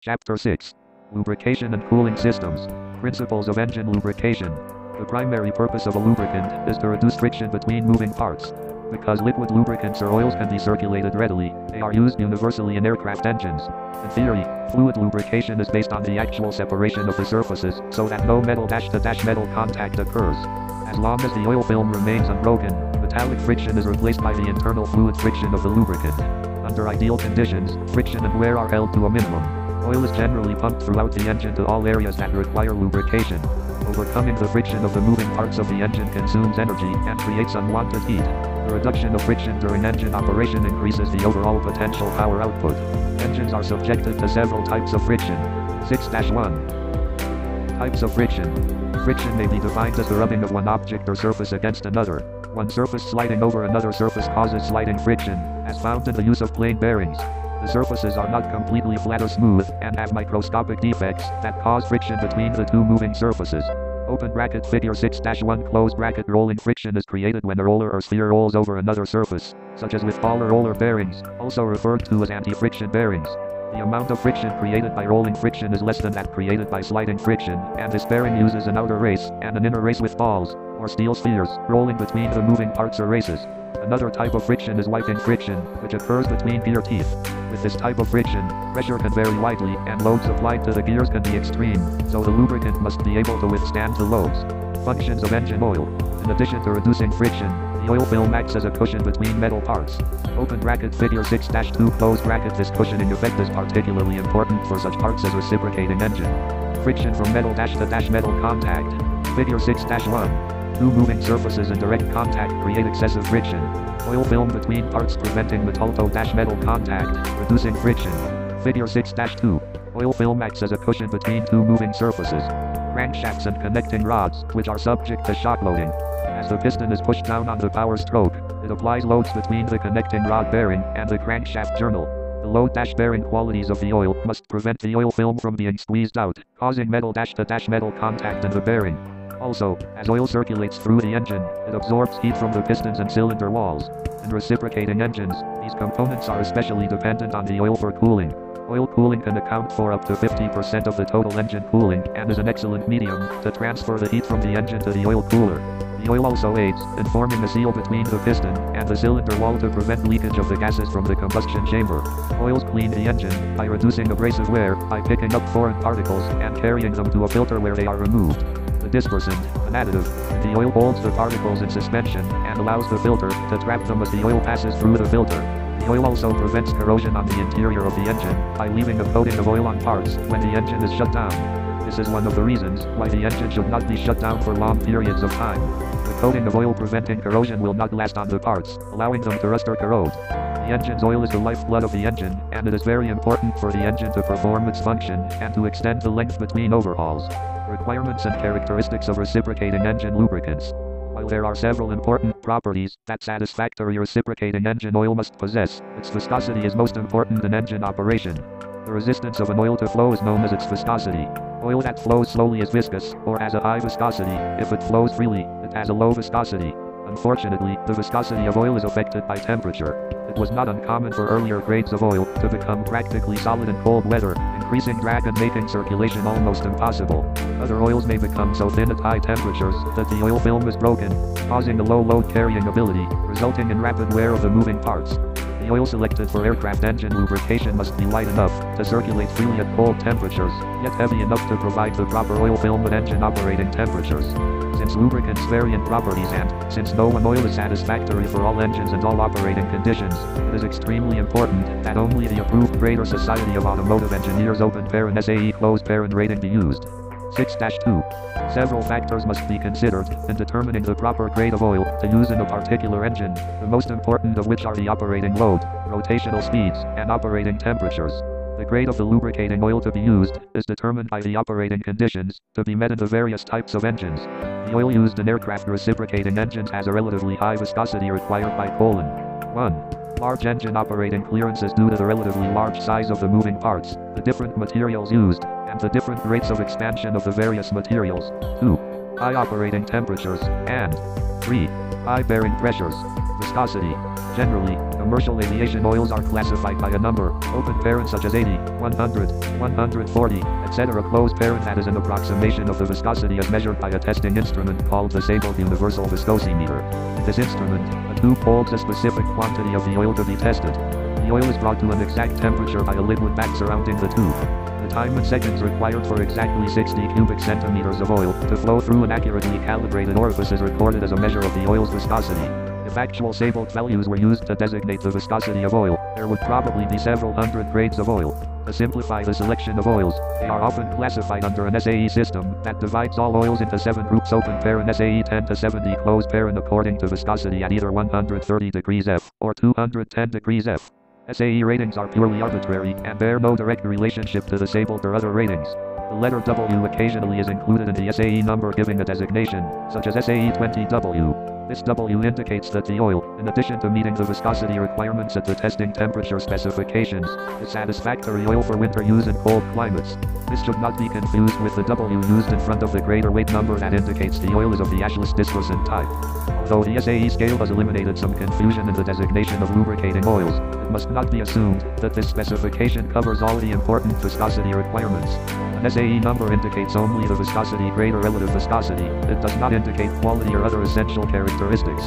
Chapter 6. Lubrication and Cooling Systems. Principles of Engine Lubrication. The primary purpose of a lubricant is to reduce friction between moving parts. Because liquid lubricants or oils can be circulated readily, they are used universally in aircraft engines. In theory, fluid lubrication is based on the actual separation of the surfaces, so that no metal-to-metal contact occurs. As long as the oil film remains unbroken, metallic friction is replaced by the internal fluid friction of the lubricant. Under ideal conditions, friction and wear are held to a minimum. Oil is generally pumped throughout the engine to all areas that require lubrication. Overcoming the friction of the moving parts of the engine consumes energy and creates unwanted heat. The reduction of friction during engine operation increases the overall potential power output. Engines are subjected to several types of friction. 6-1. Types of friction. Friction may be defined as the rubbing of one object or surface against another. One surface sliding over another surface causes sliding friction, as found in the use of plain bearings. The surfaces are not completely flat or smooth, and have microscopic defects that cause friction between the two moving surfaces. Open bracket figure 6-1 close bracket rolling friction is created when a roller or sphere rolls over another surface, such as with ball or roller bearings, also referred to as anti-friction bearings. The amount of friction created by rolling friction is less than that created by sliding friction, and this bearing uses an outer race and an inner race with balls, or steel spheres, rolling between the moving parts or races. Another type of friction is wiping friction, which occurs between gear teeth. With this type of friction, pressure can vary widely and loads applied to the gears can be extreme, so the lubricant must be able to withstand the loads. Functions of engine oil. In addition to reducing friction, the oil film acts as a cushion between metal parts. Open bracket figure 6-2 close bracket. This cushioning effect is particularly important for such parts as reciprocating engine. Friction from metal-to-metal contact. Figure 6-1. Two moving surfaces in direct contact create excessive friction. Oil film between parts preventing metal-to-metal contact, reducing friction. Figure 6-2. Oil film acts as a cushion between two moving surfaces. Crankshafts and connecting rods, which are subject to shock loading. As the piston is pushed down on the power stroke, it applies loads between the connecting rod bearing and the crankshaft journal. The load-bearing qualities of the oil must prevent the oil film from being squeezed out, causing metal-to-metal contact in the bearing. Also, as oil circulates through the engine, it absorbs heat from the pistons and cylinder walls. In reciprocating engines, these components are especially dependent on the oil for cooling. Oil cooling can account for up to 50% of the total engine cooling and is an excellent medium to transfer the heat from the engine to the oil cooler. The oil also aids in forming a seal between the piston and the cylinder wall to prevent leakage of the gases from the combustion chamber. Oils clean the engine by reducing abrasive wear by picking up foreign particles and carrying them to a filter where they are removed. The dispersant, an additive, in the oil holds the particles in suspension and allows the filter to trap them as the oil passes through the filter. The oil also prevents corrosion on the interior of the engine by leaving a coating of oil on parts when the engine is shut down. This is one of the reasons why the engine should not be shut down for long periods of time. The coating of oil preventing corrosion will not last on the parts, allowing them to rust or corrode. The engine's oil is the lifeblood of the engine, and it is very important for the engine to perform its function and to extend the length between overhauls. Requirements and characteristics of reciprocating engine lubricants. While there are several important properties that satisfactory reciprocating engine oil must possess, its viscosity is most important in engine operation. The resistance of an oil to flow is known as its viscosity. Oil that flows slowly is viscous, or has a high viscosity. If it flows freely, it has a low viscosity. Unfortunately, the viscosity of oil is affected by temperature. It was not uncommon for earlier grades of oil to become practically solid in cold weather, increasing drag and making circulation almost impossible. Other oils may become so thin at high temperatures that the oil film is broken, causing a low load carrying ability, resulting in rapid wear of the moving parts. The oil selected for aircraft engine lubrication must be light enough to circulate freely at cold temperatures, yet heavy enough to provide the proper oil film at engine operating temperatures. Since lubricants vary in properties and since no one oil is satisfactory for all engines and all operating conditions, it is extremely important that only the approved Greater Society of Automotive Engineers open parent SAE closed parent rating be used. 6-2. Several factors must be considered in determining the proper grade of oil to use in a particular engine, the most important of which are the operating load, rotational speeds, and operating temperatures. The grade of the lubricating oil to be used is determined by the operating conditions to be met in the various types of engines. The oil used in aircraft reciprocating engines has a relatively high viscosity required by: 1. Large engine operating clearances due to the relatively large size of the moving parts, the different materials used, and the different rates of expansion of the various materials. 2. High operating temperatures, and 3. High bearing pressures. Viscosity. Generally, Commercial aviation oils are classified by a number, open parent such as 80, 100, 140, etc. Closed parent that is an approximation of the viscosity as measured by a testing instrument called the Sabelt Universal Viscosimeter. In this instrument, a tube holds a specific quantity of the oil to be tested. The oil is brought to an exact temperature by a liquid bag surrounding the tube. The time in seconds required for exactly 60 cubic centimeters of oil to flow through an accurately calibrated orifice is recorded as a measure of the oil's viscosity. If actual Sabelt values were used to designate the viscosity of oil, there would probably be several hundred grades of oil. To simplify the selection of oils, they are often classified under an SAE system that divides all oils into 7 groups: open parent SAE 10 to 70, closed parent according to viscosity at either 130 degrees F or 210 degrees F. SAE ratings are purely arbitrary and bear no direct relationship to the Sabelt or other ratings. The letter W occasionally is included in the SAE number giving a designation, such as SAE 20W. This W indicates that the oil, in addition to meeting the viscosity requirements at the testing temperature specifications, is satisfactory oil for winter use in cold climates. This should not be confused with the W used in front of the grade or weight number that indicates the oil is of the ashless dispersant type. Although the SAE scale has eliminated some confusion in the designation of lubricating oils, it must not be assumed that this specification covers all the important viscosity requirements. An SAE number indicates only the viscosity grade or relative viscosity. It does not indicate quality or other essential characteristics.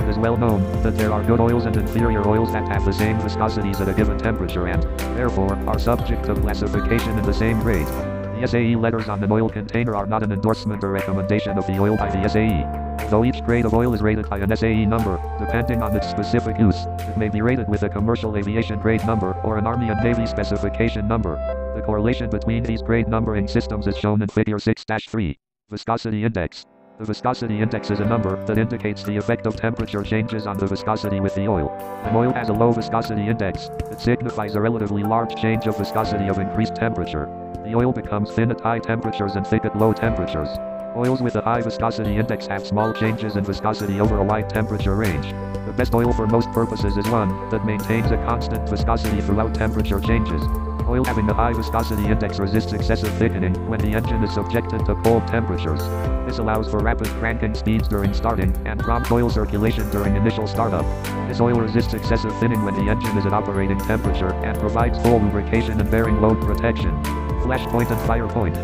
It is well known that there are good oils and inferior oils that have the same viscosities at a given temperature and, therefore, are subject to classification in the same grade. The SAE letters on an oil container are not an endorsement or recommendation of the oil by the SAE. Though each grade of oil is rated by an SAE number, depending on its specific use, it may be rated with a commercial aviation grade number or an Army and Navy specification number. The correlation between these grade numbering systems is shown in Figure 6-3. Viscosity Index. The viscosity index is a number that indicates the effect of temperature changes on the viscosity with the oil. When oil has a low viscosity index, it signifies a relatively large change of viscosity of increased temperature. The oil becomes thin at high temperatures and thick at low temperatures. Oils with a high viscosity index have small changes in viscosity over a wide temperature range. The best oil for most purposes is one that maintains a constant viscosity throughout temperature changes. Oil having a high viscosity index resists excessive thickening when the engine is subjected to cold temperatures. This allows for rapid cranking speeds during starting and prompt oil circulation during initial startup. This oil resists excessive thinning when the engine is at operating temperature and provides full lubrication and bearing load protection. Flash point and fire point.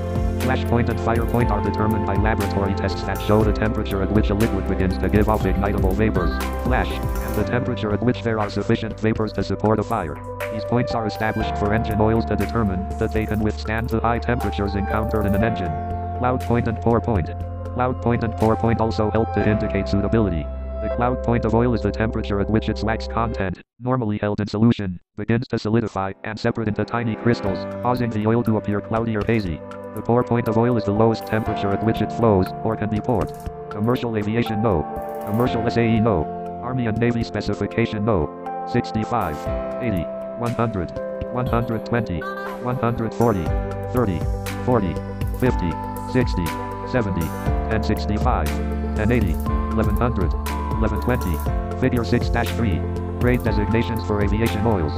Flash point and fire point are determined by laboratory tests that show the temperature at which a liquid begins to give off ignitable vapors, flash, and the temperature at which there are sufficient vapors to support a fire. These points are established for engine oils to determine that they can withstand the high temperatures encountered in an engine. Cloud point and pour point. Cloud point and pour point also help to indicate suitability. The cloud point of oil is the temperature at which its wax content, normally held in solution, begins to solidify and separate into tiny crystals, causing the oil to appear cloudy or hazy. The pour point of oil is the lowest temperature at which it flows, or can be poured. Commercial aviation no. Commercial SAE no. Army and Navy specification no. 65, 80, 100, 120, 140, 30, 40, 50, 60, 70, 1065, 1080, 1100, 1120. Figure 6-3. Grade designations for aviation oils.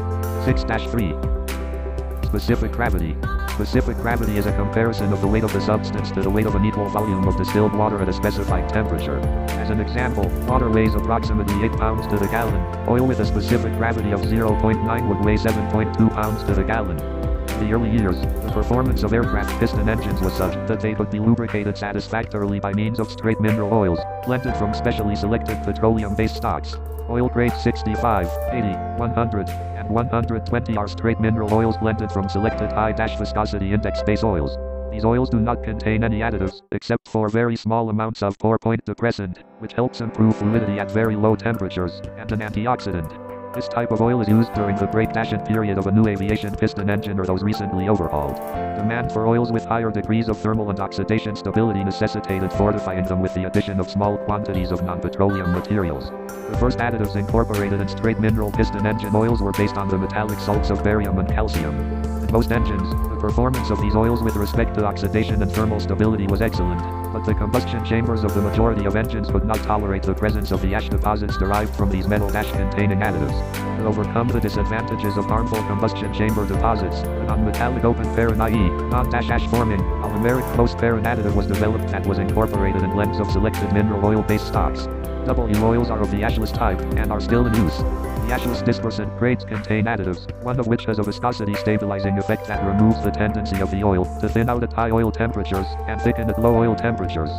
6-3. Specific gravity. Specific gravity is a comparison of the weight of the substance to the weight of an equal volume of distilled water at a specified temperature. As an example, water weighs approximately 8 pounds to the gallon. Oil with a specific gravity of 0.9 would weigh 7.2 pounds to the gallon. In the early years, the performance of aircraft piston engines was such that they could be lubricated satisfactorily by means of straight mineral oils, blended from specially selected petroleum-based stocks. Oil grades 65, 80, 100, and 120 are straight mineral oils blended from selected high-viscosity index base oils. These oils do not contain any additives, except for very small amounts of pour point depressant, which helps improve fluidity at very low temperatures, and an antioxidant. This type of oil is used during the break-dashing period of a new aviation piston engine or those recently overhauled. Demand for oils with higher degrees of thermal and oxidation stability necessitated fortifying them with the addition of small quantities of non-petroleum materials. The first additives incorporated in straight mineral piston engine oils were based on the metallic salts of barium and calcium. In most engines, the performance of these oils with respect to oxidation and thermal stability was excellent, but the combustion chambers of the majority of engines could not tolerate the presence of the ash deposits derived from these metal ash-containing additives. To overcome the disadvantages of harmful combustion chamber deposits, a non-metallic open parent i.e., non-ash forming, polymeric closed parent additive was developed that was incorporated in blends of selected mineral oil-based stocks. W oils are of the ashless type, and are still in use. The ashless dispersant grades contain additives, one of which has a viscosity stabilizing effect that removes the tendency of the oil to thin out at high oil temperatures, and thicken at low oil temperatures.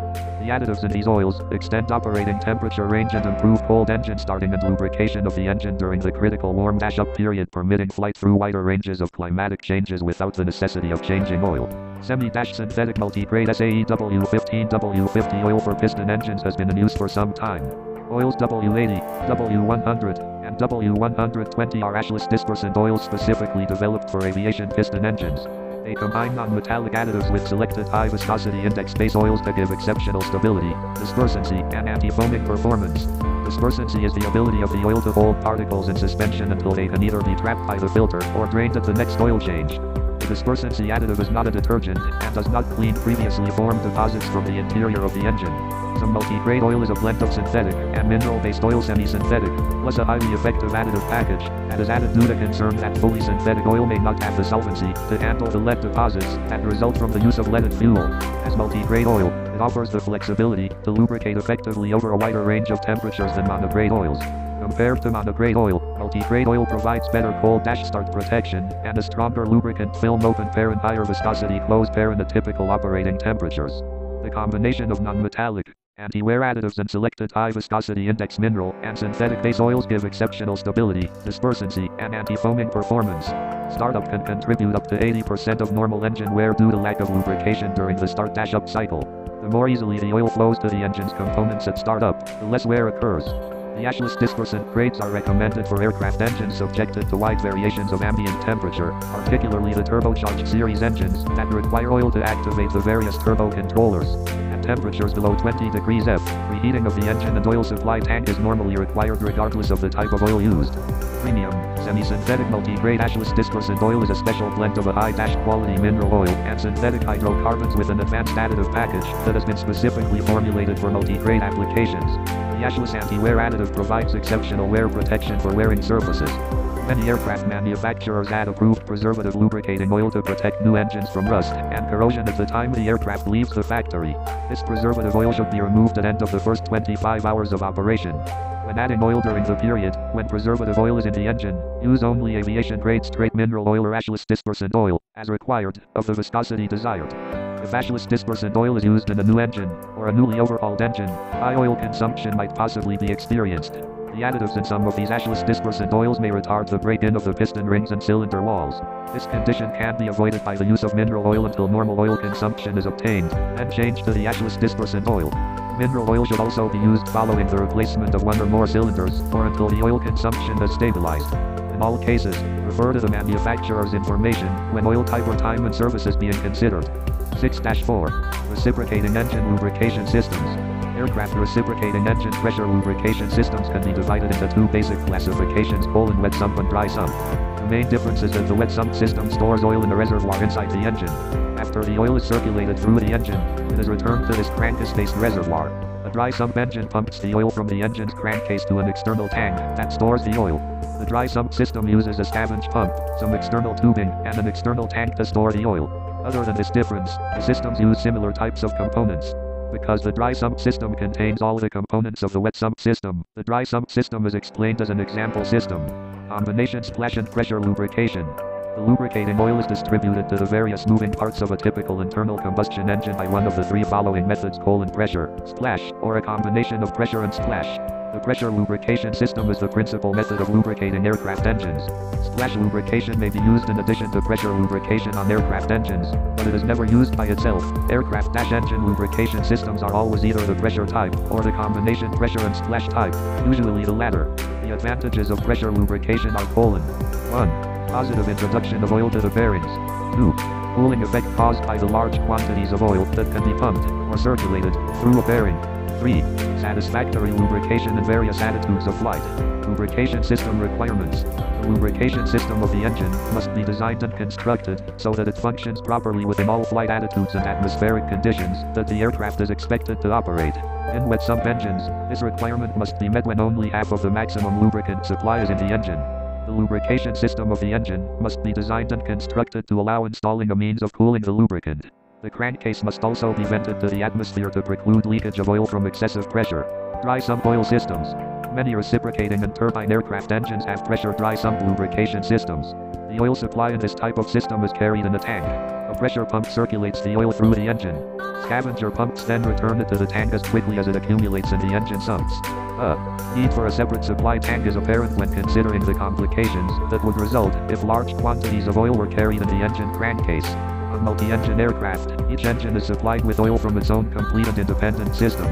The additives in these oils extend operating temperature range and improve cold engine starting and lubrication of the engine during the critical warm dash-up period, permitting flight through wider ranges of climatic changes without the necessity of changing oil. Semi-synthetic multi-grade SAE W15W50 oil for piston engines has been in use for some time. Oils W80, W100, and W120 are ashless dispersant oils specifically developed for aviation piston engines. They combine non-metallic additives with selected high-viscosity index base oils to give exceptional stability, dispersancy, and anti-foaming performance. Dispersancy is the ability of the oil to hold particles in suspension until they can either be trapped by the filter or drained at the next oil change. The dispersancy additive is not a detergent, and does not clean previously formed deposits from the interior of the engine. Some multi-grade oil is a blend of synthetic and mineral-based oil semi-synthetic, plus a highly effective additive package, and is added due to concern that fully synthetic oil may not have the solvency to handle the lead deposits that result from the use of leaded fuel. As multi-grade oil, it offers the flexibility to lubricate effectively over a wider range of temperatures than monograde oils. Compared to monograde oil, multi-grade oil provides better cold dash start protection, and a stronger lubricant film open pair and higher viscosity closed pair in the typical operating temperatures. The combination of non-metallic, anti-wear additives and selected high-viscosity index mineral and synthetic base oils give exceptional stability, dispersancy, and anti-foaming performance. Startup can contribute up to 80% of normal engine wear due to lack of lubrication during the start dash-up cycle. The more easily the oil flows to the engine's components at startup, the less wear occurs. The ashless dispersant grades are recommended for aircraft engines subjected to wide variations of ambient temperature, particularly the turbocharged series engines that require oil to activate the various turbo controllers. At temperatures below 20 degrees F, reheating of the engine and oil supply tank is normally required regardless of the type of oil used. Premium, semi-synthetic multi-grade ashless dispersant oil is a special blend of a high-dash quality mineral oil and synthetic hydrocarbons with an advanced additive package that has been specifically formulated for multi-grade applications. The ashless anti-wear additive provides exceptional wear protection for wearing surfaces. Many aircraft manufacturers add approved preservative lubricating oil to protect new engines from rust and corrosion at the time the aircraft leaves the factory. This preservative oil should be removed at end of the first 25 hours of operation. When adding oil during the period when preservative oil is in the engine, use only aviation-grade straight mineral oil or ashless dispersant oil, as required, of the viscosity desired. If ashless dispersant oil is used in a new engine, or a newly overhauled engine, high oil consumption might possibly be experienced. The additives in some of these ashless dispersant oils may retard the break-in of the piston rings and cylinder walls. This condition can be avoided by the use of mineral oil until normal oil consumption is obtained, and change to the ashless dispersant oil. Mineral oil should also be used following the replacement of one or more cylinders, or until the oil consumption has stabilized. In all cases, refer to the manufacturer's information when oil type or time and service is being considered. 6-4. Reciprocating engine lubrication systems. Aircraft reciprocating engine pressure lubrication systems can be divided into two basic classifications: wet sump and dry sump. The main difference is that the wet sump system stores oil in a reservoir inside the engine. After the oil is circulated through the engine, it is returned to this crankcase-based reservoir. A dry sump engine pumps the oil from the engine's crankcase to an external tank that stores the oil. The dry sump system uses a scavenge pump, some external tubing, and an external tank to store the oil. Other than this difference, the systems use similar types of components. Because the dry sump system contains all the components of the wet sump system, the dry sump system is explained as an example system. Combination splash and pressure lubrication. The lubricating oil is distributed to the various moving parts of a typical internal combustion engine by one of the three following methods: pressure, splash, or a combination of pressure and splash. The pressure lubrication system is the principal method of lubricating aircraft engines. Splash lubrication may be used in addition to pressure lubrication on aircraft engines, but it is never used by itself. Aircraft engine lubrication systems are always either the pressure type or the combination pressure and splash type, usually the latter. The advantages of pressure lubrication are: 1. Positive introduction of oil to the bearings. 2. Cooling effect caused by the large quantities of oil that can be pumped or circulated through a bearing. 3. Satisfactory lubrication in various attitudes of flight. Lubrication system requirements. The lubrication system of the engine must be designed and constructed so that it functions properly within all flight attitudes and atmospheric conditions that the aircraft is expected to operate. In wet sump engines, this requirement must be met when only half of the maximum lubricant supply is in the engine. The lubrication system of the engine must be designed and constructed to allow installing a means of cooling the lubricant. The crankcase must also be vented to the atmosphere to preclude leakage of oil from excessive pressure. Dry sump oil systems. Many reciprocating and turbine aircraft engines have pressure dry sump lubrication systems. The oil supply in this type of system is carried in a tank. A pressure pump circulates the oil through the engine. Scavenger pumps then return it to the tank as quickly as it accumulates in the engine sumps. Need for a separate supply tank is apparent when considering the complications that would result if large quantities of oil were carried in the engine crankcase. On multi-engine aircraft, each engine is supplied with oil from its own complete and independent system.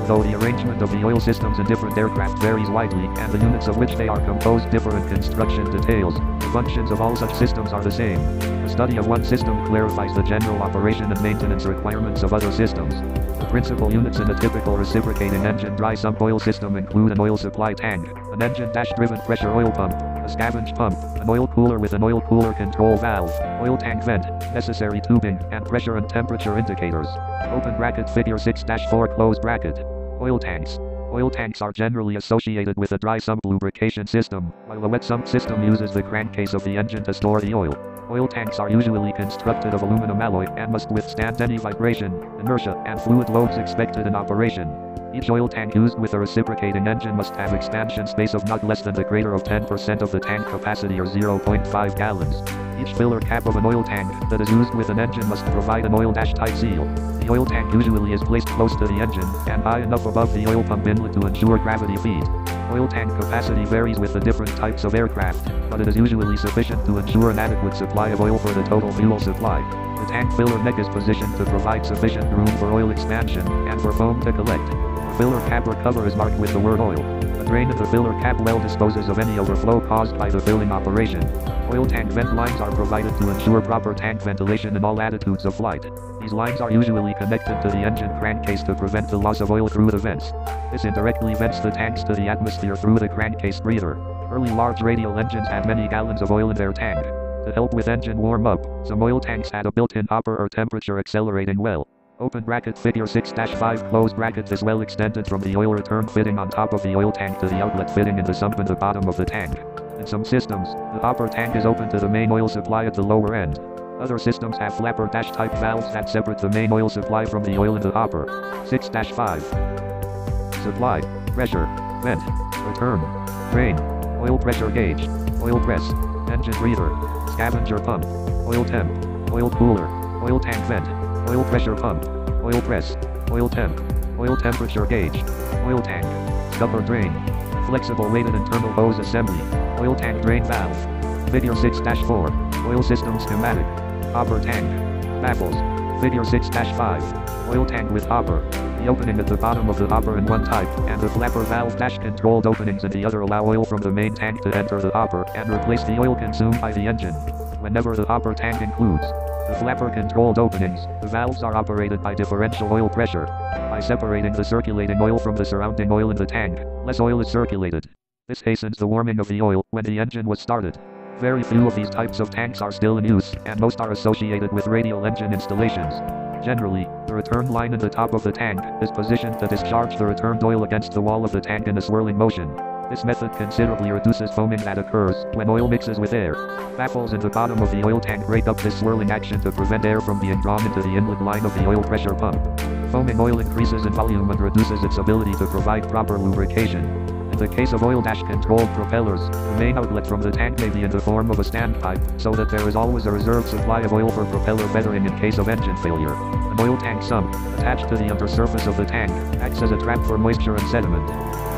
Although the arrangement of the oil systems in different aircraft varies widely and the units of which they are composed differ in construction details, the functions of all such systems are the same. The study of one system clarifies the general operation and maintenance requirements of other systems. The principal units in a typical reciprocating engine dry sump oil system include an oil supply tank, an engine-driven pressure oil pump, a scavenge pump, an oil cooler with an oil cooler control valve, oil tank vent, necessary tubing, and pressure and temperature indicators. Open bracket figure 6-4 close bracket. Oil tanks. Oil tanks are generally associated with a dry sump lubrication system, while a wet sump system uses the crankcase of the engine to store the oil. Oil tanks are usually constructed of aluminum alloy and must withstand any vibration, inertia, and fluid loads expected in operation. Each oil tank used with a reciprocating engine must have expansion space of not less than the greater of 10% of the tank capacity or 0.5 gallons. Each filler cap of an oil tank that is used with an engine must provide an oil-tight seal. The oil tank usually is placed close to the engine and high enough above the oil pump inlet to ensure gravity feed. Oil tank capacity varies with the different types of aircraft, but it is usually sufficient to ensure an adequate supply of oil for the total fuel supply. The tank filler neck is positioned to provide sufficient room for oil expansion and for foam to collect. The filler cap or cover is marked with the word oil. A drain in the filler cap well disposes of any overflow caused by the filling operation. Oil tank vent lines are provided to ensure proper tank ventilation in all attitudes of flight. These lines are usually connected to the engine crankcase to prevent the loss of oil through the vents. This indirectly vents the tanks to the atmosphere through the crankcase breather. Early large radial engines had many gallons of oil in their tank. To help with engine warm-up, some oil tanks had a built-in hopper or temperature accelerating well. Open bracket figure 6-5 close bracket. This well extended from the oil return fitting on top of the oil tank to the outlet fitting in the sump in the bottom of the tank. In some systems, the hopper tank is open to the main oil supply at the lower end. Other systems have flapper-type valves that separate the main oil supply from the oil in the hopper. 6-5. Supply, pressure, vent, return, drain, oil pressure gauge, oil press, engine breather, scavenger pump, oil temp, oil cooler, oil tank vent, oil pressure pump, oil press, oil temp, oil temperature gauge, oil tank, scupper drain, flexible weighted internal hose assembly, oil tank drain valve. Figure 6-4, oil system schematic, hopper tank, baffles. Figure 6-5, oil tank with hopper. The opening at the bottom of the hopper in one type, and the flapper valve-controlled openings in the other allow oil from the main tank to enter the hopper and replace the oil consumed by the engine. Whenever the hopper tank includes the flapper-controlled openings, the valves are operated by differential oil pressure. By separating the circulating oil from the surrounding oil in the tank, less oil is circulated. This hastens the warming of the oil when the engine was started. Very few of these types of tanks are still in use, and most are associated with radial engine installations. Generally, the return line in the top of the tank is positioned to discharge the returned oil against the wall of the tank in a swirling motion. This method considerably reduces foaming that occurs when oil mixes with air. Baffles in the bottom of the oil tank break up this swirling action to prevent air from being drawn into the inlet line of the oil pressure pump. Foaming oil increases in volume and reduces its ability to provide proper lubrication. In the case of oil-controlled propellers, the main outlet from the tank may be in the form of a standpipe, so that there is always a reserve supply of oil for propeller feathering in case of engine failure. An oil tank sump, attached to the undersurface of the tank, acts as a trap for moisture and sediment.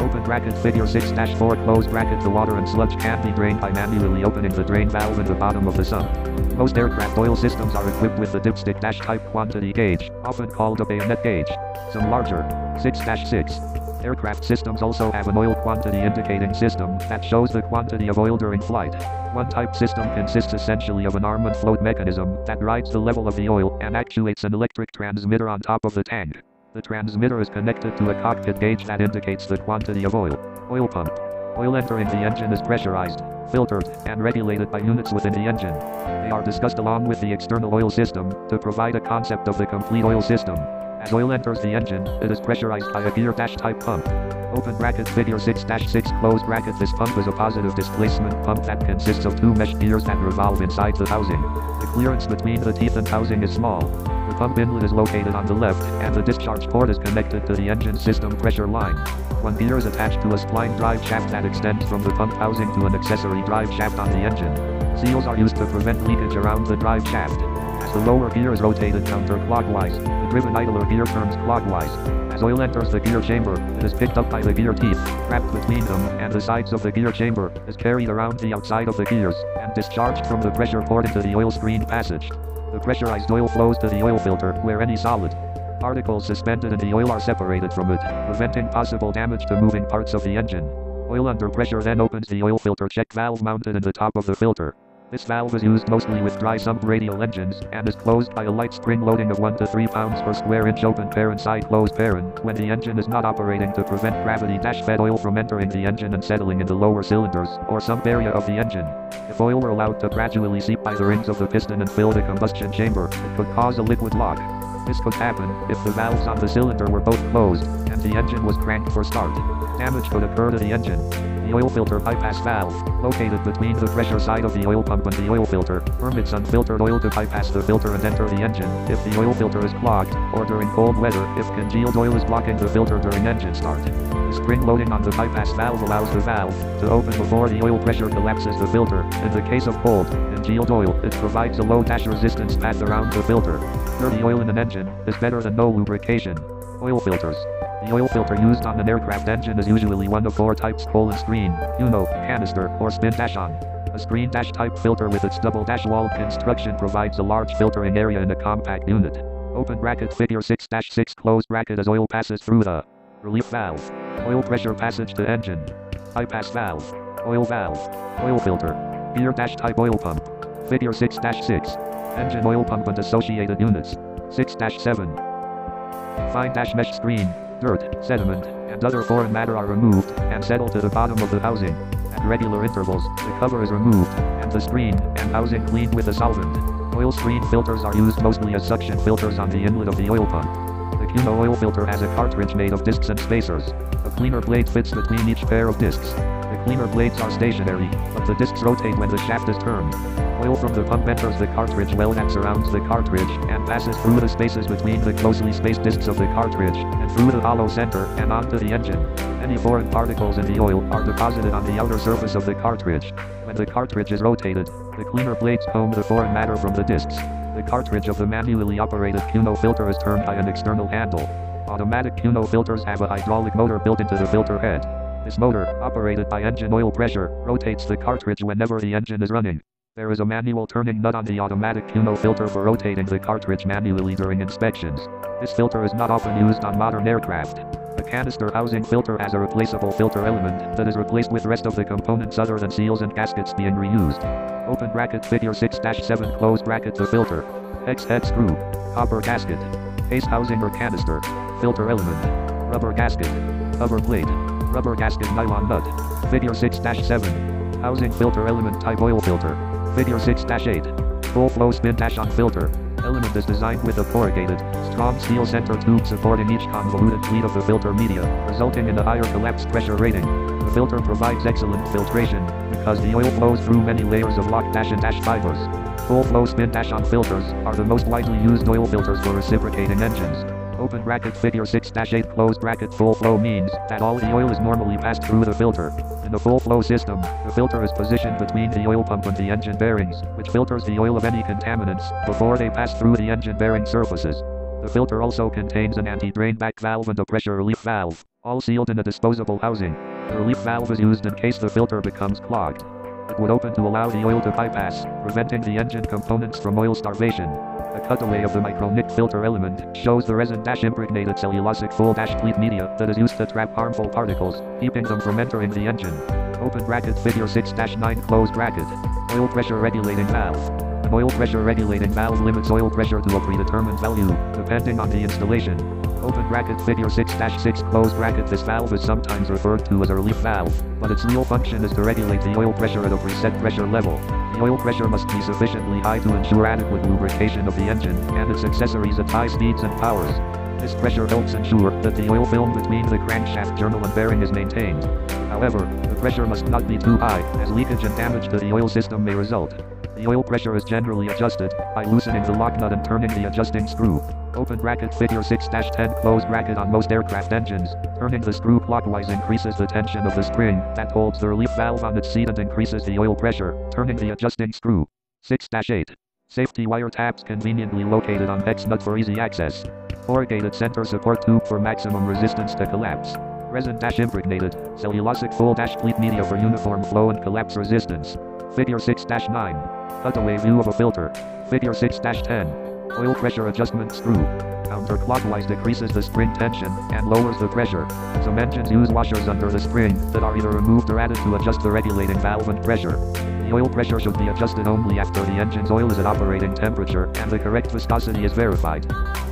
Open bracket figure 6-4 close bracket. The water and sludge can be drained by manually opening the drain valve in the bottom of the sump. Most aircraft oil systems are equipped with the dipstick-type quantity gauge, often called a bayonet gauge. Some larger, 6-6 aircraft systems also have an oil quantity indicating system that shows the quantity of oil during flight. One type system consists essentially of an arm and float mechanism that rides the level of the oil and actuates an electric transmitter on top of the tank. The transmitter is connected to a cockpit gauge that indicates the quantity of oil. Oil pump. Oil entering the engine is pressurized, filtered, and regulated by units within the engine. They are discussed along with the external oil system to provide a concept of the complete oil system. As oil enters the engine, it is pressurized by a gear-type pump. Open bracket figure 6-6 close bracket. This pump is a positive displacement pump that consists of two mesh gears that revolve inside the housing. The clearance between the teeth and housing is small. The pump inlet is located on the left, and the discharge port is connected to the engine system pressure line. One gear is attached to a spline drive shaft that extends from the pump housing to an accessory drive shaft on the engine. Seals are used to prevent leakage around the drive shaft. As the lower gear is rotated counterclockwise, the driven idler gear turns clockwise. As oil enters the gear chamber, it is picked up by the gear teeth, wrapped between them and the sides of the gear chamber, is carried around the outside of the gears, and discharged from the pressure port into the oil screen passage. The pressurized oil flows to the oil filter, where any solid particles suspended in the oil are separated from it, preventing possible damage to moving parts of the engine. Oil under pressure then opens the oil filter check valve mounted in the top of the filter. This valve is used mostly with dry sump radial engines, and is closed by a light spring loading of 1 to 3 pounds per square inch open parent side closed parent when the engine is not operating to prevent gravity-fed oil from entering the engine and settling in the lower cylinders, or sump area of the engine. If oil were allowed to gradually seep by the rings of the piston and fill the combustion chamber, it could cause a liquid lock. This could happen if the valves on the cylinder were both closed, and the engine was cranked for start. Damage could occur to the engine. The oil filter bypass valve, located between the pressure side of the oil pump and the oil filter, permits unfiltered oil to bypass the filter and enter the engine if the oil filter is clogged, or during cold weather if congealed oil is blocking the filter during engine start. The spring loading on the bypass valve allows the valve to open before the oil pressure collapses the filter. In the case of cold, congealed oil, it provides a low dash resistance path around the filter. Dirty oil in an engine is better than no lubrication. Oil filters. The oil filter used on an aircraft engine is usually one of 4 types: screen, canister, or spin dash-on. A screen dash type filter with its double dash wall construction provides a large filtering area in a compact unit. Open bracket figure 6-6 closed bracket as oil passes through the relief valve. Oil pressure passage to engine. Bypass valve. Oil valve. Oil filter. Gear dash type oil pump. Figure 6-6. Engine oil pump and associated units. 6-7. Fine dash mesh screen. Dirt, sediment, and other foreign matter are removed and settle to the bottom of the housing. At regular intervals, the cover is removed, and the screen and housing cleaned with a solvent. Oil screen filters are used mostly as suction filters on the inlet of the oil pump. The Cuno oil filter has a cartridge made of discs and spacers. A cleaner blade fits between each pair of discs. The cleaner blades are stationary, but the discs rotate when the shaft is turned. Oil from the pump enters the cartridge well that surrounds the cartridge and passes through the spaces between the closely spaced discs of the cartridge and through the hollow center and onto the engine. Any foreign particles in the oil are deposited on the outer surface of the cartridge. When the cartridge is rotated, the cleaner blades comb the foreign matter from the discs. The cartridge of the manually operated Cuno filter is turned by an external handle. Automatic Cuno filters have a hydraulic motor built into the filter head. This motor, operated by engine oil pressure, rotates the cartridge whenever the engine is running. There is a manual turning nut on the automatic Cuno filter for rotating the cartridge manually during inspections. This filter is not often used on modern aircraft. The canister housing filter has a replaceable filter element that is replaced with rest of the components other than seals and gaskets being reused. Open bracket figure 6-7 close bracket the filter. Hex head screw. Copper gasket. Case housing or canister. Filter element. Rubber gasket. Cover plate. Rubber gasket nylon nut. Figure 6-7. Housing filter element type oil filter. Figure 6-8. Full flow spin dash-on filter. Element is designed with a corrugated, strong steel center tube supporting each convoluted pleat of the filter media, resulting in a higher collapse pressure rating. The filter provides excellent filtration, because the oil flows through many layers of locked dash and dash fibers. Full flow spin dash-on filters are the most widely used oil filters for reciprocating engines. Open bracket figure 6-8 close bracket full flow means that all the oil is normally passed through the filter. In the full flow system, the filter is positioned between the oil pump and the engine bearings, which filters the oil of any contaminants before they pass through the engine bearing surfaces. The filter also contains an anti-drain back valve and a pressure relief valve, all sealed in a disposable housing. The relief valve is used in case the filter becomes clogged. It would open to allow the oil to bypass, preventing the engine components from oil starvation. A cutaway of the micro-nick filter element shows the resin-impregnated cellulosic full-pleat media that is used to trap harmful particles, keeping them from entering the engine. Open bracket figure 6-9 close bracket. Oil pressure regulating valve. An oil pressure regulating valve limits oil pressure to a predetermined value, depending on the installation. Open bracket figure 6-6 close bracket. This valve is sometimes referred to as a relief valve, but its real function is to regulate the oil pressure at a preset pressure level. The oil pressure must be sufficiently high to ensure adequate lubrication of the engine and its accessories at high speeds and powers. This pressure helps ensure that the oil film between the crankshaft journal and bearing is maintained. However, the pressure must not be too high, as leakage and damage to the oil system may result. The oil pressure is generally adjusted by loosening the lock nut and turning the adjusting screw. Open bracket figure 6-10 close bracket. On most aircraft engines, turning the screw clockwise increases the tension of the spring that holds the relief valve on its seat and increases the oil pressure, turning the adjusting screw. 6-8. Safety wire tabs conveniently located on hex nut for easy access. Corrugated center support tube for maximum resistance to collapse. Resin-impregnated, cellulosic full-pleat media for uniform flow and collapse resistance. Figure 6-9. Cutaway view of a filter. Figure 6-10. Oil pressure adjustment screw. Counterclockwise decreases the spring tension and lowers the pressure. Some engines use washers under the spring that are either removed or added to adjust the regulating valve and pressure. The oil pressure should be adjusted only after the engine's oil is at operating temperature and the correct viscosity is verified.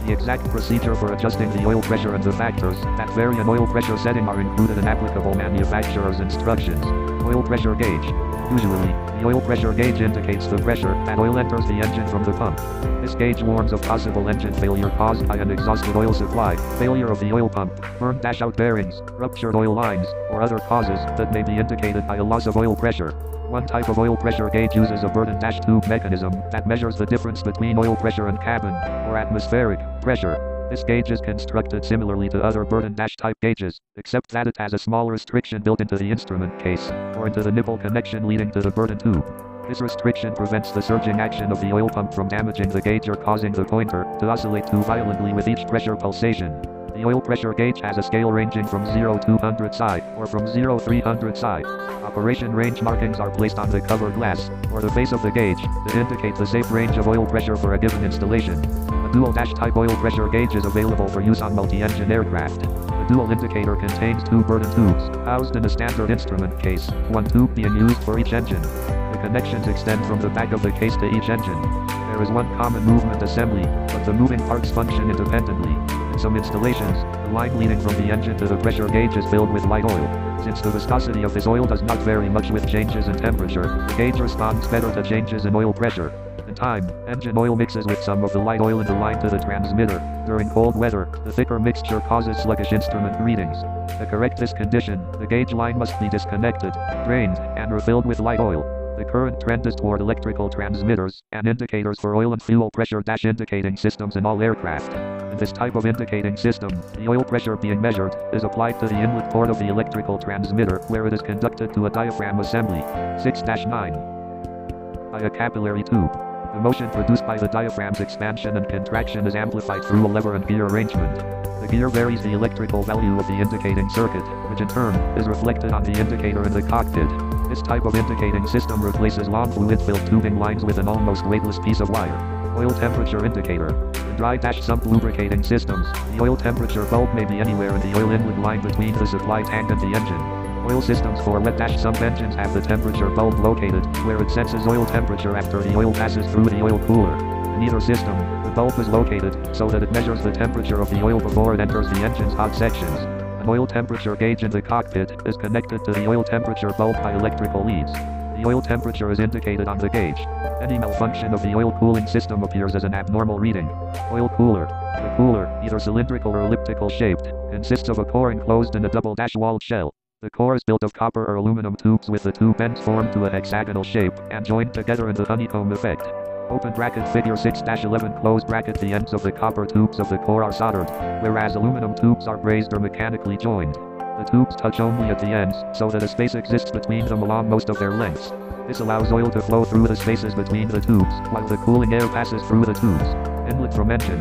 The exact procedure for adjusting the oil pressure and the factors that vary an oil pressure setting are included in applicable manufacturer's instructions. Oil pressure gauge. Usually, the oil pressure gauge indicates the pressure that oil enters the engine from the pump. This gauge warns of possible engine failure caused by an exhausted oil supply, failure of the oil pump, burned out bearings, ruptured oil lines, or other causes that may be indicated by a loss of oil pressure. One type of oil pressure gauge uses a burden tube mechanism that measures the difference between oil pressure and cabin, or atmospheric, pressure. This gauge is constructed similarly to other burden type gauges, except that it has a small restriction built into the instrument case, or into the nipple connection leading to the burden tube. This restriction prevents the surging action of the oil pump from damaging the gauge or causing the pointer to oscillate too violently with each pressure pulsation. The oil pressure gauge has a scale ranging from 0 to 100 psi, or from 0 to 300 psi. Operation range markings are placed on the cover glass, or the face of the gauge, to indicate the safe range of oil pressure for a given installation. A dual type oil pressure gauge is available for use on multi-engine aircraft. The dual indicator contains two burden tubes, housed in a standard instrument case, one tube being used for each engine. The connections extend from the back of the case to each engine. There is one common movement assembly, but the moving parts function independently. In some installations, the line leading from the engine to the pressure gauge is filled with light oil. Since the viscosity of this oil does not vary much with changes in temperature, the gauge responds better to changes in oil pressure. In time, engine oil mixes with some of the light oil in the line to the transmitter. During cold weather, the thicker mixture causes sluggish instrument readings. To correct this condition, the gauge line must be disconnected, drained, and refilled with light oil. The current trend is toward electrical transmitters and indicators for oil and fuel pressure indicating systems in all aircraft. In this type of indicating system, the oil pressure being measured is applied to the inlet port of the electrical transmitter, where it is conducted to a diaphragm assembly. 6-9. By a capillary tube. The motion produced by the diaphragm's expansion and contraction is amplified through a lever and gear arrangement. The gear varies the electrical value of the indicating circuit, which in turn is reflected on the indicator in the cockpit. This type of indicating system replaces long fluid-filled tubing lines with an almost weightless piece of wire. Oil temperature indicator. In dry-sump lubricating systems, the oil temperature bulb may be anywhere in the oil inlet line between the supply tank and the engine. Oil systems for wet-sump engines have the temperature bulb located where it senses oil temperature after the oil passes through the oil cooler. In either system, the bulb is located so that it measures the temperature of the oil before it enters the engine's hot sections. An oil temperature gauge in the cockpit is connected to the oil temperature bulb by electrical leads. The oil temperature is indicated on the gauge. Any malfunction of the oil cooling system appears as an abnormal reading. Oil cooler. The cooler, either cylindrical or elliptical shaped, consists of a core enclosed in a double-walled shell. The core is built of copper or aluminum tubes with the tube ends formed to a hexagonal shape and joined together in the honeycomb effect. Open bracket figure 6-11 close bracket. The ends of the copper tubes of the core are soldered, whereas aluminum tubes are brazed or mechanically joined. The tubes touch only at the ends, so that a space exists between them along most of their lengths. This allows oil to flow through the spaces between the tubes, while the cooling air passes through the tubes. Inlet from engine.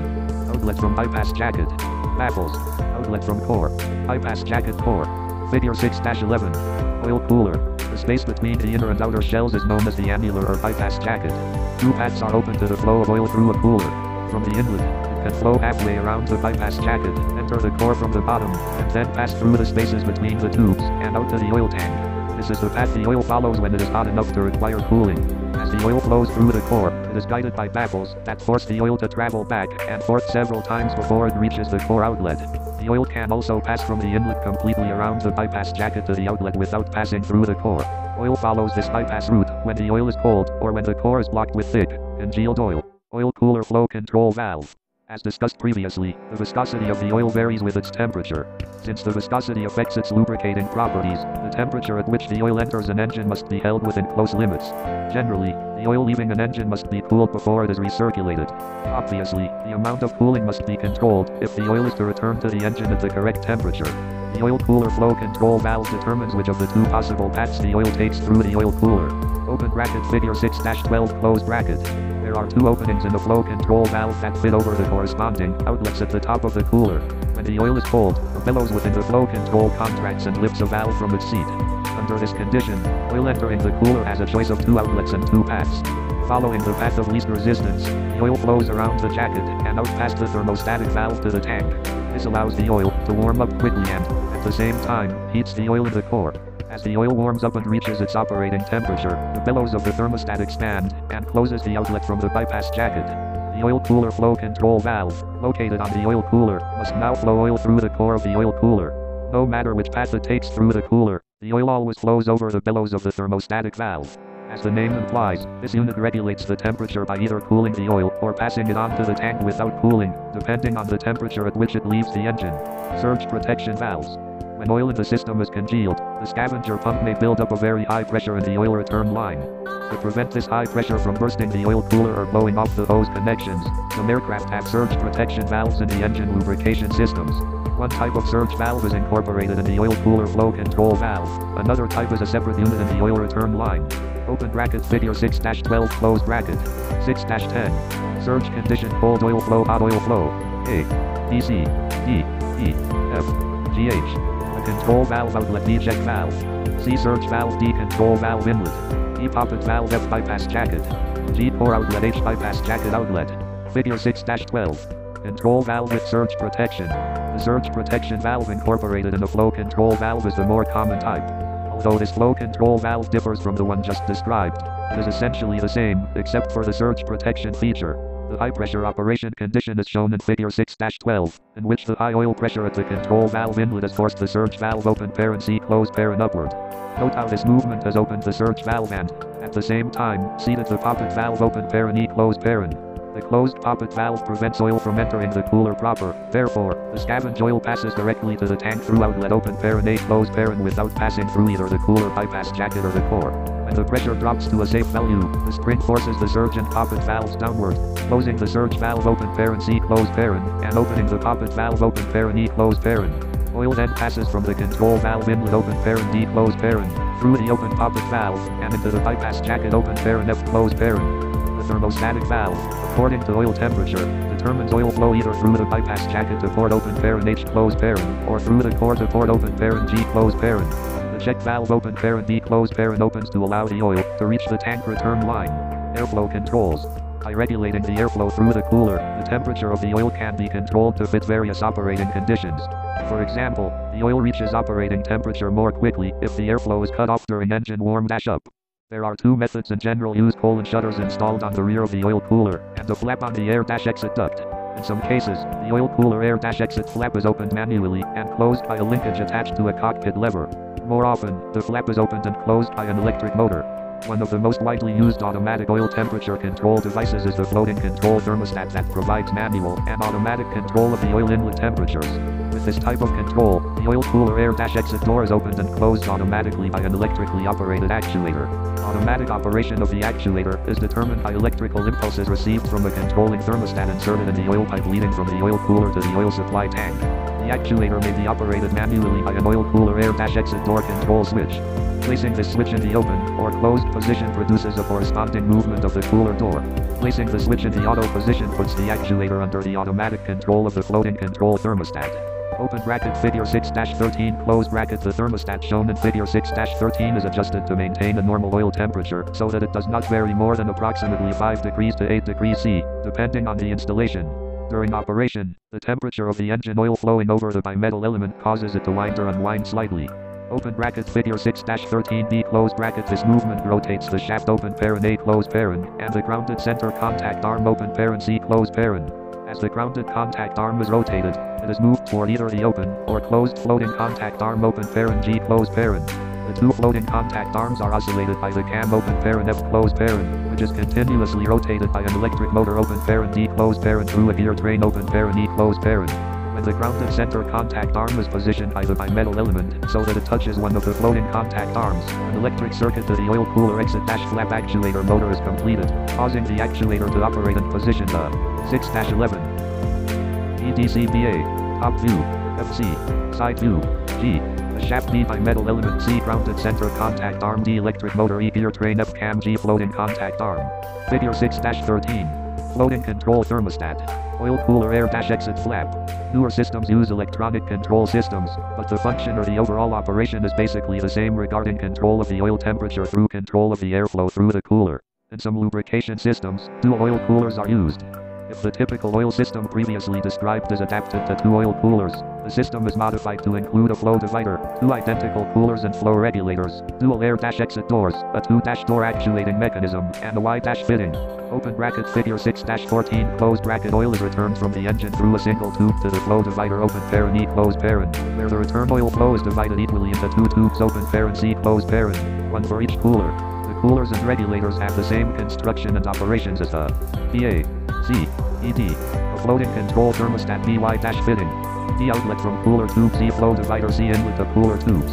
Outlet from bypass jacket. Baffles. Outlet from core. Bypass jacket core. Figure 6-11. Oil cooler. The space between the inner and outer shells is known as the annular or bypass jacket. Two paths are open to the flow of oil through a cooler. From the inlet, it can flow halfway around the bypass jacket, enter the core from the bottom, and then pass through the spaces between the tubes and out to the oil tank. This is the path the oil follows when it is hot enough to require cooling. As the oil flows through the core, it is guided by baffles that force the oil to travel back and forth several times before it reaches the core outlet. The oil can also pass from the inlet completely around the bypass jacket to the outlet without passing through the core. Oil follows this bypass route when the oil is cold or when the core is blocked with thick, congealed oil. Oil cooler flow control valve. As discussed previously, the viscosity of the oil varies with its temperature. Since the viscosity affects its lubricating properties, the temperature at which the oil enters an engine must be held within close limits. Generally, the oil leaving an engine must be cooled before it is recirculated. Obviously, the amount of cooling must be controlled if the oil is to return to the engine at the correct temperature. The oil cooler flow control valve determines which of the two possible paths the oil takes through the oil cooler. Open bracket figure 6-12 close bracket. There are two openings in the flow control valve that fit over the corresponding outlets at the top of the cooler. When the oil is cold, the bellows within the flow control contracts and lifts a valve from its seat. Under this condition, oil entering the cooler has a choice of two outlets and two paths. Following the path of least resistance, the oil flows around the jacket and out past the thermostatic valve to the tank. This allows the oil to warm up quickly and, at the same time, heats the oil in the core. As the oil warms up and reaches its operating temperature, the bellows of the thermostat expand and closes the outlet from the bypass jacket. The oil cooler flow control valve, located on the oil cooler, must now flow oil through the core of the oil cooler. No matter which path it takes through the cooler, the oil always flows over the bellows of the thermostatic valve. As the name implies, this unit regulates the temperature by either cooling the oil or passing it onto the tank without cooling, depending on the temperature at which it leaves the engine. Surge protection valves. When oil in the system is congealed, the scavenger pump may build up a very high pressure in the oil return line. To prevent this high pressure from bursting the oil cooler or blowing off the hose connections, some aircraft have surge protection valves in the engine lubrication systems. One type of surge valve is incorporated in the oil cooler flow control valve. Another type is a separate unit in the oil return line. Open bracket figure 6-12 close bracket. 6-10. Surge condition cold oil flow hot oil flow. A. B C. D. E. F. G H. Control valve outlet eject valve. C surge valve D control valve inlet. E poppet valve F bypass jacket. G core outlet H bypass jacket outlet. Figure 6-12. Control valve with surge protection. The surge protection valve incorporated in the flow control valve is the more common type. Although this flow control valve differs from the one just described, it is essentially the same, except for the surge protection feature. The high pressure operation condition is shown in figure 6-12, in which the high oil pressure at the control valve inlet has forced the surge valve open parent C closed parent upward. Note how this movement has opened the surge valve and, at the same time, seated the poppet valve open parent E closed parent. The closed poppet valve prevents oil from entering the cooler proper, therefore, the scavenged oil passes directly to the tank through outlet open parent A closed parent without passing through either the cooler bypass jacket or the core. When the pressure drops to a safe value, the spring forces the surge and poppet valves downward, closing the surge valve open parent C closed parent, and opening the poppet valve open parent E closed parent. Oil then passes from the control valve inlet open parent D closed parent, through the open poppet valve, and into the bypass jacket open parent F closed parent. The thermostatic valve, according to oil temperature, determines oil flow either through the bypass jacket to port open parent H closed parent, or through the core to port open parent G closed parent. The check valve open parent D closed parent opens to allow the oil to reach the tank return line. Airflow controls. By regulating the airflow through the cooler, the temperature of the oil can be controlled to fit various operating conditions. For example, the oil reaches operating temperature more quickly if the airflow is cut off during engine warm-up. There are two methods in general use: colon shutters installed on the rear of the oil cooler, and a flap on the air-exit duct. In some cases, the oil cooler air-exit flap is opened manually and closed by a linkage attached to a cockpit lever. More often, the flap is opened and closed by an electric motor. One of the most widely used automatic oil temperature control devices is the floating control thermostat that provides manual and automatic control of the oil inlet temperatures. With this type of control, the oil cooler air-exit door is opened and closed automatically by an electrically operated actuator. Automatic operation of the actuator is determined by electrical impulses received from a controlling thermostat inserted in the oil pipe leading from the oil cooler to the oil supply tank. The actuator may be operated manually by an oil cooler air-exit door control switch. Placing this switch in the open or closed position produces a corresponding movement of the cooler door. Placing the switch in the auto position puts the actuator under the automatic control of the floating control thermostat. Open bracket figure 6-13 close bracket. The thermostat shown in figure 6-13 is adjusted to maintain a normal oil temperature so that it does not vary more than approximately 5 degrees to 8 degrees C, depending on the installation. During operation, the temperature of the engine oil flowing over the bimetal element causes it to wind or unwind slightly. Open bracket figure 6-13B close bracket. This movement rotates the shaft open parent A close parent and the grounded center contact arm open parent C close parent. As the grounded contact arm is rotated, it is moved toward either the open or closed floating contact arm open parent G close parent. The two floating contact arms are oscillated by the cam open parent F closed parent, which is continuously rotated by an electric motor open parent D closed parent through a gear train open parent E closed parent. When the grounded center contact arm is positioned by the bimetal element so that it touches one of the floating contact arms, an electric circuit to the oil cooler exit flap actuator motor is completed, causing the actuator to operate and position the 6-11 EDCBA, top view, FC, side view, G. The shaft D bimetal element C grounded center contact arm D electric motor E gear train F cam G floating contact arm. Figure 6-13. Floating control thermostat. Oil cooler air-exit flap. Newer systems use electronic control systems, but the function or the overall operation is basically the same regarding control of the oil temperature through control of the airflow through the cooler. In some lubrication systems, dual oil coolers are used. If the typical oil system previously described is adapted to two oil coolers, the system is modified to include a flow divider, two identical coolers and flow regulators, dual air-exit doors, a two-door actuating mechanism, and a Y-fitting. Open bracket figure 6-14 closed bracket oil is returned from the engine through a single tube to the flow divider open parent E closed parent, where the return oil flow is divided equally into two tubes open parent C closed parent, one for each cooler. The coolers and regulators have the same construction and operations as the PA, C, ED, a floating control thermostat BY-fitting, D outlet from cooler tube C flow divider C inlet to cooler tubes.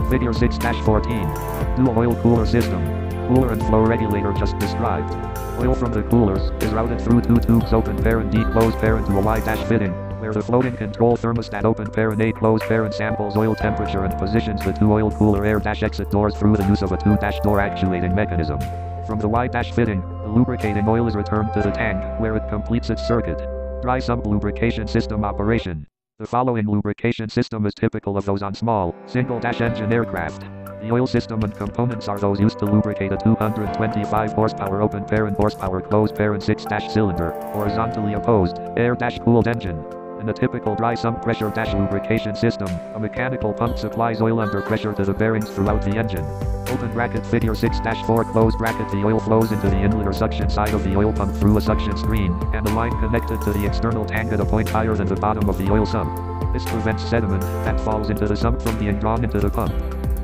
Figure 6-14. Dual oil cooler system. Cooler and flow regulator just described. Oil from the coolers is routed through two tubes open parent D closed parent to a Y-fitting, where the floating control thermostat open parent A closed parent samples oil temperature and positions the two oil cooler air-exit doors through the use of a two-door actuating mechanism. From the Y-fitting, the lubricating oil is returned to the tank, where it completes its circuit. Dry sump lubrication system operation. The following lubrication system is typical of those on small, single-engine aircraft. The oil system and components are those used to lubricate a 225 horsepower open parent horsepower closed parent 6-cylinder, horizontally opposed, air-cooled engine. In a typical dry sump pressure lubrication system, a mechanical pump supplies oil under pressure to the bearings throughout the engine. Open bracket figure 6-4 closed bracket the oil flows into the inlet or suction side of the oil pump through a suction screen, and a line connected to the external tank at a point higher than the bottom of the oil sump. This prevents sediment that falls into the sump from being drawn into the pump.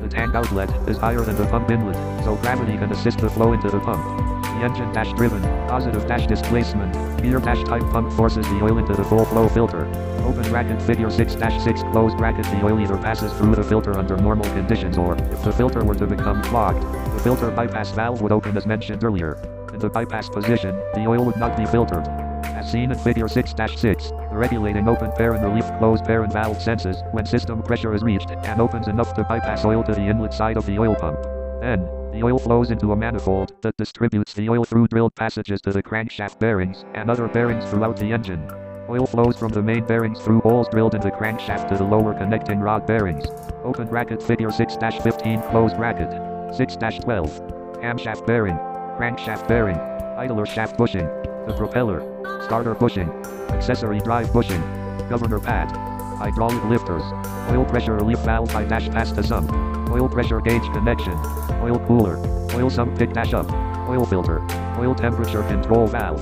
The tank outlet is higher than the pump inlet, so gravity can assist the flow into the pump. The engine-driven, positive displacement, gear-type pump forces the oil into the full flow filter. Open bracket figure 6-6 closed bracket the oil either passes through the filter under normal conditions or, if the filter were to become clogged, the filter bypass valve would open as mentioned earlier. In the bypass position, the oil would not be filtered. As seen in figure 6-6, the regulating open parent relief closed parent valve senses when system pressure is reached and opens enough to bypass oil to the inlet side of the oil pump. Then, the oil flows into a manifold that distributes the oil through drilled passages to the crankshaft bearings and other bearings throughout the engine. Oil flows from the main bearings through holes drilled in the crankshaft to the lower connecting rod bearings. Open bracket figure 6-15 closed bracket. 6-12. Camshaft bearing. Crankshaft bearing. Idler shaft bushing. The propeller. Starter bushing. Accessory drive bushing. Governor pad. Hydraulic lifters. Oil pressure relief valve past the sump. Oil pressure gauge connection. Oil cooler. Oil sump pick up. Oil filter. Oil temperature control valve.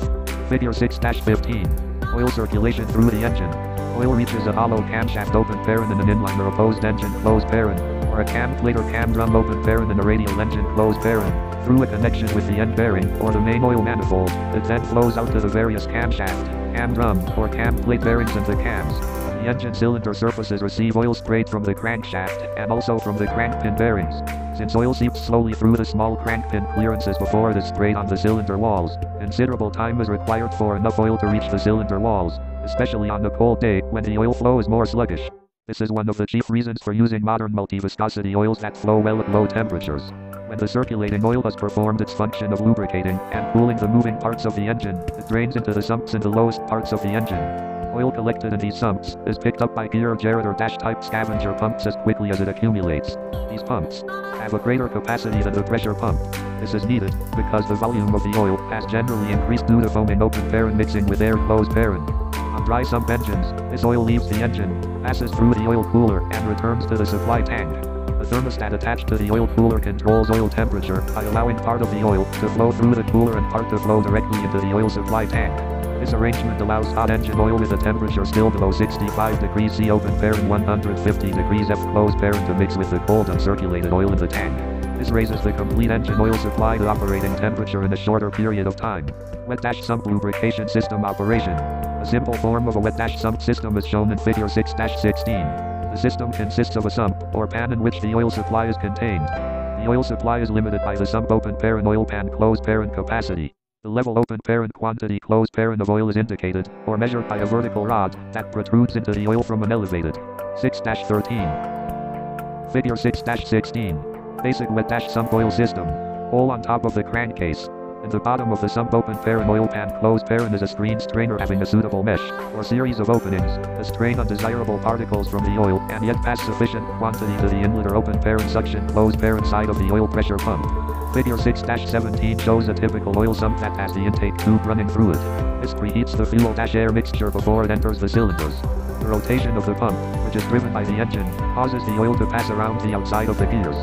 Figure 6-15. Oil circulation through the engine. Oil reaches a hollow camshaft open parent in an inline or opposed engine closed parent, or a cam plate or cam drum open parent in a radial engine closed parent, through a connection with the end bearing or the main oil manifold. It then flows out to the various camshaft, cam drum, or cam plate bearings and the cams. The engine cylinder surfaces receive oil sprayed from the crankshaft and also from the crankpin bearings. Since oil seeps slowly through the small crankpin clearances before it is sprayed on the cylinder walls, considerable time is required for enough oil to reach the cylinder walls, especially on a cold day when the oil flow is more sluggish. This is one of the chief reasons for using modern multi-viscosity oils that flow well at low temperatures. When the circulating oil has performed its function of lubricating and cooling the moving parts of the engine, it drains into the sumps in the lowest parts of the engine. Oil collected in these sumps is picked up by gear generator-type scavenger pumps as quickly as it accumulates. These pumps have a greater capacity than the pressure pump. This is needed because the volume of the oil has generally increased due to foaming open parent mixing with air closed parent. On dry sump engines, this oil leaves the engine, passes through the oil cooler, and returns to the supply tank. The thermostat attached to the oil cooler controls oil temperature by allowing part of the oil to flow through the cooler and part to flow directly into the oil supply tank. This arrangement allows hot engine oil with a temperature still below 65 degrees C open parent 150 degrees F closed parent to mix with the cold uncirculated oil in the tank. This raises the complete engine oil supply to operating temperature in a shorter period of time. Wet-sump lubrication system operation. A simple form of a wet-sump system is shown in figure 6-16. The system consists of a sump, or pan in which the oil supply is contained. The oil supply is limited by the sump open parent oil pan closed parent capacity. The level open parent quantity closed parent of oil is indicated, or measured by a vertical rod, that protrudes into the oil from an elevated. 6-13. Figure 6-16. Basic wet-sump oil system. Hole on top of the crankcase. In the bottom of the sump open parent oil pan closed parent is a screen strainer having a suitable mesh, or series of openings, to strain undesirable particles from the oil, and yet pass sufficient quantity to the inlet or open parent suction closed parent side of the oil pressure pump. Figure 6-17 shows a typical oil sump that has the intake tube running through it. This preheats the fuel-air mixture before it enters the cylinders. The rotation of the pump, which is driven by the engine, causes the oil to pass around the outside of the gears.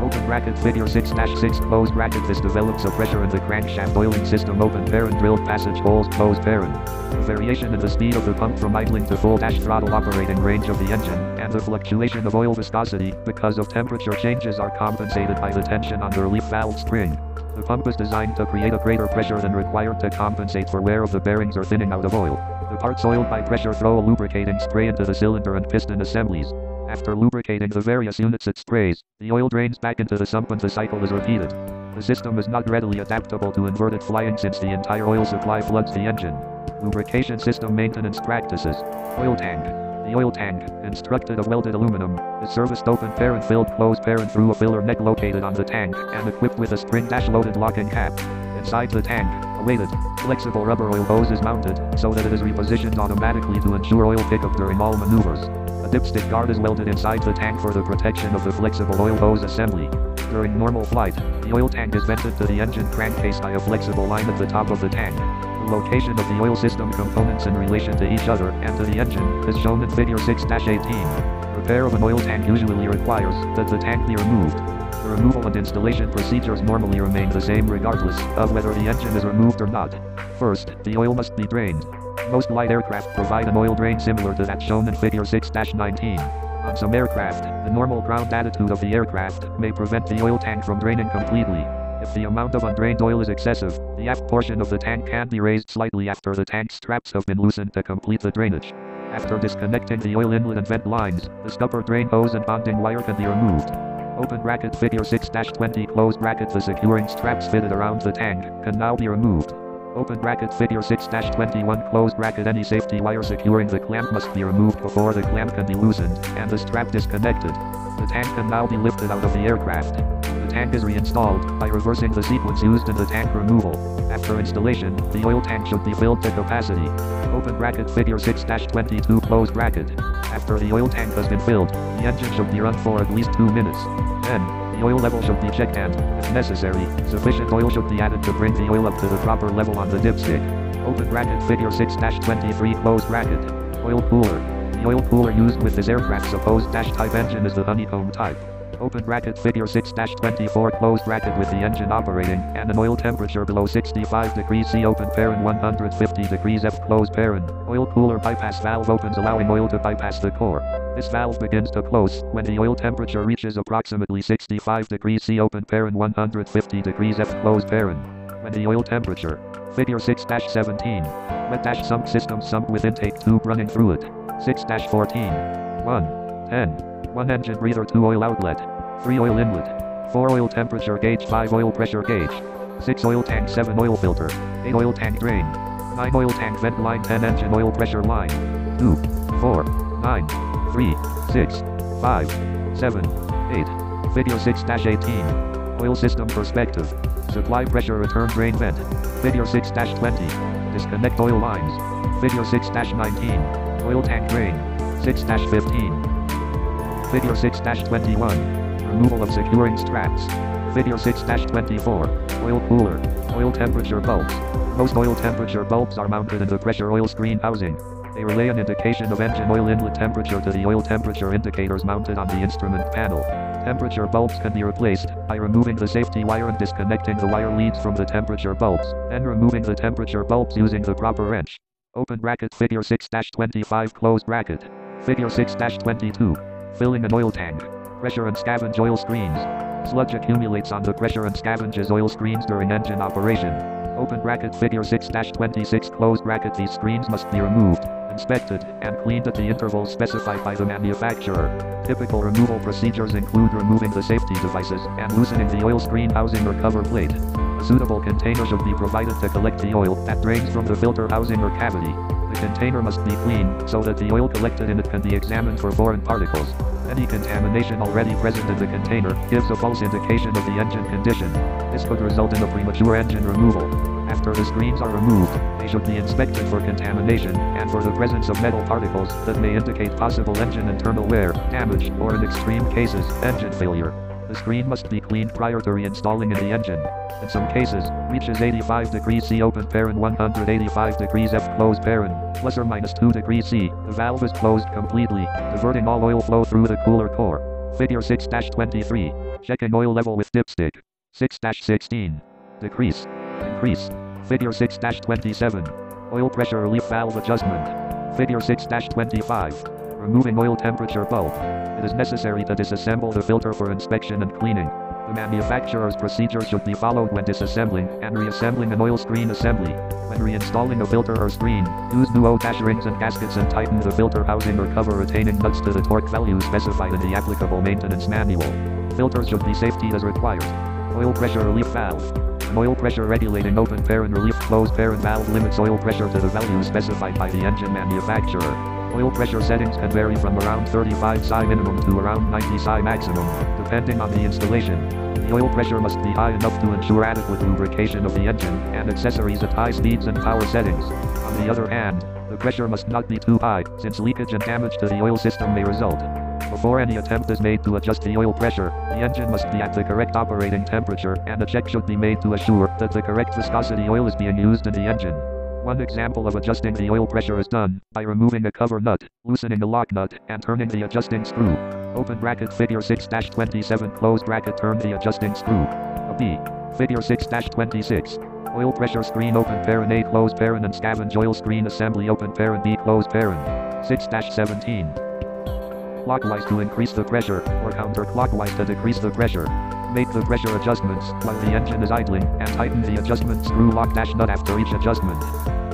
Open bracket figure 6-6 closed bracket. This develops a pressure in the crankshaft oiling system open parent drilled passage holes closed parent. The variation in the speed of the pump from idling to full throttle operating range of the engine, and the fluctuation of oil viscosity, because of temperature changes, are compensated by the tension on the relief valve spring. The pump is designed to create a greater pressure than required to compensate for wear of the bearings or thinning out of oil. The parts oiled by pressure throw a lubricating spray into the cylinder and piston assemblies. After lubricating the various units it sprays, the oil drains back into the sump and the cycle is repeated. The system is not readily adaptable to inverted flying since the entire oil supply floods the engine. Lubrication system maintenance practices. Oil tank. The oil tank, constructed of welded aluminum, is serviced open parent filled closed parent through a filler neck located on the tank, and equipped with a spring-loaded locking cap. Inside the tank, a weighted, flexible rubber oil hose is mounted, so that it is repositioned automatically to ensure oil pickup during all maneuvers. A dipstick guard is welded inside the tank for the protection of the flexible oil hose assembly. During normal flight, the oil tank is vented to the engine crankcase by a flexible line at the top of the tank. The location of the oil system components in relation to each other and to the engine is shown in figure 6-18. Repair of an oil tank usually requires that the tank be removed. The removal and installation procedures normally remain the same regardless of whether the engine is removed or not. First, the oil must be drained. Most light aircraft provide an oil drain similar to that shown in figure 6-19. On some aircraft, the normal ground attitude of the aircraft may prevent the oil tank from draining completely. If the amount of undrained oil is excessive, the aft portion of the tank can be raised slightly after the tank straps have been loosened to complete the drainage. After disconnecting the oil inlet and vent lines, the scupper drain hose and bonding wire can be removed. Open bracket figure 6-20 closed bracket. The securing straps fitted around the tank can now be removed. Open bracket figure 6-21 closed bracket. Any safety wire securing the clamp must be removed before the clamp can be loosened and the strap disconnected. The tank can now be lifted out of the aircraft. The tank is reinstalled by reversing the sequence used in the tank removal. After installation, the oil tank should be filled to capacity. Open bracket figure 6-22 closed bracket. After the oil tank has been filled, the engine should be run for at least 2 minutes. Then, the oil level should be checked and, if necessary, sufficient oil should be added to bring the oil up to the proper level on the dipstick. Open bracket figure 6-23 closed bracket. Oil cooler. The oil cooler used with this aircraft's supposed type engine is the honeycomb type. Open bracket figure 6-24 closed bracket. With the engine operating and an oil temperature below 65 degrees C open parent 150 degrees F closed parent, oil cooler bypass valve opens allowing oil to bypass the core. This valve begins to close when the oil temperature reaches approximately 65 degrees C open parent 150 degrees F closed parent. When the oil temperature, figure 6-17, wet-sump system sump with intake tube running through it. 6-14. 1. 10. 1 engine breather 2 oil outlet. 3 oil inlet. 4 oil temperature gauge 5 oil pressure gauge. 6 oil tank 7 oil filter. 8 oil tank drain. 9 oil tank vent line 10 engine oil pressure line. 2. 4. 9. 3. 6. 5. 7. 8. Figure 6-18. Oil system perspective. Supply pressure return drain vent. Figure 6-20. Disconnect oil lines. Figure 6-19. Oil tank drain. 6-15. Figure 6-21. Removal of securing straps. Figure 6-24. Oil cooler. Oil temperature bulbs. Most oil temperature bulbs are mounted in the pressure oil screen housing. They relay an indication of engine oil inlet temperature to the oil temperature indicators mounted on the instrument panel. Temperature bulbs can be replaced by removing the safety wire and disconnecting the wire leads from the temperature bulbs, then removing the temperature bulbs using the proper wrench. Open bracket figure 6-25 close bracket. Figure 6-22. Filling an oil tank. Pressure and scavenge oil screens. Sludge accumulates on the pressure and scavenges oil screens during engine operation. Open bracket figure 6-26 close bracket. These screens must be removed, inspected, and cleaned at the intervals specified by the manufacturer. Typical removal procedures include removing the safety devices and loosening the oil screen housing or cover plate. A suitable container should be provided to collect the oil that drains from the filter housing or cavity. The container must be clean so that the oil collected in it can be examined for foreign particles. Any contamination already present in the container gives a false indication of the engine condition. This could result in a premature engine removal. After the screens are removed, they should be inspected for contamination and for the presence of metal particles that may indicate possible engine internal wear, damage, or in extreme cases, engine failure. The screen must be cleaned prior to reinstalling in the engine. In some cases, reaches 85 degrees C open parent 185 degrees F closed parent, plus or minus 2 degrees C, the valve is closed completely, diverting all oil flow through the cooler core. Figure 6-23. Checking oil level with dipstick. 6-16. Decrease. Increase. Figure 6-27. Oil pressure relief valve adjustment. Figure 6-25. Removing oil temperature bulb. It is necessary to disassemble the filter for inspection and cleaning. The manufacturer's procedure should be followed when disassembling and reassembling an oil screen assembly. When reinstalling a filter or screen, use new O-dash rings and gaskets and tighten the filter housing or cover retaining nuts to the torque value specified in the applicable maintenance manual. Filters should be safetied as required. Oil pressure relief valve. An oil pressure regulating open parent relief closed parent valve limits oil pressure to the value specified by the engine manufacturer. Oil pressure settings can vary from around 35 psi minimum to around 90 psi maximum, depending on the installation. The oil pressure must be high enough to ensure adequate lubrication of the engine and accessories at high speeds and power settings. On the other hand, the pressure must not be too high, since leakage and damage to the oil system may result. Before any attempt is made to adjust the oil pressure, the engine must be at the correct operating temperature and a check should be made to assure that the correct viscosity oil is being used in the engine. One example of adjusting the oil pressure is done by removing a cover nut, loosening a lock nut, and turning the adjusting screw. Open bracket figure 6-27 close bracket turn the adjusting screw. A B. Figure 6-26. Oil pressure screen open parent A closed parent and scavenge oil screen assembly open parent B closed parent. 6-17. Clockwise to increase the pressure, or counterclockwise to decrease the pressure. Make the pressure adjustments while the engine is idling, and tighten the adjustment screw lock dash nut after each adjustment.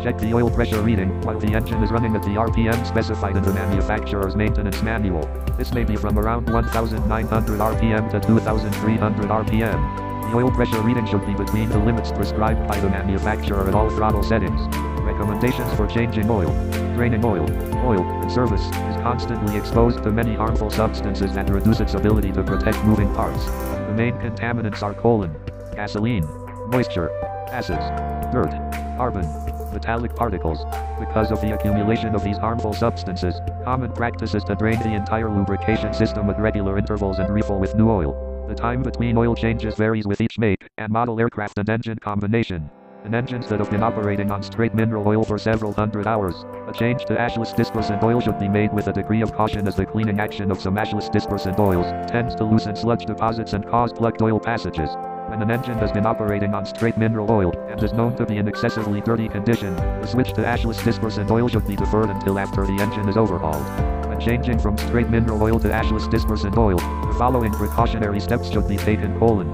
Check the oil pressure reading while the engine is running at the RPM specified in the manufacturer's maintenance manual. This may be from around 1,900 RPM to 2,300 RPM. The oil pressure reading should be between the limits prescribed by the manufacturer at all throttle settings. Recommendations for changing oil. Draining oil. Oil, in service, is constantly exposed to many harmful substances that reduce its ability to protect moving parts. The main contaminants are colon, gasoline, moisture, acids, dirt, carbon, metallic particles. Because of the accumulation of these harmful substances, common practice is to drain the entire lubrication system at regular intervals and refill with new oil. The time between oil changes varies with each make and model aircraft and engine combination. In engines that have been operating on straight mineral oil for several hundred hours, a change to ashless dispersant oil should be made with a degree of caution as the cleaning action of some ashless dispersant oils tends to loosen sludge deposits and cause plugged oil passages. When an engine has been operating on straight mineral oil and is known to be in excessively dirty condition, the switch to ashless dispersant oil should be deferred until after the engine is overhauled. When changing from straight mineral oil to ashless dispersant oil, the following precautionary steps should be taken: 1.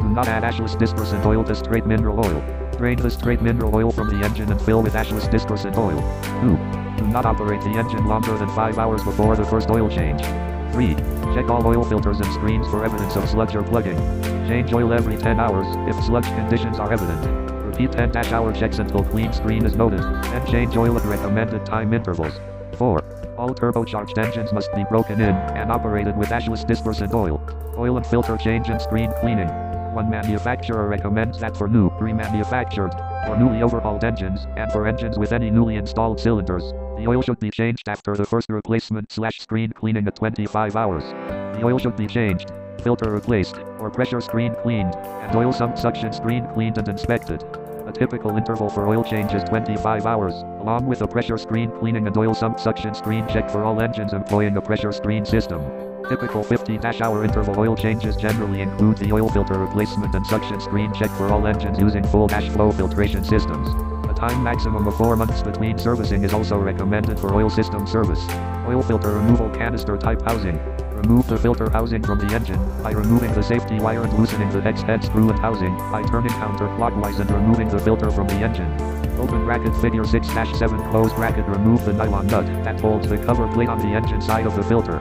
Do not add ashless dispersant oil to straight mineral oil. Drain the straight mineral oil from the engine and fill with ashless dispersant oil. 2. Do not operate the engine longer than 5 hours before the first oil change. 3. Check all oil filters and screens for evidence of sludge or plugging. Change oil every 10 hours if sludge conditions are evident. Repeat 10-hour checks until clean screen is noted, and change oil at recommended time intervals. 4. All turbocharged engines must be broken in and operated with ashless dispersant oil. Oil and filter change and screen cleaning. One manufacturer recommends that for new, remanufactured, or newly overhauled engines, and for engines with any newly installed cylinders, the oil should be changed after the first replacement/screen cleaning at 25 hours. The oil should be changed, filter replaced, or pressure screen cleaned, and oil sump suction screen cleaned and inspected. A typical interval for oil change is 25 hours, along with a pressure screen cleaning and oil sump suction screen check for all engines employing a pressure screen system. Typical 50-hour interval oil changes generally include the oil filter replacement and suction screen check for all engines using full flow filtration systems. A time maximum of 4 months between servicing is also recommended for oil system service. Oil filter removal canister type housing. Remove the filter housing from the engine by removing the safety wire and loosening the X head screw and housing by turning counterclockwise and removing the filter from the engine. Open bracket figure 6-7 close bracket. Remove the nylon nut that holds the cover plate on the engine side of the filter.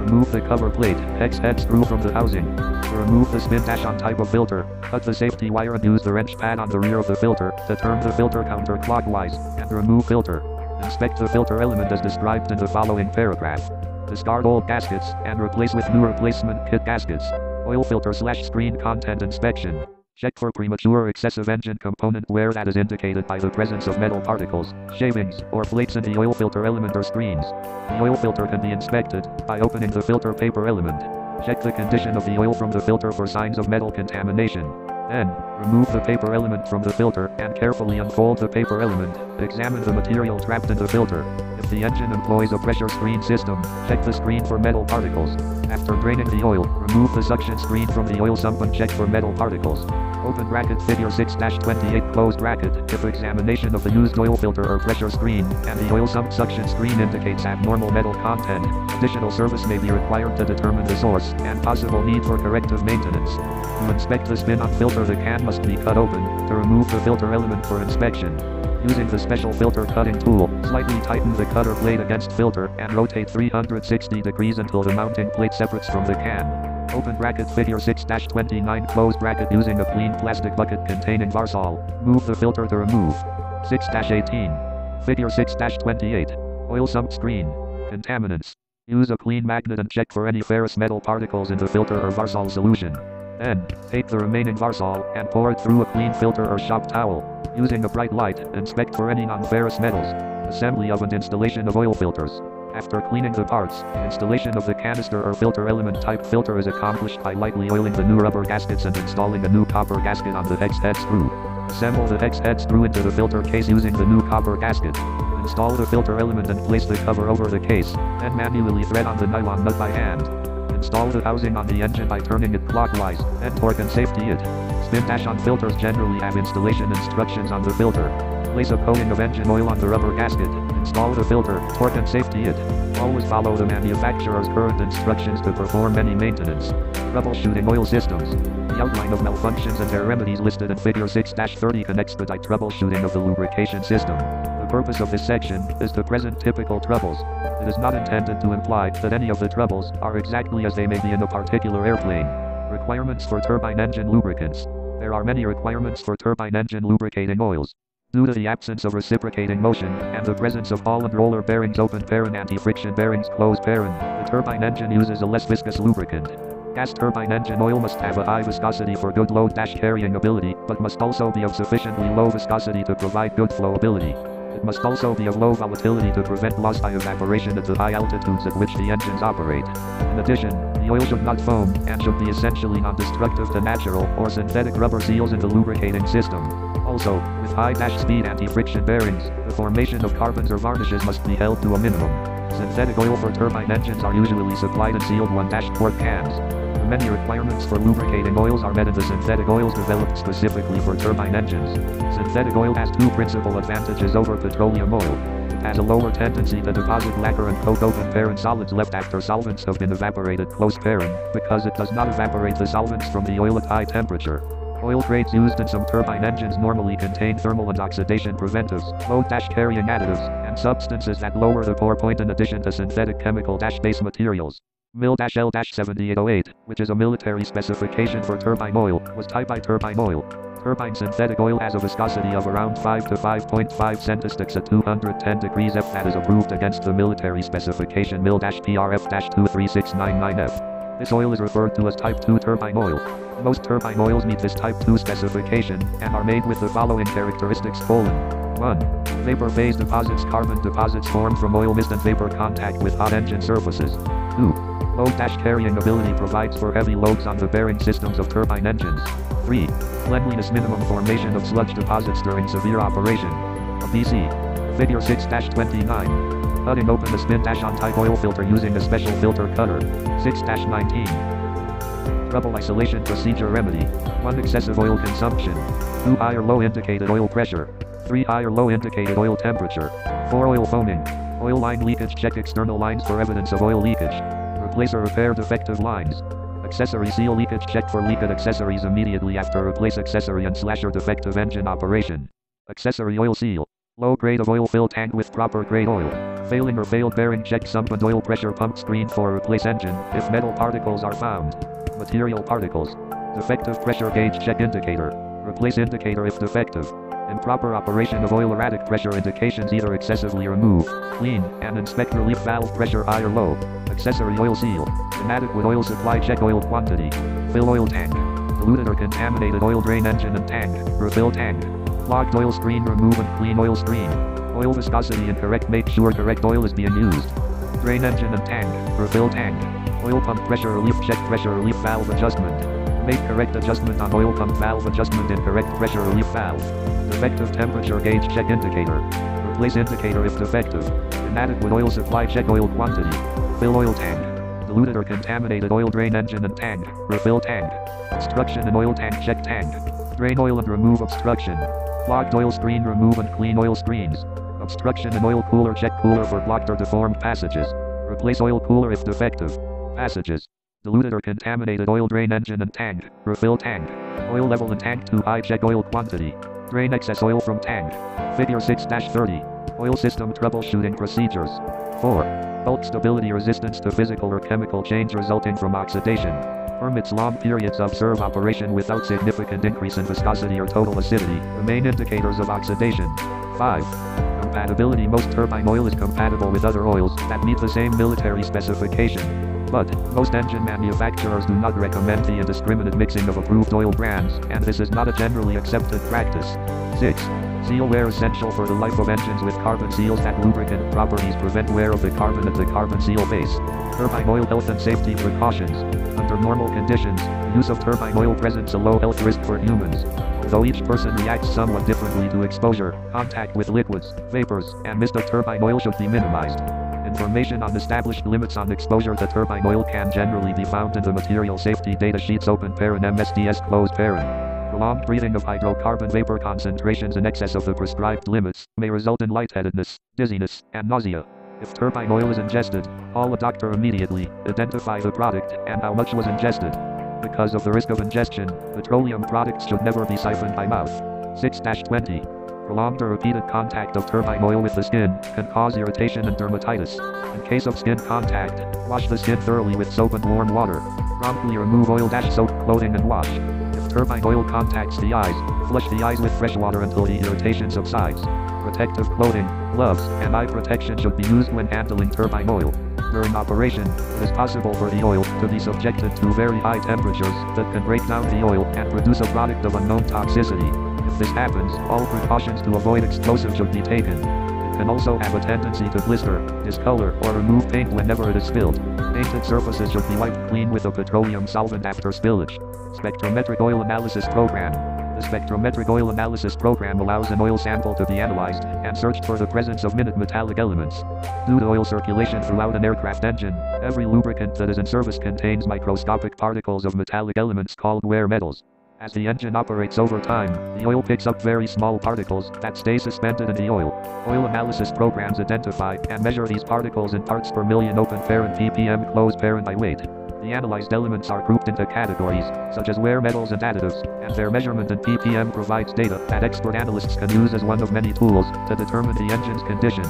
Remove the cover plate, X head screw from the housing. To remove the spin dash on type of filter, cut the safety wire and use the wrench pad on the rear of the filter to turn the filter counterclockwise and remove filter. Inspect the filter element as described in the following paragraph. Discard old gaskets and replace with new replacement kit gaskets. Oil filter / screen content inspection. Check for premature or excessive engine component wear that is indicated by the presence of metal particles, shavings, or flakes in the oil filter element or screens. The oil filter can be inspected by opening the filter paper element. Check the condition of the oil from the filter for signs of metal contamination. Then, remove the paper element from the filter and carefully unfold the paper element. Examine the material trapped in the filter. If the engine employs a pressure screen system, check the screen for metal particles. After draining the oil, remove the suction screen from the oil sump and check for metal particles. Open bracket figure 6-28 close bracket. If examination of the used oil filter or pressure screen and the oil sump suction screen indicates abnormal metal content, additional service may be required to determine the source and possible need for corrective maintenance. To inspect the spin-on filter, the can must be cut open to remove the filter element for inspection. Using the special filter cutting tool, slightly tighten the cutter blade against filter and rotate 360 degrees until the mounting plate separates from the can. Open bracket figure 6-29 close bracket. Using a clean plastic bucket containing Varsol, move the filter to remove. 6-18. Figure 6-28. Oil sump screen. Contaminants. Use a clean magnet and check for any ferrous metal particles in the filter or Varsol solution. Then, take the remaining Varsol and pour it through a clean filter or shop towel. Using a bright light, inspect for any non-ferrous metals. Assembly of and installation of oil filters. After cleaning the parts, installation of the canister or filter element type filter is accomplished by lightly oiling the new rubber gaskets and installing a new copper gasket on the X head screw. Assemble the X head screw into the filter case using the new copper gasket. Install the filter element and place the cover over the case, then manually thread on the nylon nut by hand. Install the housing on the engine by turning it clockwise, and torque and safety it. Spin dash on filters generally have installation instructions on the filter. Place a coating of engine oil on the rubber gasket. Install the filter, torque and safety it. Always follow the manufacturer's current instructions to perform any maintenance. Troubleshooting oil systems. The outline of malfunctions and their remedies listed in figure 6-30 can expedite troubleshooting of the lubrication system. The purpose of this section is to present typical troubles. It is not intended to imply that any of the troubles are exactly as they may be in a particular airplane. Requirements for turbine engine lubricants. There are many requirements for turbine engine lubricating oils. Due to the absence of reciprocating motion and the presence of ball and roller bearings open pair and anti-friction bearings closed pair, the turbine engine uses a less viscous lubricant. Gas turbine engine oil must have a high viscosity for good load-carrying ability, but must also be of sufficiently low viscosity to provide good flowability. It must also be of low volatility to prevent loss by evaporation at the high altitudes at which the engines operate. In addition, the oil should not foam and should be essentially non-destructive to natural or synthetic rubber seals in the lubricating system. Also, with high speed anti-friction bearings, the formation of carbons or varnishes must be held to a minimum. Synthetic oil for turbine engines are usually supplied in sealed 1-quart cans. The many requirements for lubricating oils are met in the synthetic oils developed specifically for turbine engines. Synthetic oil has two principal advantages over petroleum oil. It has a lower tendency to deposit lacquer and coat open pair in solids left after solvents have been evaporated close pairing, because it does not evaporate the solvents from the oil at high temperature. Oil grades used in some turbine engines normally contain thermal and oxidation preventives, load-carrying additives, and substances that lower the pour point in addition to synthetic chemical-based materials. MIL-L-7808, which is a military specification for turbine oil, was type I turbine oil. Turbine synthetic oil has a viscosity of around 5 to 5.5 centisticks at 210 degrees F that is approved against the military specification MIL-PRF-23699F. This oil is referred to as Type 2 turbine oil. Most turbine oils meet this Type 2 specification and are made with the following characteristics: 1. Vapor phase deposits. Carbon deposits formed from oil mist and vapor contact with hot engine surfaces. 2. Load-carrying ability provides for heavy loads on the bearing systems of turbine engines. 3. Cleanliness. Minimum formation of sludge deposits during severe operation. A BC. Figure 6-29. Cutting open the spin-on type oil filter using a special filter cutter. 6-19. Trouble isolation procedure remedy. 1. Excessive oil consumption. 2. High or low indicated oil pressure. 3. High or low indicated oil temperature. 4. Oil foaming. Oil line leakage. Check external lines for evidence of oil leakage. Replace or repair defective lines. Accessory seal leakage. Check for leaked accessories immediately after replace accessory and / or defective engine operation. Accessory oil seal. Low grade of oil fill tank with proper grade oil. Failing or failed bearing. Check sump and oil pressure pump screen for replace engine if metal particles are found. Material particles. Defective pressure gauge. Check indicator. Replace indicator if defective. Improper operation of oil. Erratic pressure indications either excessively remove, clean, and inspect relief valve pressure high or low. Accessory oil seal. Inadequate oil supply. Check oil quantity. Fill oil tank. Diluted or contaminated oil drain engine and tank. Refill tank. Clogged oil screen. Remove and clean oil screen. Oil viscosity incorrect. Make sure correct oil is being used. Drain engine and tank. Refill tank. Oil pump pressure relief. Check pressure relief valve adjustment. Make correct adjustment on oil pump valve adjustment. Incorrect pressure relief valve. Defective temperature gauge. Check indicator. Replace indicator if defective. Inadequate oil supply. Check oil quantity. Fill oil tank. Diluted or contaminated oil drain engine and tank. Refill tank. Obstruction in oil tank. Check tank. Drain oil and remove obstruction. Clogged oil screen. Remove and clean oil screens. Obstruction in oil cooler. Check cooler for blocked or deformed passages. Replace oil cooler if defective. Passages. Diluted or contaminated oil drain engine and tank. Refill tank. Oil level in tank too high. Check oil quantity. Drain excess oil from tank. Figure 6-30. Oil system troubleshooting procedures. 4. Bulk stability resistance to physical or chemical change resulting from oxidation. Permits long periods of serve operation without significant increase in viscosity or total acidity. The main indicators of oxidation. 5. Compatibility. Most turbine oil is compatible with other oils that meet the same military specification. But, most engine manufacturers do not recommend the indiscriminate mixing of approved oil brands, and this is not a generally accepted practice. 6. Seal wear essential for the life of engines with carbon seals that lubricant properties prevent wear of the carbon at the carbon seal base. Turbine oil health and safety precautions. Under normal conditions, the use of turbine oil presents a low health risk for humans. Although each person reacts somewhat differently to exposure, contact with liquids, vapors, and mist of turbine oil should be minimized. Information on established limits on exposure to turbine oil can generally be found in the material safety data sheets open parent MSDS closed parent. Prolonged breathing of hydrocarbon vapor concentrations in excess of the prescribed limits may result in lightheadedness, dizziness, and nausea. If turbine oil is ingested, call a doctor immediately, identify the product, and how much was ingested. Because of the risk of ingestion, petroleum products should never be siphoned by mouth. 6-20. Prolonged or repeated contact of turbine oil with the skin can cause irritation and dermatitis. In case of skin contact, wash the skin thoroughly with soap and warm water. Promptly remove oil-soaked clothing and wash. If turbine oil contacts the eyes, flush the eyes with fresh water until the irritation subsides. Protective clothing, gloves, and eye protection should be used when handling turbine oil. During operation, it is possible for the oil to be subjected to very high temperatures that can break down the oil and produce a product of unknown toxicity. If this happens, all precautions to avoid explosives should be taken. It can also have a tendency to blister, discolor, or remove paint whenever it is spilled. Painted surfaces should be wiped clean with a petroleum solvent after spillage. Spectrometric Oil Analysis Program. The Spectrometric Oil Analysis Program allows an oil sample to be analyzed and searched for the presence of minute metallic elements. Due to oil circulation throughout an aircraft engine, every lubricant that is in service contains microscopic particles of metallic elements called wear metals. As the engine operates over time, the oil picks up very small particles that stay suspended in the oil. Oil analysis programs identify and measure these particles in parts per million open parent ppm closed parent by weight. The analyzed elements are grouped into categories, such as wear metals and additives, and their measurement in ppm provides data that expert analysts can use as one of many tools to determine the engine's condition.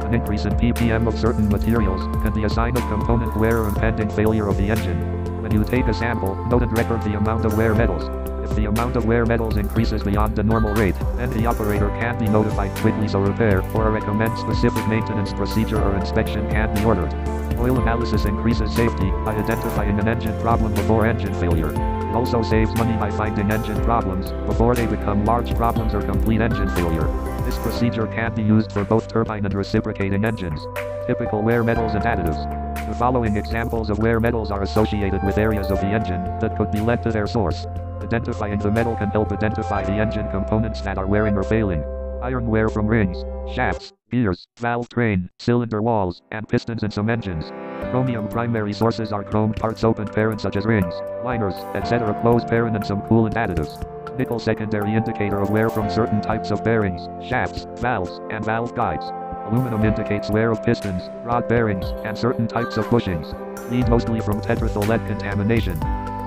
An increase in ppm of certain materials can be a sign of component wear or impending failure of the engine. When you take a sample, note and record the amount of wear metals. If the amount of wear metals increases beyond the normal rate, then the operator can be notified quickly so repair or a recommend specific maintenance procedure or inspection can be ordered. Oil analysis increases safety by identifying an engine problem before engine failure. It also saves money by finding engine problems before they become large problems or complete engine failure. This procedure can be used for both turbine and reciprocating engines. Typical wear metals and additives. The following examples of wear metals are associated with areas of the engine that could be led to their source. Identifying the metal can help identify the engine components that are wearing or failing. Iron wear from rings, shafts, gears, valve train, cylinder walls, and pistons in some engines. Chromium primary sources are chromed parts open parent such as rings, liners, etc. closed parent and some coolant additives. Nickel secondary indicator of wear from certain types of bearings, shafts, valves, and valve guides. Aluminum indicates wear of pistons, rod bearings, and certain types of bushings. Lead mostly from tetraethyl lead contamination.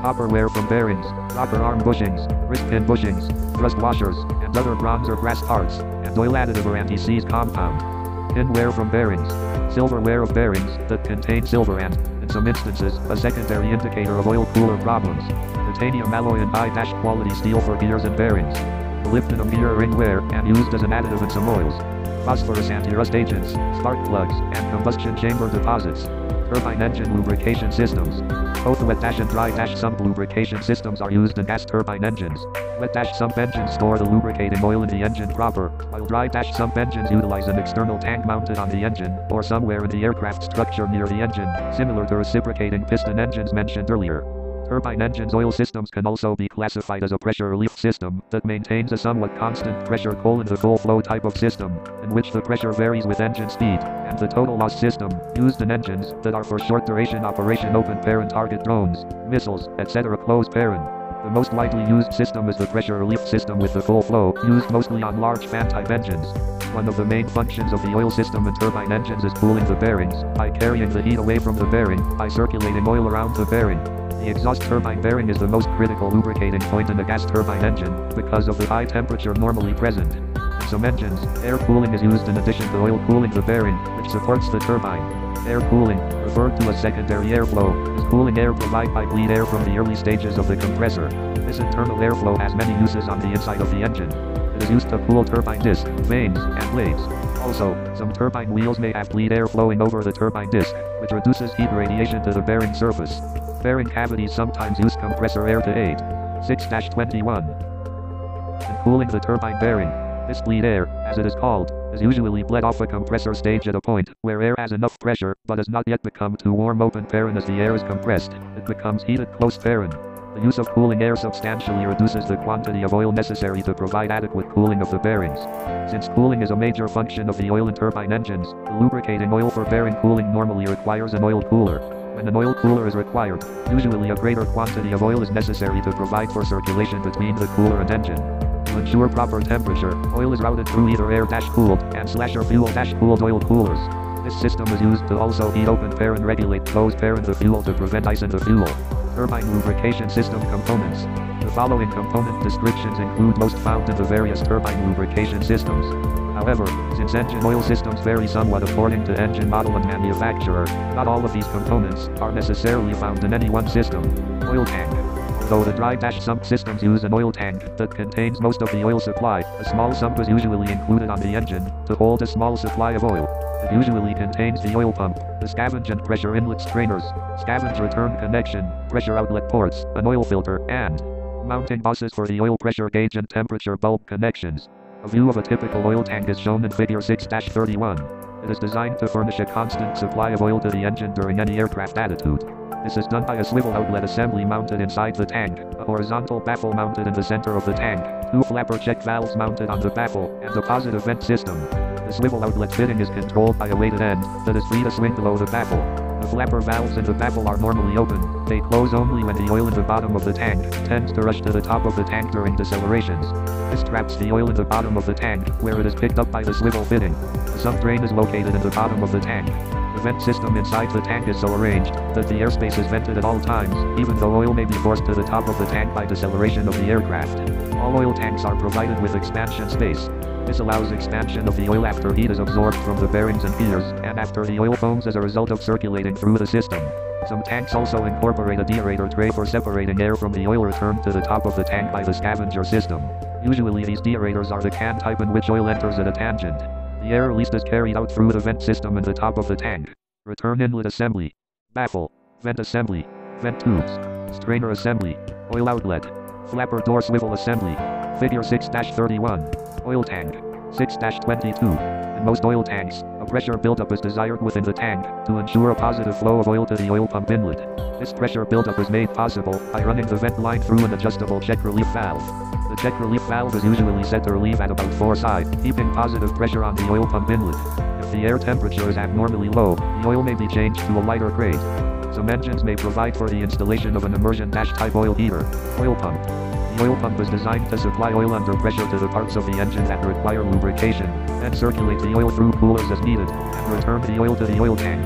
Copper wear from bearings, rocker arm bushings, wrist pin bushings, thrust washers, and other bronze or brass parts, and oil additive or anti-seize compound. Tin wear from bearings. Silver wear of bearings that contain silver and, in some instances, a secondary indicator of oil cooler problems. Titanium alloy and high-quality steel for gears and bearings. Molybdenum gear ring wear and used as an additive in some oils. Phosphorus anti-rust agents, spark plugs, and combustion chamber deposits. Turbine engine lubrication systems. Both wet and dry sump lubrication systems are used in gas turbine engines. Wet sump engines store the lubricating oil in the engine proper, while dry sump engines utilize an external tank mounted on the engine, or somewhere in the aircraft structure near the engine, similar to reciprocating piston engines mentioned earlier. Turbine engines' oil systems can also be classified as a pressure relief system that maintains a somewhat constant pressure the full flow type of system, in which the pressure varies with engine speed, and the total loss system, used in engines that are for short duration operation open parent target drones, missiles, etc. closed parent. The most widely used system is the pressure relief system with the full flow, used mostly on large fan type engines. One of the main functions of the oil system in turbine engines is cooling the bearings, by carrying the heat away from the bearing, by circulating oil around the bearing. The exhaust turbine bearing is the most critical lubricating point in a gas turbine engine, because of the high temperature normally present. In some engines, air cooling is used in addition to oil cooling the bearing, which supports the turbine. Air cooling, referred to as secondary airflow, is cooling air provided by bleed air from the early stages of the compressor. This internal airflow has many uses on the inside of the engine. It is used to cool turbine disc, vanes, and blades. Also, some turbine wheels may have bleed air flowing over the turbine disc, which reduces heat radiation to the bearing surface. Bearing cavities sometimes use compressor air to aid. 6-21. In cooling the turbine bearing, this bleed air, as it is called, is usually bled off a compressor stage at a point where air has enough pressure, but has not yet become too warm open parent as the air is compressed. It becomes heated close parent. The use of cooling air substantially reduces the quantity of oil necessary to provide adequate cooling of the bearings. Since cooling is a major function of the oil in turbine engines, the lubricating oil for bearing cooling normally requires an oil cooler. When an oil cooler is required, usually a greater quantity of oil is necessary to provide for circulation between the cooler and engine. To ensure proper temperature, oil is routed through either air-cooled and / fuel-cooled oil coolers. This system is used to also heat open parent regulate closed parent the fuel to prevent ice in the fuel. Turbine lubrication system components. The following component descriptions include most found in the various turbine lubrication systems. However, since engine oil systems vary somewhat according to engine model and manufacturer, not all of these components are necessarily found in any one system. Oil tank. Although the dry sump systems use an oil tank that contains most of the oil supply, a small sump is usually included on the engine to hold a small supply of oil. It usually contains the oil pump, the scavenge and pressure inlet strainers, scavenge return connection, pressure outlet ports, an oil filter, and mounting buses for the oil pressure gauge and temperature bulb connections. A view of a typical oil tank is shown in Figure 6-31. It is designed to furnish a constant supply of oil to the engine during any aircraft attitude. This is done by a swivel outlet assembly mounted inside the tank, a horizontal baffle mounted in the center of the tank, 2 flapper check valves mounted on the baffle, and a positive vent system. The swivel outlet fitting is controlled by a weighted end that is free to swing below the baffle. The flapper valves in the baffle are normally open. They close only when the oil in the bottom of the tank tends to rush to the top of the tank during decelerations. This traps the oil in the bottom of the tank, where it is picked up by the swivel fitting. The sump drain is located in the bottom of the tank. The vent system inside the tank is so arranged that the airspace is vented at all times, even though oil may be forced to the top of the tank by deceleration of the aircraft. All oil tanks are provided with expansion space. This allows expansion of the oil after heat is absorbed from the bearings and gears, and after the oil foams as a result of circulating through the system. Some tanks also incorporate a deaerator tray for separating air from the oil returned to the top of the tank by the scavenger system. Usually these deaerators are the can type in which oil enters at a tangent. The air released is carried out through the vent system in the top of the tank. Return inlet assembly. Baffle. Vent assembly. Vent tubes. Strainer assembly. Oil outlet. Flapper door swivel assembly. Figure 6-31. Oil tank. 6-22. In most oil tanks, a pressure buildup is desired within the tank to ensure a positive flow of oil to the oil pump inlet. This pressure buildup is made possible by running the vent line through an adjustable check relief valve. The check relief valve is usually set to relieve at about 4 psi, keeping positive pressure on the oil pump inlet. If the air temperature is abnormally low, the oil may be changed to a lighter grade. Some engines may provide for the installation of an immersion type oil heater. Oil pump. The oil pump is designed to supply oil under pressure to the parts of the engine that require lubrication, and circulate the oil through coolers as needed, and return the oil to the oil tank.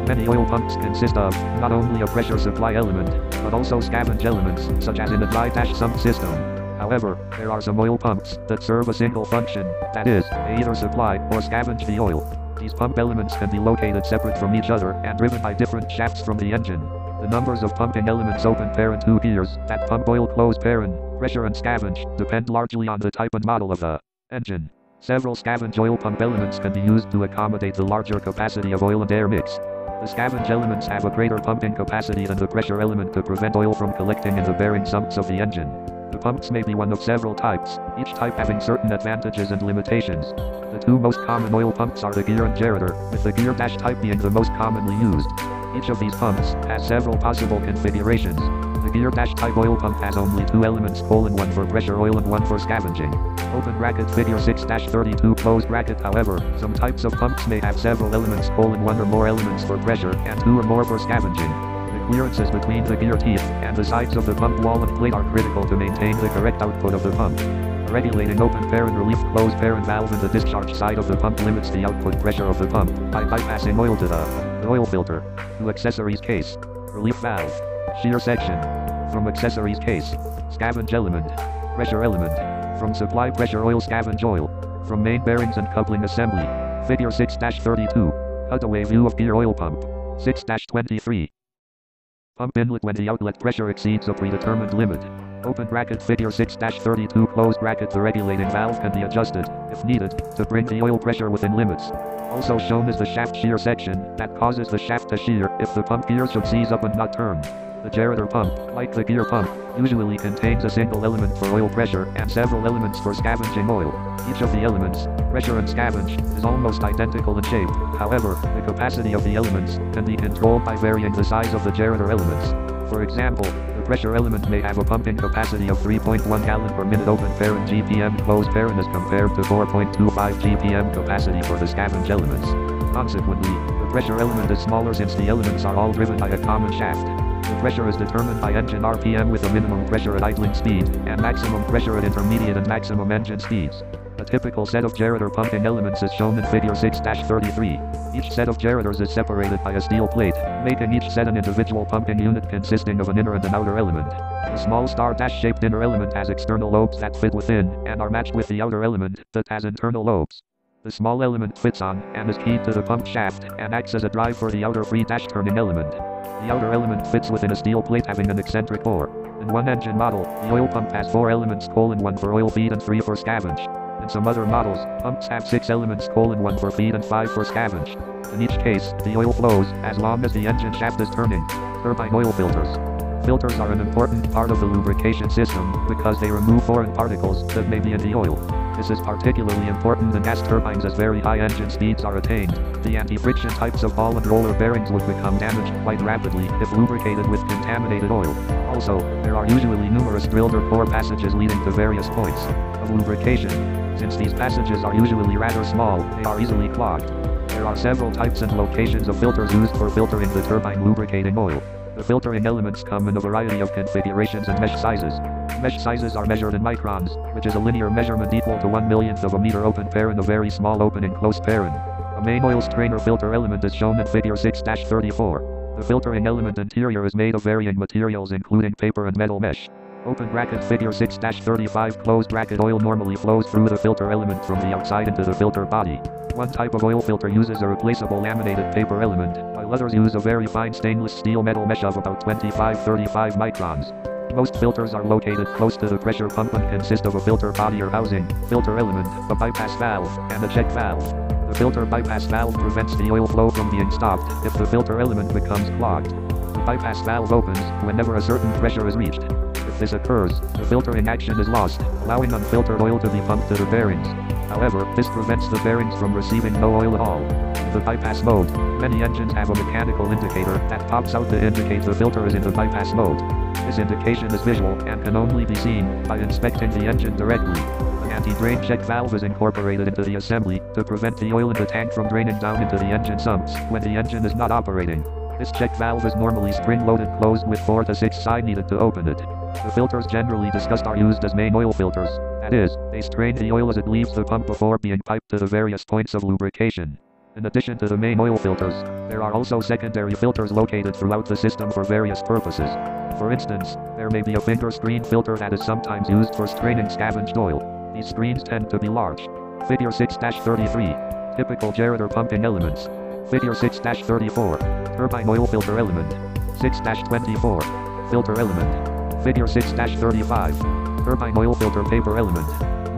Many oil pumps consist of not only a pressure supply element, but also scavenge elements, such as in a dry sump system. However, there are some oil pumps that serve a single function, that is, they either supply or scavenge the oil. These pump elements can be located separate from each other and driven by different shafts from the engine. The numbers of pumping elements open parent 2 gears that pump oil close parent, pressure and scavenge depend largely on the type and model of the engine. Several scavenge oil pump elements can be used to accommodate the larger capacity of oil and air mix. The scavenge elements have a greater pumping capacity than the pressure element to prevent oil from collecting in the bearing sumps of the engine. The pumps may be one of several types, each type having certain advantages and limitations. The 2 most common oil pumps are the gear and gerator, with the gear type being the most commonly used. Each of these pumps has several possible configurations. The gear type oil pump has only 2 elements: one for pressure oil and one for scavenging. Open bracket figure 6-32 close bracket. However, some types of pumps may have several elements: one or more elements for pressure and 2 or more for scavenging. The clearances between the gear teeth and the sides of the pump wall and plate are critical to maintain the correct output of the pump. A regulating open parent relief closed parent valve in the discharge side of the pump limits the output pressure of the pump by bypassing oil to the oil filter. To accessories case. Relief valve. Shear section. From accessories case. Scavenge element. Pressure element. From supply pressure oil scavenge oil. From main bearings and coupling assembly. Figure 6-32. Cutaway view of gear oil pump. 6-23. Pump inlet when the outlet pressure exceeds a predetermined limit. Open bracket figure 6-32 close bracket. The regulating valve can be adjusted, if needed, to bring the oil pressure within limits. Also shown is the shaft shear section, that causes the shaft to shear if the pump gear should seize up and not turn. The gerator pump, like the gear pump, usually contains a single element for oil pressure and several elements for scavenging oil. Each of the elements, pressure and scavenge, is almost identical in shape. However, the capacity of the elements can be controlled by varying the size of the gerator elements. For example, the pressure element may have a pumping capacity of 3.1 gallon per minute open parent GPM closed parent as compared to 4.25 GPM capacity for the scavenge elements. Consequently, the pressure element is smaller since the elements are all driven by a common shaft. The pressure is determined by engine RPM with a minimum pressure at idling speed and maximum pressure at intermediate and maximum engine speeds. A typical set of gerator pumping elements is shown in figure 6-33. Each set of gerators is separated by a steel plate, making each set an individual pumping unit consisting of an inner and an outer element. The small star-shaped inner element has external lobes that fit within and are matched with the outer element that has internal lobes. The small element fits on and is keyed to the pump shaft and acts as a drive for the outer free-turning element. The outer element fits within a steel plate having an eccentric bore. In one engine model, the oil pump has 4 elements: 1 for oil feed and 3 for scavenge. In some other models, pumps have 6 elements: 1 for feed and 5 for scavenge. In each case, the oil flows as long as the engine shaft is turning. Turbine oil filters. Filters are an important part of the lubrication system because they remove foreign particles that may be in the oil. This is particularly important in gas turbines as very high engine speeds are attained. The anti-friction types of ball and roller bearings would become damaged quite rapidly if lubricated with contaminated oil. Also, there are usually numerous drilled or core passages leading to various points of lubrication. Since these passages are usually rather small, they are easily clogged. There are several types and locations of filters used for filtering the turbine lubricating oil. The filtering elements come in a variety of configurations and mesh sizes. Mesh sizes are measured in microns, which is a linear measurement equal to 1/1,000,000 of a meter open parent, a very small open enclosed parent. A main oil strainer filter element is shown in figure 6-34. The filtering element interior is made of varying materials including paper and metal mesh. Open bracket figure 6-35 closed bracket. Oil normally flows through the filter element from the outside into the filter body. One type of oil filter uses a replaceable laminated paper element, while others use a very fine stainless steel metal mesh of about 25-35 microns. Most filters are located close to the pressure pump and consist of a filter body or housing, filter element, a bypass valve, and a check valve. The filter bypass valve prevents the oil flow from being stopped if the filter element becomes clogged. The bypass valve opens whenever a certain pressure is reached. If this occurs, the filtering action is lost, allowing unfiltered oil to be pumped to the bearings. However, this prevents the bearings from receiving no oil at all. In the bypass mode, many engines have a mechanical indicator that pops out to indicate the filter is in the bypass mode. This indication is visual and can only be seen by inspecting the engine directly. An anti-drain check valve is incorporated into the assembly to prevent the oil in the tank from draining down into the engine sumps when the engine is not operating. This check valve is normally spring-loaded closed with 4 to 6 side needed to open it. The filters generally discussed are used as main oil filters. That is, they strain the oil as it leaves the pump before being piped to the various points of lubrication. In addition to the main oil filters, there are also secondary filters located throughout the system for various purposes. For instance, there may be a finger screen filter that is sometimes used for straining scavenged oil. These screens tend to be large. Figure 6-33. Typical Gereter pumping elements. Figure 6-34. Turbine oil filter element. 6-24. Filter element. Figure 6-35. Turbine oil filter paper element.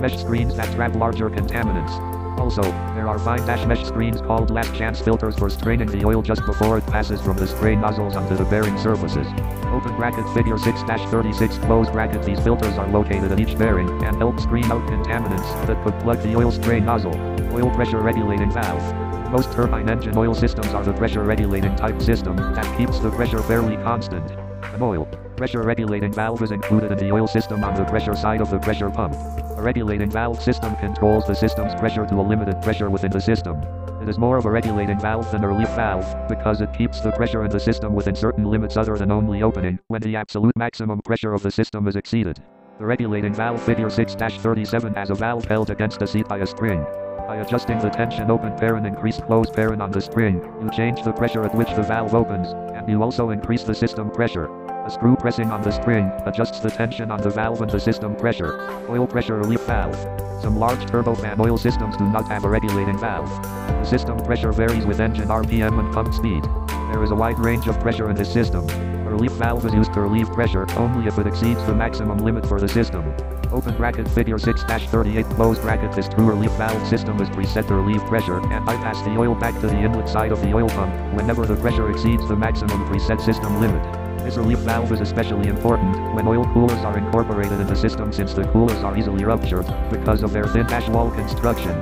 Mesh screens that trap larger contaminants. Also, there are fine mesh screens called last chance filters for straining the oil just before it passes from the spray nozzles onto the bearing surfaces. Open bracket figure 6-36 close bracket. These filters are located at each bearing and help screen out contaminants that could plug the oil spray nozzle. Oil pressure regulating valve. Most turbine engine oil systems are the pressure regulating type system that keeps the pressure fairly constant. An oil pressure regulating valve is included in the oil system on the pressure side of the pressure pump. A regulating valve system controls the system's pressure to a limited pressure within the system. It is more of a regulating valve than a relief valve, because it keeps the pressure in the system within certain limits other than only opening when the absolute maximum pressure of the system is exceeded. The regulating valve figure 6-37 has a valve held against a seat by a spring. By adjusting the tension open pair and increase close pair on the spring, you change the pressure at which the valve opens, and you also increase the system pressure. A screw pressing on the spring adjusts the tension on the valve and the system pressure. Oil pressure relief valve. Some large turbofan oil systems do not have a regulating valve. The system pressure varies with engine RPM and pump speed. There is a wide range of pressure in this system. A relief valve is used to relieve pressure only if it exceeds the maximum limit for the system. Open bracket figure 6-38 close bracket. This true relief valve system is preset to relieve pressure and bypass the oil back to the inlet side of the oil pump whenever the pressure exceeds the maximum preset system limit. This relief valve is especially important when oil coolers are incorporated in the system, since the coolers are easily ruptured because of their thin wall construction.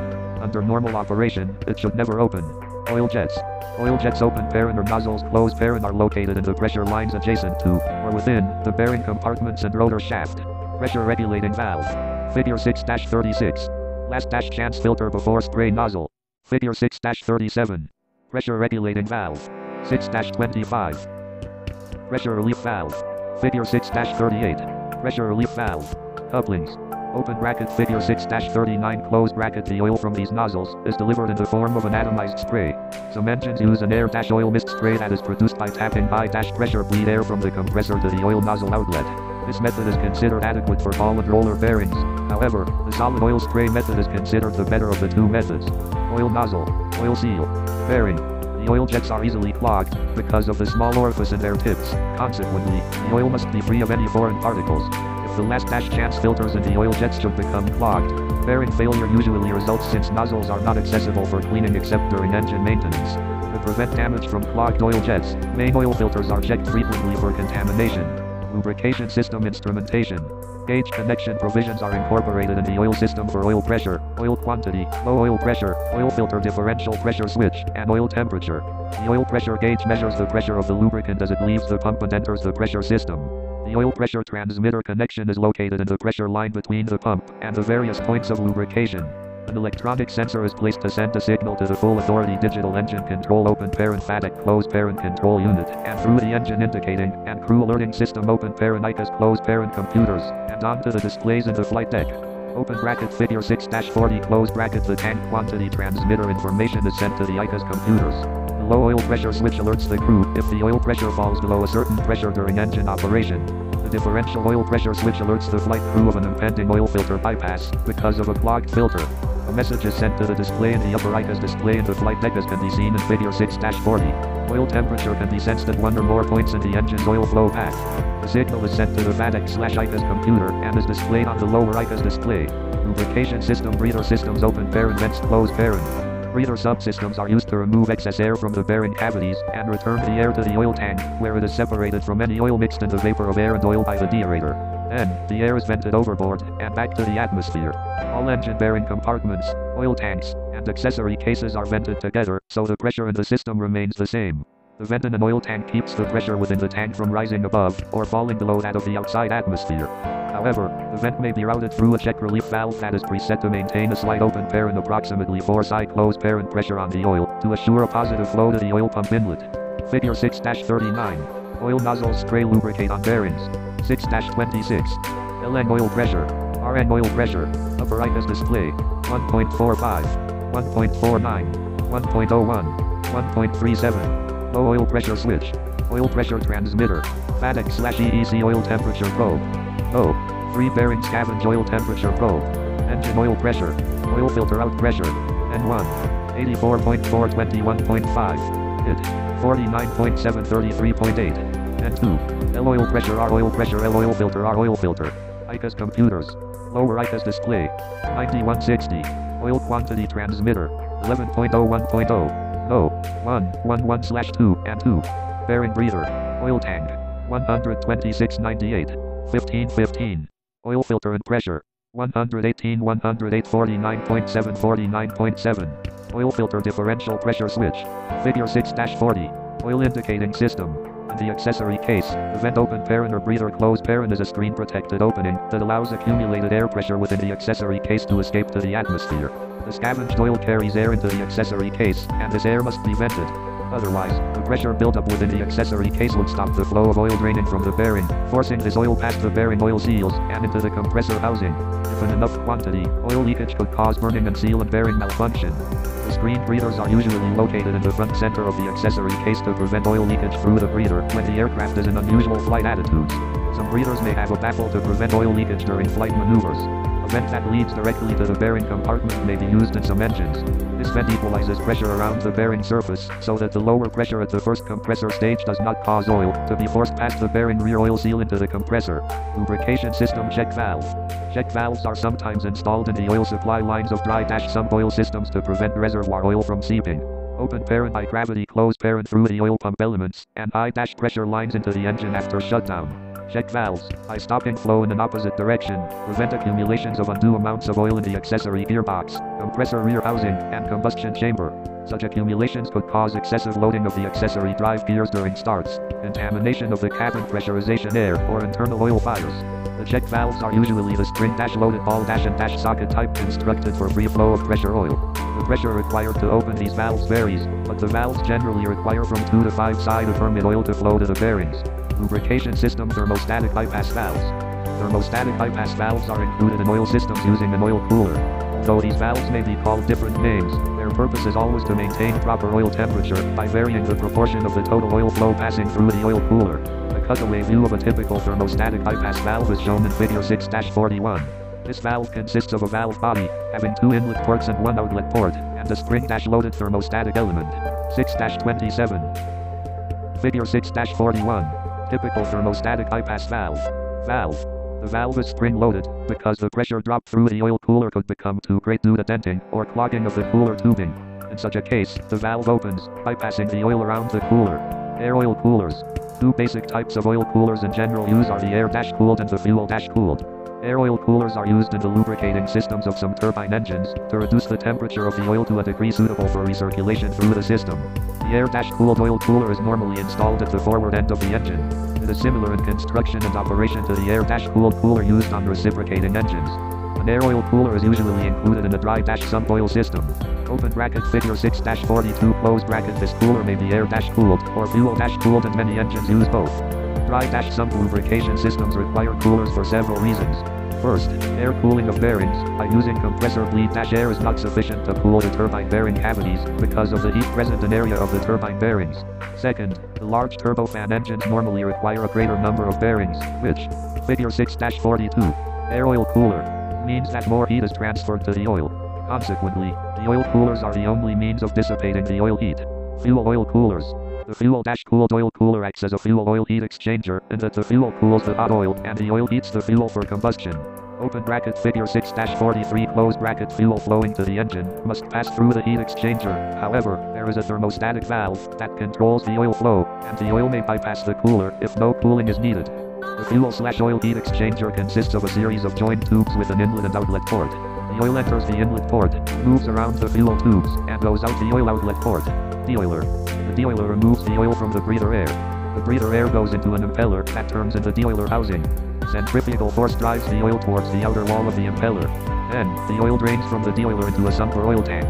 Under normal operation, it should never open. Oil jets. Oil jets open parent or nozzles close parent are located in the pressure lines adjacent to, or within, the bearing compartments and rotor shaft. Pressure regulating valve. Figure 6-36. Last chance filter before spray nozzle. Figure 6-37. Pressure regulating valve. 6-25. Pressure relief valve. Figure 6-38. Pressure relief valve. Couplings. Open bracket figure 6-39 close bracket. The oil from these nozzles is delivered in the form of an atomized spray. Some engines use an air-oil mist spray that is produced by tapping high-pressure bleed air from the compressor to the oil nozzle outlet. This method is considered adequate for ball and roller bearings. However, the solid oil spray method is considered the better of the two methods. Oil nozzle. Oil seal. Bearing. The oil jets are easily clogged because of the small orifice in their tips. Consequently, the oil must be free of any foreign particles. If the last chance filters in the oil jets should become clogged, bearing failure usually results, since nozzles are not accessible for cleaning except during engine maintenance. To prevent damage from clogged oil jets, main oil filters are checked frequently for contamination. Lubrication system instrumentation. Gauge connection provisions are incorporated in the oil system for oil pressure, oil quantity, low oil pressure, oil filter differential pressure switch, and oil temperature. The oil pressure gauge measures the pressure of the lubricant as it leaves the pump and enters the pressure system. The oil pressure transmitter connection is located in the pressure line between the pump and the various points of lubrication. An electronic sensor is placed to send a signal to the full authority digital engine control open parent FADEC close parent control unit, and through the engine indicating and crew alerting system open parent ICAS close parent computers, and onto the displays in the flight deck. Open bracket figure 6-40 close bracket. The tank quantity transmitter information is sent to the ICAS computers. The low oil pressure switch alerts the crew if the oil pressure falls below a certain pressure during engine operation. The differential oil pressure switch alerts the flight crew of an impending oil filter bypass because of a clogged filter. A message is sent to the display in the upper ICAS display in the flight deck, as can be seen in figure 6-40. Oil temperature can be sensed at one or more points in the engine's oil flow path. The signal is sent to the FADEC/ICAS computer and is displayed on the lower ICAS display. Lubrication system. Breather systems open parent vents close parent. Breather subsystems are used to remove excess air from the bearing cavities and return the air to the oil tank, where it is separated from any oil mixed in the vapor of air and oil by the deaerator. Then, the air is vented overboard and back to the atmosphere. All engine bearing compartments, oil tanks, and accessory cases are vented together, so the pressure in the system remains the same. The vent in an oil tank keeps the pressure within the tank from rising above or falling below that of the outside atmosphere. However, the vent may be routed through a check relief valve that is preset to maintain a slight open pair and approximately 4 side closed parent pressure on the oil, to assure a positive flow to the oil pump inlet. Figure 6-39. Oil nozzle spray lubricate on bearings. 6-26. LN oil pressure. RN oil pressure. Upper ICAS display. 1.45. 1.49. 1.01. 1.37. Low oil pressure switch. Oil pressure transmitter. FADEC/EEC oil temperature probe. O. 3 bearing scavenge oil temperature probe. Engine oil pressure. Oil filter out pressure. N1. 84.421.5. Hit. 49.733.8. N2. L oil pressure R oil pressure L oil filter R oil filter. ICAS computers. Lower ICAS display. 9160. Oil quantity transmitter. 11.01.0. No. 111/2 and 2. Bearing breather. Oil tank. 12698. 1515. Oil filter and pressure. 118 108 49.7 49.7. Oil filter differential pressure switch. Figure 6-40. Oil indicating system. In the accessory case, the vent open parent or breather closed parent is a screen protected opening that allows accumulated air pressure within the accessory case to escape to the atmosphere. The scavenged oil carries air into the accessory case, and this air must be vented. Otherwise, the pressure buildup within the accessory case would stop the flow of oil draining from the bearing, forcing this oil past the bearing oil seals and into the compressor housing. If in enough quantity, oil leakage could cause burning and seal and bearing malfunction. The screen breathers are usually located in the front center of the accessory case to prevent oil leakage through the breather when the aircraft is in unusual flight attitudes. Some breathers may have a baffle to prevent oil leakage during flight maneuvers. A vent that leads directly to the bearing compartment may be used in some engines. This vent equalizes pressure around the bearing surface so that the lower pressure at the first compressor stage does not cause oil to be forced past the bearing rear oil seal into the compressor. Lubrication system check valve. Check valves are sometimes installed in the oil supply lines of dry-sump oil systems to prevent reservoir oil from seeping. Open parent high gravity close parent through the oil pump elements and high pressure lines into the engine after shutdown. Check valves, by stopping flow in an opposite direction, prevent accumulations of undue amounts of oil in the accessory gearbox, compressor rear housing, and combustion chamber. Such accumulations could cause excessive loading of the accessory drive gears during starts, contamination of the cabin pressurization air, or internal oil fires. The check valves are usually the spring-loaded ball and socket type constructed for free flow of pressure oil. The pressure required to open these valves varies, but the valves generally require from 2 to 5 side of permit oil to flow to the bearings. Lubrication system thermostatic bypass valves. Thermostatic bypass valves are included in oil systems using an oil cooler. Although these valves may be called different names, their purpose is always to maintain proper oil temperature by varying the proportion of the total oil flow passing through the oil cooler. A cutaway view of a typical thermostatic bypass valve is shown in figure 6-41. This valve consists of a valve body, having 2 inlet ports and 1 outlet port, and a spring-loaded thermostatic element. 6-27. Figure 6-41. Typical thermostatic bypass valve. Valve. The valve is spring-loaded, because the pressure drop through the oil cooler could become too great due to denting or clogging of the cooler tubing. In such a case, the valve opens, bypassing the oil around the cooler. Air oil coolers. 2 basic types of oil coolers in general use are the air-cooled and the fuel-cooled. Air oil coolers are used in the lubricating systems of some turbine engines to reduce the temperature of the oil to a degree suitable for recirculation through the system. The air-cooled oil cooler is normally installed at the forward end of the engine. It is similar in construction and operation to the air-cooled cooler used on reciprocating engines. An air oil cooler is usually included in a dry-sump oil system. Open bracket figure 6-42 close bracket. This cooler may be air-cooled or fuel-cooled, and many engines use both. Dry-sump lubrication systems require coolers for several reasons. First, air cooling of bearings, by using compressor bleed air is not sufficient to cool the turbine bearing cavities, because of the heat present in area of the turbine bearings. Second, the large turbofan engines normally require a greater number of bearings, which, figure 6-42, air oil cooler, means that more heat is transferred to the oil. Consequently, the oil coolers are the only means of dissipating the oil heat. Fuel oil coolers. The fuel-cooled oil cooler acts as a fuel oil heat exchanger, in that the fuel cools the hot oil and the oil heats the fuel for combustion. Open bracket figure 6-43 close bracket. Fuel flowing to the engine must pass through the heat exchanger. However, there is a thermostatic valve that controls the oil flow, and the oil may bypass the cooler if no cooling is needed. The fuel/oil heat exchanger consists of a series of joined tubes with an inlet and outlet port. The oil enters the inlet port, moves around the fuel tubes, and goes out the oil outlet port. Deoiler. The deoiler removes the oil from the breather air. The breather air goes into an impeller that turns in the deoiler housing. Centrifugal force drives the oil towards the outer wall of the impeller. Then, the oil drains from the deoiler into a sump or oil tank.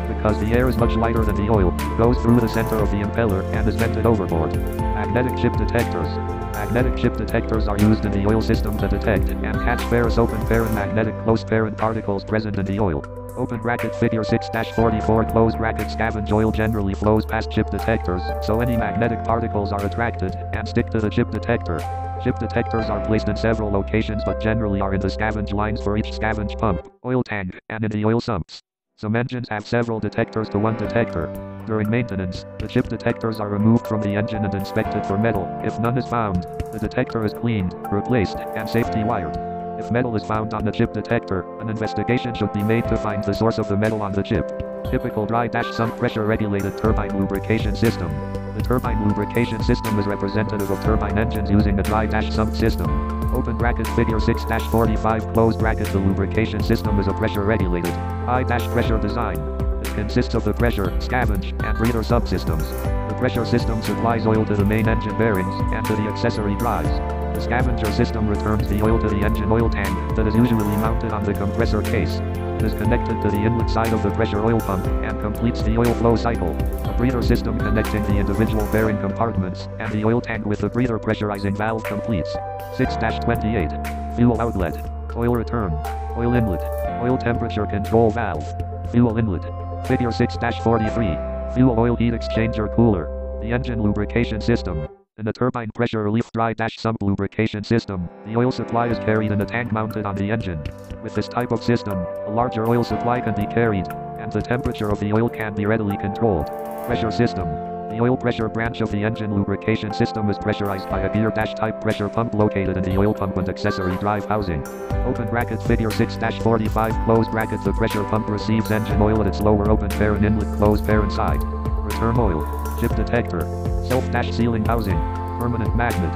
Because the air is much lighter than the oil, it goes through the center of the impeller and is vented overboard. Magnetic chip detectors. Magnetic chip detectors are used in the oil system to detect and catch ferrous open parent magnetic close parent particles present in the oil. Open bracket figure 6-44 closed bracket scavenge oil generally flows past chip detectors, so any magnetic particles are attracted and stick to the chip detector. Chip detectors are placed in several locations but generally are in the scavenge lines for each scavenge pump, oil tank, and in the oil sumps. Some engines have several detectors to one detector. During maintenance, the chip detectors are removed from the engine and inspected for metal. If none is found, the detector is cleaned, replaced, and safety wired. If metal is found on the chip detector, an investigation should be made to find the source of the metal on the chip. Typical dry-sump pressure-regulated turbine lubrication system. The turbine lubrication system is representative of turbine engines using a dry-sump system. Open bracket figure 6-45 closed bracket. The lubrication system is a pressure-regulated, high-pressure design. It consists of the pressure, scavenge, and breather subsystems. The pressure system supplies oil to the main engine bearings and to the accessory drives. The scavenger system returns the oil to the engine oil tank that is usually mounted on the compressor case. It is connected to the inlet side of the pressure oil pump and completes the oil flow cycle. A breather system connecting the individual bearing compartments and the oil tank with the breather pressurizing valve completes. 6-28. Fuel outlet. Oil return. Oil inlet. Oil temperature control valve. Fuel inlet. Figure 6-43. Fuel oil heat exchanger cooler. The engine lubrication system. In the turbine pressure relief dry-sump lubrication system, the oil supply is carried in a tank mounted on the engine. With this type of system, a larger oil supply can be carried, and the temperature of the oil can be readily controlled. Pressure system. The oil pressure branch of the engine lubrication system is pressurized by a gear-type pressure pump located in the oil pump and accessory drive housing. Open bracket figure 6-45 closed bracket. The pressure pump receives engine oil at its lower open parent inlet closed parent side. Return oil. Chip detector. Self-sealing housing. Permanent magnet.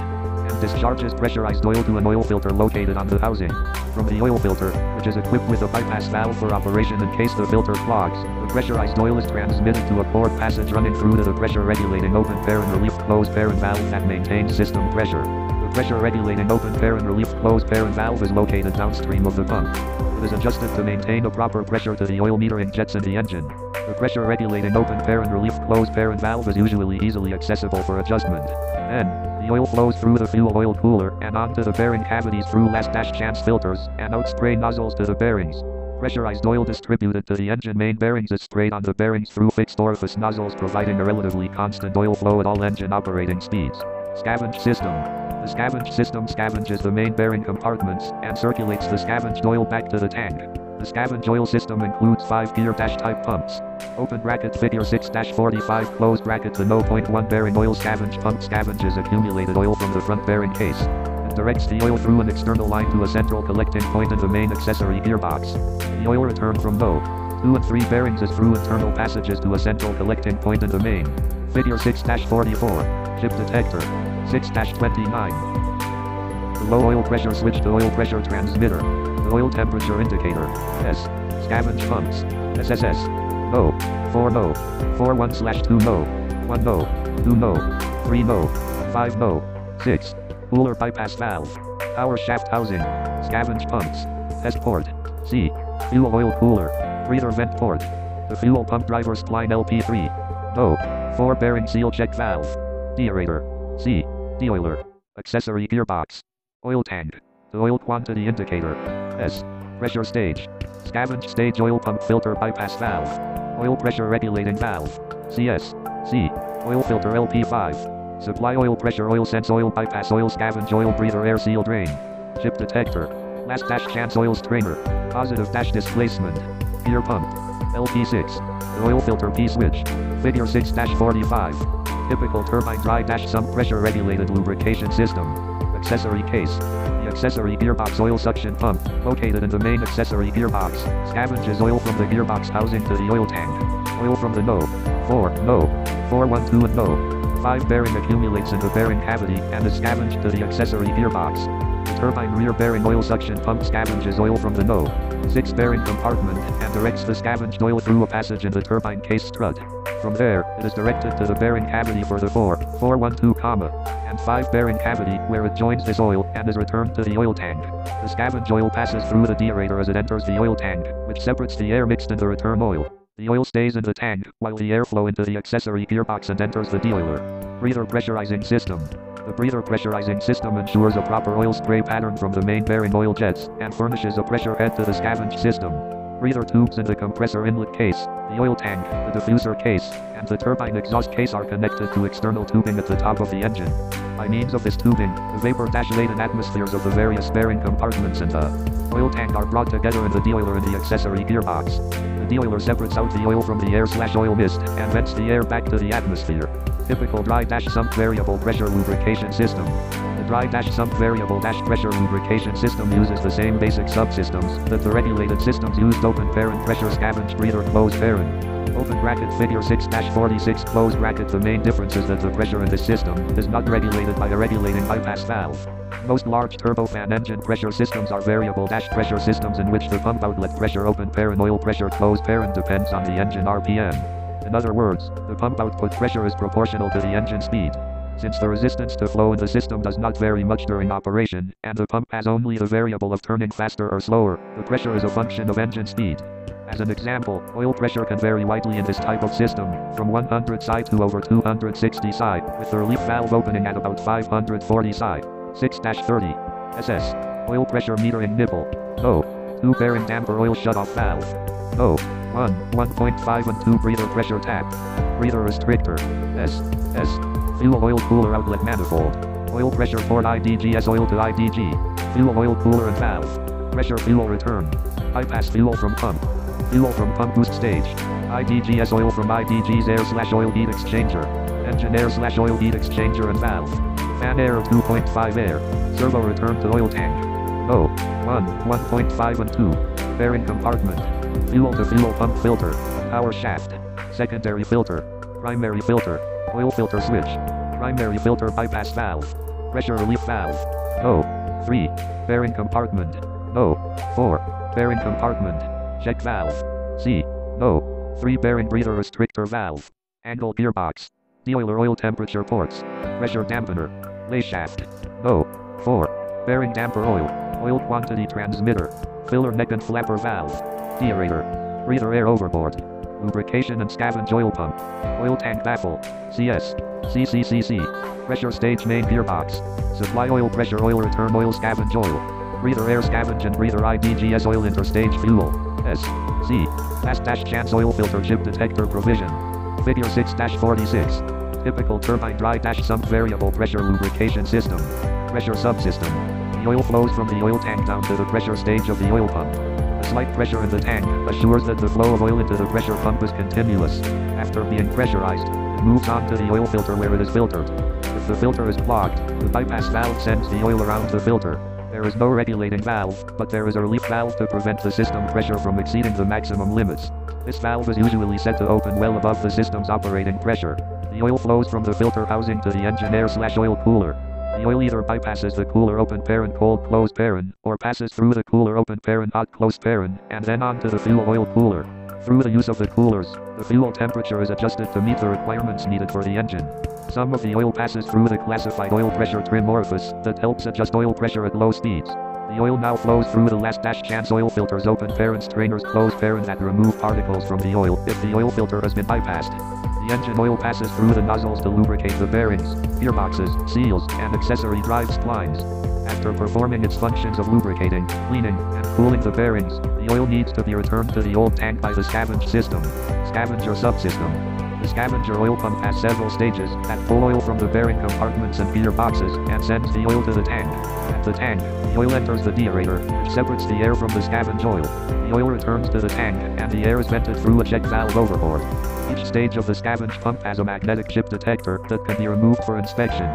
And discharges pressurized oil to an oil filter located on the housing. From the oil filter, which is equipped with a bypass valve for operation in case the filter clogs, the pressurized oil is transmitted to a port passage running through to the pressure-regulating open parent relief closed parent valve that maintains system pressure. The pressure-regulating open parent relief closed parent valve is located downstream of the pump. It is adjusted to maintain a proper pressure to the oil metering jets in the engine. The pressure-regulating open parent relief closed parent valve is usually easily accessible for adjustment. Then, the oil flows through the fuel oil cooler and onto the bearing cavities through last-chance filters and out spray nozzles to the bearings. Pressurized oil distributed to the engine main bearings is sprayed on the bearings through fixed orifice nozzles, providing a relatively constant oil flow at all engine operating speeds. Scavenge system. The scavenge system scavenges the main bearing compartments and circulates the scavenged oil back to the tank. The scavenge oil system includes 5 gear-type pumps. Open bracket figure 6-45 closed bracket. The No.1 bearing oil scavenge pump scavenges accumulated oil from the front bearing case. It directs the oil through an external line to a central collecting point in the main accessory gearbox. The oil return from No.2 and 3 bearings is through internal passages to a central collecting point in the main. Figure 6-44. Chip detector. 6-29. The low oil pressure switch to oil pressure transmitter. The oil temperature indicator. S. Scavenge pumps. SSS. No. 4 No. 4-1/2 No. 1 No. 2 No. 3 No. 5 No. 6. Cooler bypass valve. Power shaft housing. Scavenge pumps. Test port. C. Fuel oil cooler. Breather vent port. The fuel pump driver spline LP3. No. 4 bearing seal check valve. Deaerator. C. Deoiler. Accessory gearbox. Oil tank. The oil quantity indicator. S. Pressure stage. Scavenge stage oil pump filter bypass valve. Oil pressure regulating valve. CS. C. Oil filter LP5. Supply oil pressure oil sense oil bypass oil scavenge oil breather air seal drain. Chip detector. Last-chance oil strainer. Positive displacement. Gear pump. LP6. The oil filter P-switch. Figure 6-45. Typical turbine dry-sump pressure-regulated lubrication system. Accessory case. The accessory gearbox oil suction pump, located in the main accessory gearbox, scavenges oil from the gearbox housing to the oil tank. Oil from the No. 4, No. 412 and No. 5. Bearing accumulates in the bearing cavity and is scavenged to the accessory gearbox. The turbine rear bearing oil suction pump scavenges oil from the No. 6 bearing compartment and directs the scavenged oil through a passage in the turbine case strut. From there, it is directed to the bearing cavity for the 412, and 5 bearing cavity where it joins this oil and is returned to the oil tank. The scavenged oil passes through the deaerator as it enters the oil tank, which separates the air mixed in the return oil. The oil stays in the tank, while the airflow into the accessory gearbox and enters the deoiler. Breather pressurizing system. The breather pressurizing system ensures a proper oil spray pattern from the main bearing oil jets, and furnishes a pressure head to the scavenged system. Breather tubes in the compressor inlet case, the oil tank, the diffuser case, and the turbine exhaust case are connected to external tubing at the top of the engine. By means of this tubing, the vapor-laden atmospheres of the various bearing compartments in the oil tank are brought together in the deoiler in the accessory gearbox. The deoiler separates out the oil from the air/oil mist and vents the air back to the atmosphere. Typical dry-sump variable pressure lubrication system. The dry-sump variable pressure lubrication system uses the same basic subsystems that the regulated systems used. Open parent pressure scavenged breather closed parent. Open bracket figure 6-46 closed bracket. The main difference is that the pressure in this system is not regulated by a regulating bypass valve. Most large turbofan engine pressure systems are variable pressure systems in which the pump outlet pressure open parent oil pressure closed parent depends on the engine RPM. In other words, the pump output pressure is proportional to the engine speed. Since the resistance to flow in the system does not vary much during operation, and the pump has only the variable of turning faster or slower, the pressure is a function of engine speed. As an example, oil pressure can vary widely in this type of system, from 100 psi to over 260 psi, with the relief valve opening at about 540 psi. 6-30. SS. Oil pressure metering nipple. No. 2 bearing damper oil shutoff valve. No. 1.5 and 2 breather pressure tap. Breather restrictor. S. Fuel oil cooler outlet manifold. Oil pressure port IDGS oil to IDG. Fuel oil cooler and valve. Pressure fuel return. Bypass fuel from pump. Fuel from pump boost stage. IDGS oil from IDG's air/oil heat exchanger. Engine air/oil heat exchanger and valve. Fan air 2.5 air. Servo return to oil tank. No. 1.5 and 2. Bearing compartment. Fuel to fuel pump filter. Power shaft. Secondary filter. Primary filter. Oil filter switch. Primary filter bypass valve. Pressure relief valve. No. 3. Bearing compartment. No. 4. Bearing compartment. Check valve. C. No. 3 bearing breather restrictor valve. Angle gearbox. Deoiler oil temperature ports. Pressure dampener. Lay shaft. No. 4. Bearing damper oil. Oil quantity transmitter. Filler neck and flapper valve. Deaerator. Breather air overboard. Lubrication and scavenge oil pump. Oil tank baffle. CS. CCCC. Pressure stage main gearbox. Supply oil pressure oil return oil scavenge oil. Breather air scavenge and breather IDGS oil interstage fuel. S. C. Fast-chance oil filter chip detector provision. Figure 6-46. Typical turbine dry-sump variable pressure lubrication system. Pressure subsystem. The oil flows from the oil tank down to the pressure stage of the oil pump. A slight pressure in the tank assures that the flow of oil into the pressure pump is continuous. After being pressurized, it moves on to the oil filter where it is filtered. If the filter is clogged, the bypass valve sends the oil around the filter. There is no regulating valve, but there is a relief valve to prevent the system pressure from exceeding the maximum limits. This valve is usually set to open well above the system's operating pressure. The oil flows from the filter housing to the engine air/oil cooler. The oil either bypasses the cooler open parent cold closed parent, or passes through the cooler open parent hot closed parent, and then onto the fuel oil cooler. Through the use of the coolers, the fuel temperature is adjusted to meet the requirements needed for the engine. Some of the oil passes through the classified oil pressure trim orifice that helps adjust oil pressure at low speeds. The oil now flows through the last-chance oil filters open parent strainers closed parent that remove particles from the oil if the oil filter has been bypassed. The engine oil passes through the nozzles to lubricate the bearings, gearboxes, seals, and accessory drive splines. After performing its functions of lubricating, cleaning, and cooling the bearings, the oil needs to be returned to the old tank by the scavenge system. Scavenger subsystem. The scavenger oil pump has several stages that pull oil from the bearing compartments and gearboxes and sends the oil to the tank. At the tank, the oil enters the deaerator, which separates the air from the scavenge oil. The oil returns to the tank, and the air is vented through a check valve overboard. Each stage of the scavenge pump has a magnetic chip detector that can be removed for inspection.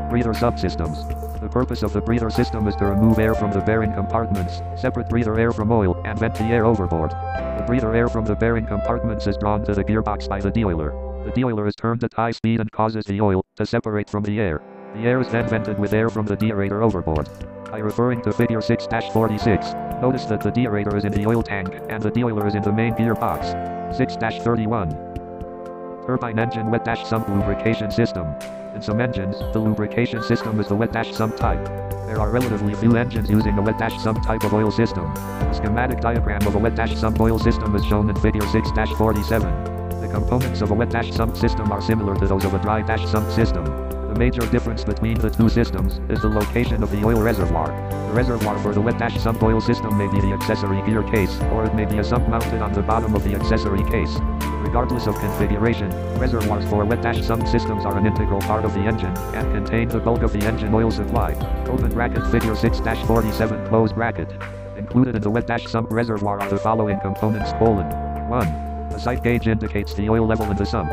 Breather subsystems. The purpose of the breather system is to remove air from the bearing compartments, separate breather air from oil, and vent the air overboard. The breather air from the bearing compartments is drawn to the gearbox by the deoiler. The deoiler is turned at high speed and causes the oil to separate from the air. The air is then vented with air from the deaerator overboard. By referring to figure 6-46, notice that the deaerator is in the oil tank and the deoiler is in the main gearbox. 6-31. Turbine engine wet-sump lubrication system. In some engines, the lubrication system is the wet-sump type. There are relatively few engines using a wet-sump type of oil system. The schematic diagram of a wet-sump oil system is shown in figure 6-47. The components of a wet-sump system are similar to those of a dry-sump system. The major difference between the two systems is the location of the oil reservoir. The reservoir for the wet-sump oil system may be the accessory gear case, or it may be a sump mounted on the bottom of the accessory case. Regardless of configuration, reservoirs for wet-sump systems are an integral part of the engine, and contain the bulk of the engine oil supply. Open bracket figure 6-47 close bracket. Included in the wet-sump reservoir are the following components: 1. A sight gauge indicates the oil level in the sump.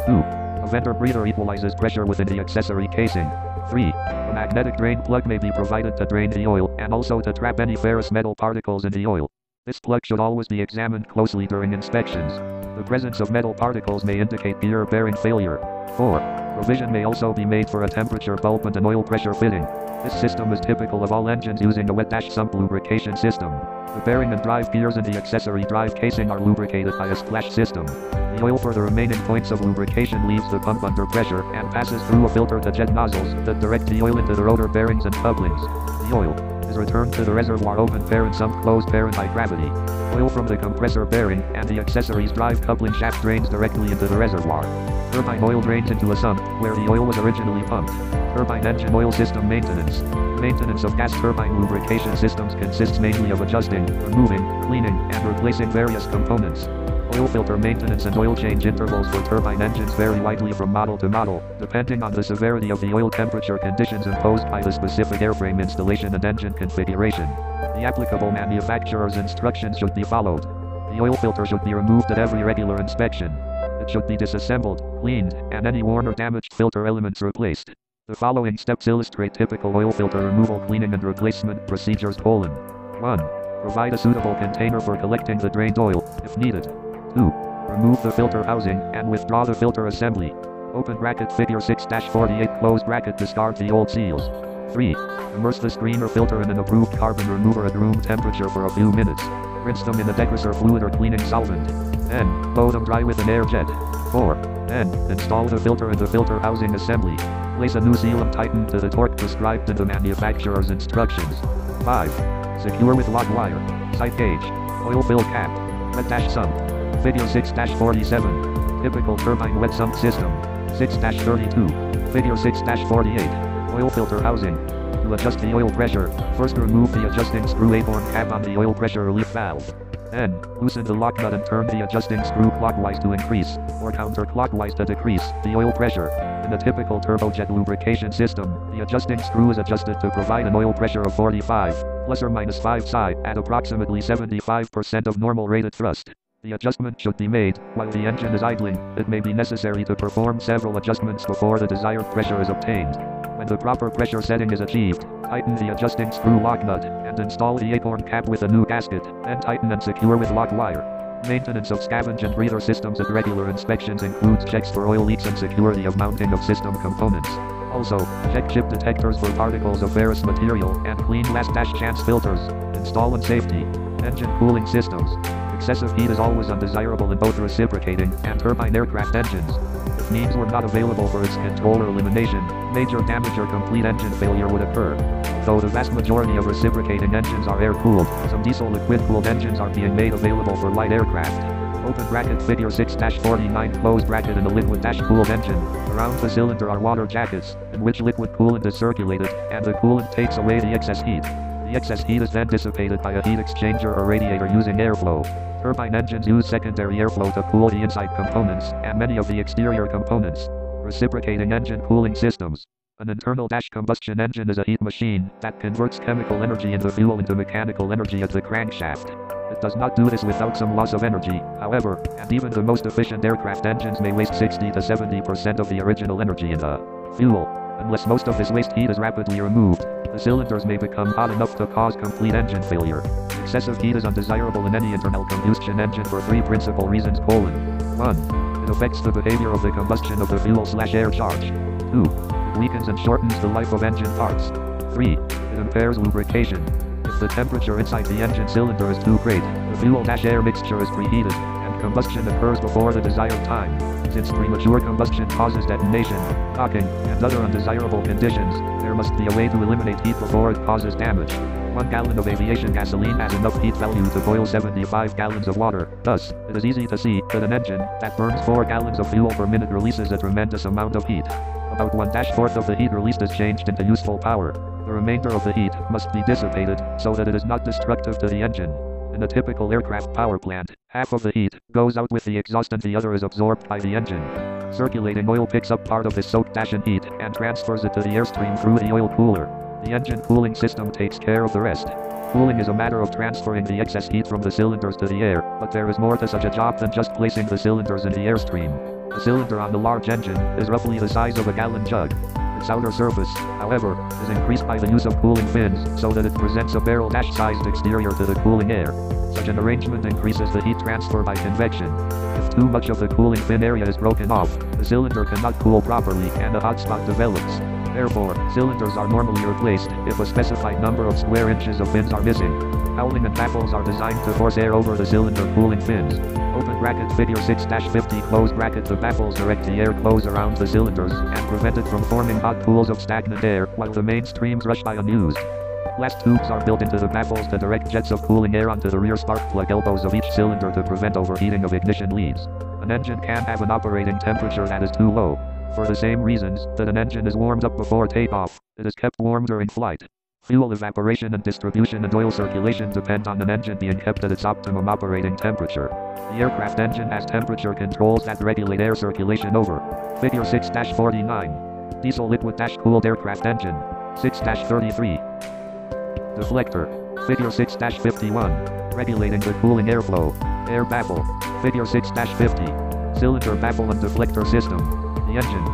2. A venter breather equalizes pressure within the accessory casing. 3. A magnetic drain plug may be provided to drain the oil, and also to trap any ferrous metal particles in the oil. This plug should always be examined closely during inspections. The presence of metal particles may indicate gear bearing failure. 4. Provision may also be made for a temperature bulb and an oil pressure fitting. This system is typical of all engines using a wet-sump lubrication system. The bearing and drive gears in the accessory drive casing are lubricated by a splash system. The oil for the remaining points of lubrication leaves the pump under pressure and passes through a filter to jet nozzles that direct the oil into the rotor bearings and couplings. The oil is returned to the reservoir open parent sump closed parent by gravity. Oil from the compressor bearing and the accessories drive coupling shaft drains directly into the reservoir. Turbine oil drains into a sump, where the oil was originally pumped. Turbine engine oil system maintenance. Maintenance of gas turbine lubrication systems consists mainly of adjusting, removing, cleaning, and replacing various components. Oil filter maintenance and oil change intervals for turbine engines vary widely from model to model, depending on the severity of the oil temperature conditions imposed by the specific airframe installation and engine configuration. The applicable manufacturer's instructions should be followed. The oil filter should be removed at every regular inspection. It should be disassembled, cleaned, and any worn or damaged filter elements replaced. The following steps illustrate typical oil filter removal, cleaning, and replacement procedures. 1. Provide a suitable container for collecting the drained oil, if needed. 2. Remove the filter housing and withdraw the filter assembly. Open bracket figure 6-48 close bracket. Discard the old seals. 3. Immerse the screen or filter in an approved carbon remover at room temperature for a few minutes. Rinse them in a degreaser fluid or cleaning solvent. Then, blow them dry with an air jet. 4. Then, install the filter in the filter housing assembly. Place a new seal and tighten to the torque prescribed in the manufacturer's instructions. 5. Secure with lock wire. Sight gauge. Oil fill cap. Wet-sump. Figure 6-47. Typical turbine wet sump system. 6-32. Figure 6-48. Oil filter housing. To adjust the oil pressure, first remove the adjusting screw acorn cap on the oil pressure relief valve. Then, loosen the lock nut and turn the adjusting screw clockwise to increase, or counterclockwise to decrease, the oil pressure. In a typical turbojet lubrication system, the adjusting screw is adjusted to provide an oil pressure of 45, plus or minus 5 psi, at approximately 75% of normal rated thrust. The adjustment should be made while the engine is idling. It may be necessary to perform several adjustments before the desired pressure is obtained. When the proper pressure setting is achieved, tighten the adjusting screw lock nut, and install the acorn cap with a new gasket, then tighten and secure with lock wire. Maintenance of scavenge and breather systems at regular inspections includes checks for oil leaks and security of mounting of system components. Also, check chip detectors for particles of ferrous material, and clean last-chance filters. Install and safety. Engine cooling systems. Excessive heat is always undesirable in both reciprocating and turbine aircraft engines. If means were not available for its control or elimination, major damage or complete engine failure would occur. Though the vast majority of reciprocating engines are air-cooled, some diesel liquid-cooled engines are being made available for light aircraft. Open bracket figure 6-49 close bracket. In a liquid-cooled engine, around the cylinder are water jackets, in which liquid coolant is circulated, and the coolant takes away the excess heat. The excess heat is then dissipated by a heat exchanger or radiator using airflow. Turbine engines use secondary airflow to cool the inside components, and many of the exterior components. Reciprocating engine cooling systems. An internal combustion engine is a heat machine that converts chemical energy in the fuel into mechanical energy at the crankshaft. It does not do this without some loss of energy, however, and even the most efficient aircraft engines may waste 60 to 70% of the original energy in the fuel. Unless most of this waste heat is rapidly removed, the cylinders may become hot enough to cause complete engine failure. Excessive heat is undesirable in any internal combustion engine for three principal reasons: 1. It affects the behavior of the combustion of the fuel/air charge. 2. It weakens and shortens the life of engine parts. 3. It impairs lubrication. If the temperature inside the engine cylinder is too great, the fuel-air mixture is preheated, and combustion occurs before the desired time. Since premature combustion causes detonation, knocking, and other undesirable conditions, there must be a way to eliminate heat before it causes damage. 1 gallon of aviation gasoline has enough heat value to boil 75 gallons of water. Thus, it is easy to see that an engine that burns 4 gallons of fuel per minute releases a tremendous amount of heat. About 1/4 of the heat released is changed into useful power. The remainder of the heat must be dissipated so that it is not destructive to the engine. In a typical aircraft power plant, half of the heat goes out with the exhaust and the other is absorbed by the engine. Circulating oil picks up part of this soaked in heat and transfers it to the airstream through the oil cooler. The engine cooling system takes care of the rest. Cooling is a matter of transferring the excess heat from the cylinders to the air, but there is more to such a job than just placing the cylinders in the airstream. The cylinder on the large engine is roughly the size of a gallon jug. Its outer surface, however, is increased by the use of cooling fins so that it presents a barrel-sized exterior to the cooling air. Such an arrangement increases the heat transfer by convection. If too much of the cooling fin area is broken off, the cylinder cannot cool properly and a hot spot develops. Therefore, cylinders are normally replaced if a specified number of square inches of fins are missing. Cowling and baffles are designed to force air over the cylinder cooling fins. Open bracket figure 6-50 close bracket. The baffles direct the air close around the cylinders and prevent it from forming hot pools of stagnant air while the main streams rush by unused. Glass tubes are built into the baffles to direct jets of cooling air onto the rear spark plug elbows of each cylinder to prevent overheating of ignition leads. An engine can have an operating temperature that is too low. For the same reasons that an engine is warmed up before takeoff, it is kept warm during flight. Fuel evaporation and distribution and oil circulation depend on an engine being kept at its optimum operating temperature. The aircraft engine has temperature controls that regulate air circulation over. Figure 6-49. Diesel liquid-cooled aircraft engine. 6-33. Deflector. Figure 6-51. Regulating the cooling airflow. Air baffle. Figure 6-50. Cylinder baffle and deflector system. The engine.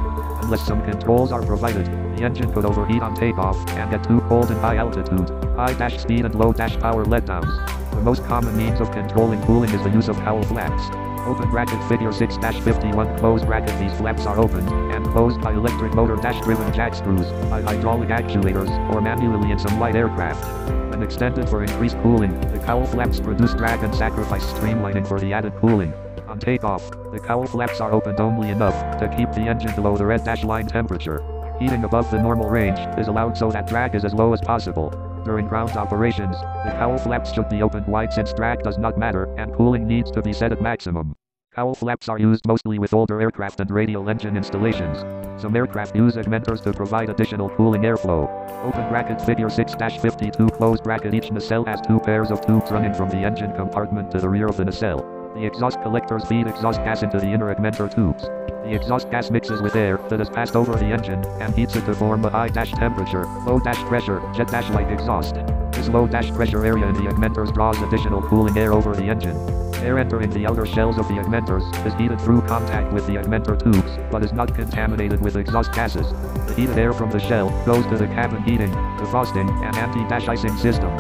Unless some controls are provided, the engine could overheat on takeoff and get too cold in high altitude, high-speed and low-power letdowns. The most common means of controlling cooling is the use of cowl flaps. Open bracket figure 6-51 close bracket. These flaps are opened and closed by electric motor-driven jack screws, by hydraulic actuators, or manually in some light aircraft. When extended for increased cooling, the cowl flaps produce drag and sacrifice streamlining for the added cooling. On takeoff, the cowl flaps are opened only enough to keep the engine below the red line temperature. Heating above the normal range is allowed so that drag is as low as possible. During ground operations, the cowl flaps should be opened wide since drag does not matter and cooling needs to be set at maximum. Cowl flaps are used mostly with older aircraft and radial engine installations. Some aircraft use augmenters to provide additional cooling airflow. Open bracket figure 6-52 close bracket. Each nacelle has 2 pairs of tubes running from the engine compartment to the rear of the nacelle. The exhaust collectors feed exhaust gas into the inner augmenter tubes. The exhaust gas mixes with air that has passed over the engine and heats it to form a high-temperature, low-pressure, jet-like exhaust. This low-pressure area in the augmenters draws additional cooling air over the engine. Air entering the outer shells of the augmenters is heated through contact with the augmenter tubes, but is not contaminated with exhaust gases. The heated air from the shell goes to the cabin heating, defrosting, and anti-icing system.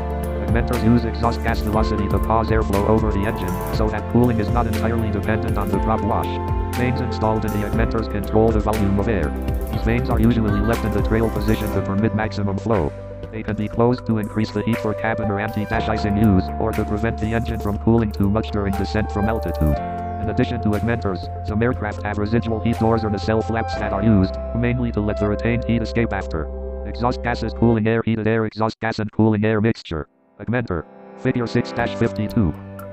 Augmenters use exhaust gas velocity to cause airflow over the engine, so that cooling is not entirely dependent on the prop wash. Vanes installed in the augmenters control the volume of air. These vanes are usually left in the trail position to permit maximum flow. They can be closed to increase the heat for cabin or anti-icing use, or to prevent the engine from cooling too much during descent from altitude. In addition to augmenters, some aircraft have residual heat doors or nacelle flaps that are used, mainly to let the retained heat escape after. Exhaust gases, cooling air, heated air, exhaust gas and cooling air mixture. Augmenter. Figure 6-52.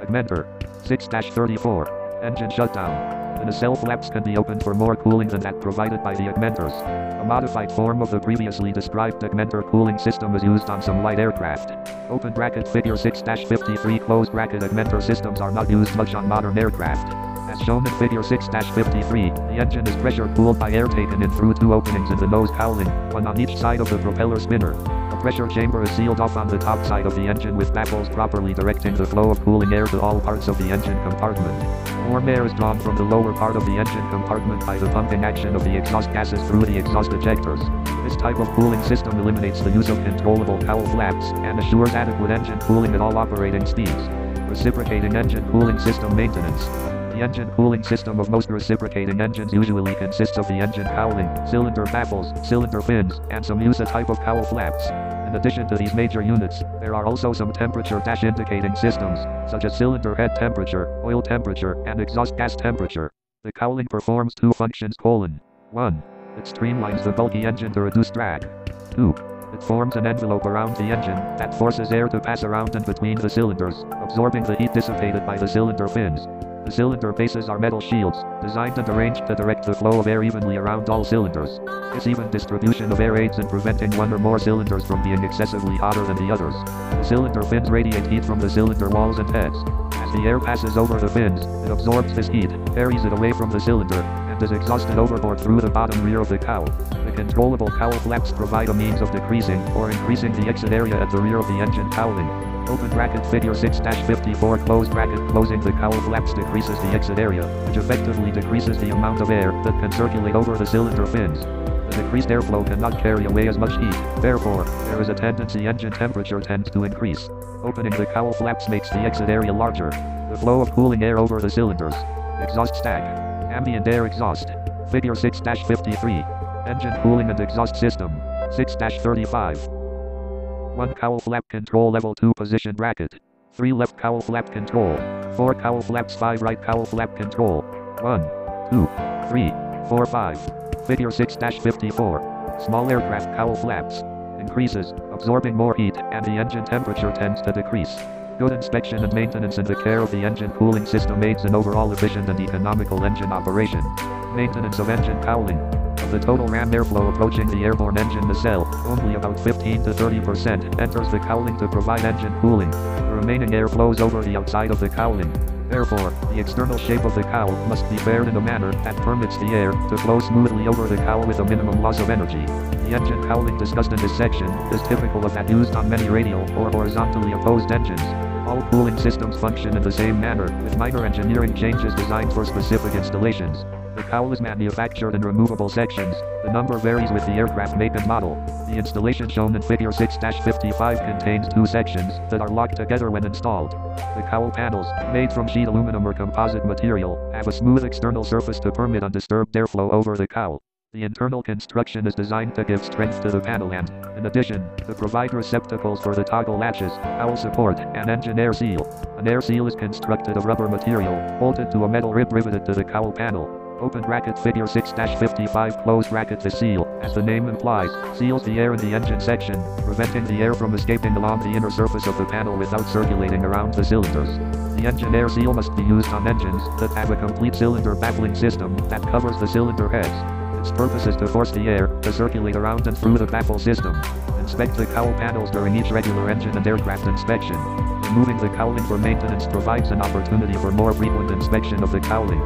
Augmenter. 6-34. Engine shutdown. The nacelle flaps can be opened for more cooling than that provided by the augmenters. A modified form of the previously described augmenter cooling system is used on some light aircraft. Open bracket figure 6-53 close bracket. Augmenter systems are not used much on modern aircraft. As shown in figure 6-53, the engine is pressure cooled by air taken in through 2 openings in the nose cowling, one on each side of the propeller spinner. A pressure chamber is sealed off on the top side of the engine with baffles properly directing the flow of cooling air to all parts of the engine compartment. Warm air is drawn from the lower part of the engine compartment by the pumping action of the exhaust gases through the exhaust ejectors. This type of cooling system eliminates the use of controllable cowl flaps and assures adequate engine cooling at all operating speeds. Reciprocating engine cooling system maintenance. The engine cooling system of most reciprocating engines usually consists of the engine cowling, cylinder baffles, cylinder fins, and some use a type of cowl flaps. In addition to these major units, there are also some temperature indicating systems, such as cylinder head temperature, oil temperature, and exhaust gas temperature. The cowling performs two functions: 1. It streamlines the bulky engine to reduce drag. 2. It forms an envelope around the engine that forces air to pass around and between the cylinders, absorbing the heat dissipated by the cylinder fins. The cylinder bases are metal shields, designed and arranged to direct the flow of air evenly around all cylinders. This even distribution of air aids in preventing one or more cylinders from being excessively hotter than the others. The cylinder fins radiate heat from the cylinder walls and heads. As the air passes over the fins, it absorbs this heat, carries it away from the cylinder, and is exhausted overboard through the bottom rear of the cowl. The controllable cowl flaps provide a means of decreasing or increasing the exit area at the rear of the engine cowling. Open bracket figure 6-54 close bracket closing the cowl flaps decreases the exit area, which effectively decreases the amount of air that can circulate over the cylinder fins. The decreased airflow cannot carry away as much heat, therefore, there is a tendency engine temperature tends to increase. Opening the cowl flaps makes the exit area larger. The flow of cooling air over the cylinders. Exhaust stack. Ambient air exhaust. Figure 6-53. Engine cooling and exhaust system. 6-35. 1 cowl flap control level 2 position bracket. 3 left cowl flap control. 4 cowl flaps 5 right cowl flap control. 1, 2, 3, 4, 5. Figure 6-54. Small aircraft cowl flaps. Increases, absorbing more heat, and the engine temperature tends to decrease. Good inspection and maintenance in the care of the engine cooling system aids in overall efficient and economical engine operation. Maintenance of engine cowling. Of the total ram airflow approaching the airborne engine nacelle, only about 15 to 30% enters the cowling to provide engine cooling. The remaining air flows over the outside of the cowling. Therefore, the external shape of the cowl must be faired in a manner that permits the air to flow smoothly over the cowl with a minimum loss of energy. The engine cowling discussed in this section is typical of that used on many radial or horizontally opposed engines. All cooling systems function in the same manner, with minor engineering changes designed for specific installations. The cowl is manufactured in removable sections. The number varies with the aircraft make and model. The installation shown in figure 6-55 contains 2 sections that are locked together when installed. The cowl panels, made from sheet aluminum or composite material, have a smooth external surface to permit undisturbed airflow over the cowl. The internal construction is designed to give strength to the panel and, in addition, to provide receptacles for the toggle latches, cowl support, and engine air seal. An air seal is constructed of rubber material, bolted to a metal rib riveted to the cowl panel. Open bracket figure 6-55 close bracket. The seal, as the name implies, seals the air in the engine section, preventing the air from escaping along the inner surface of the panel without circulating around the cylinders. The engine air seal must be used on engines that have a complete cylinder baffling system that covers the cylinder heads. Its purpose is to force the air to circulate around and through the baffle system. Inspect the cowl panels during each regular engine and aircraft inspection. Removing the cowling for maintenance provides an opportunity for more frequent inspection of the cowling.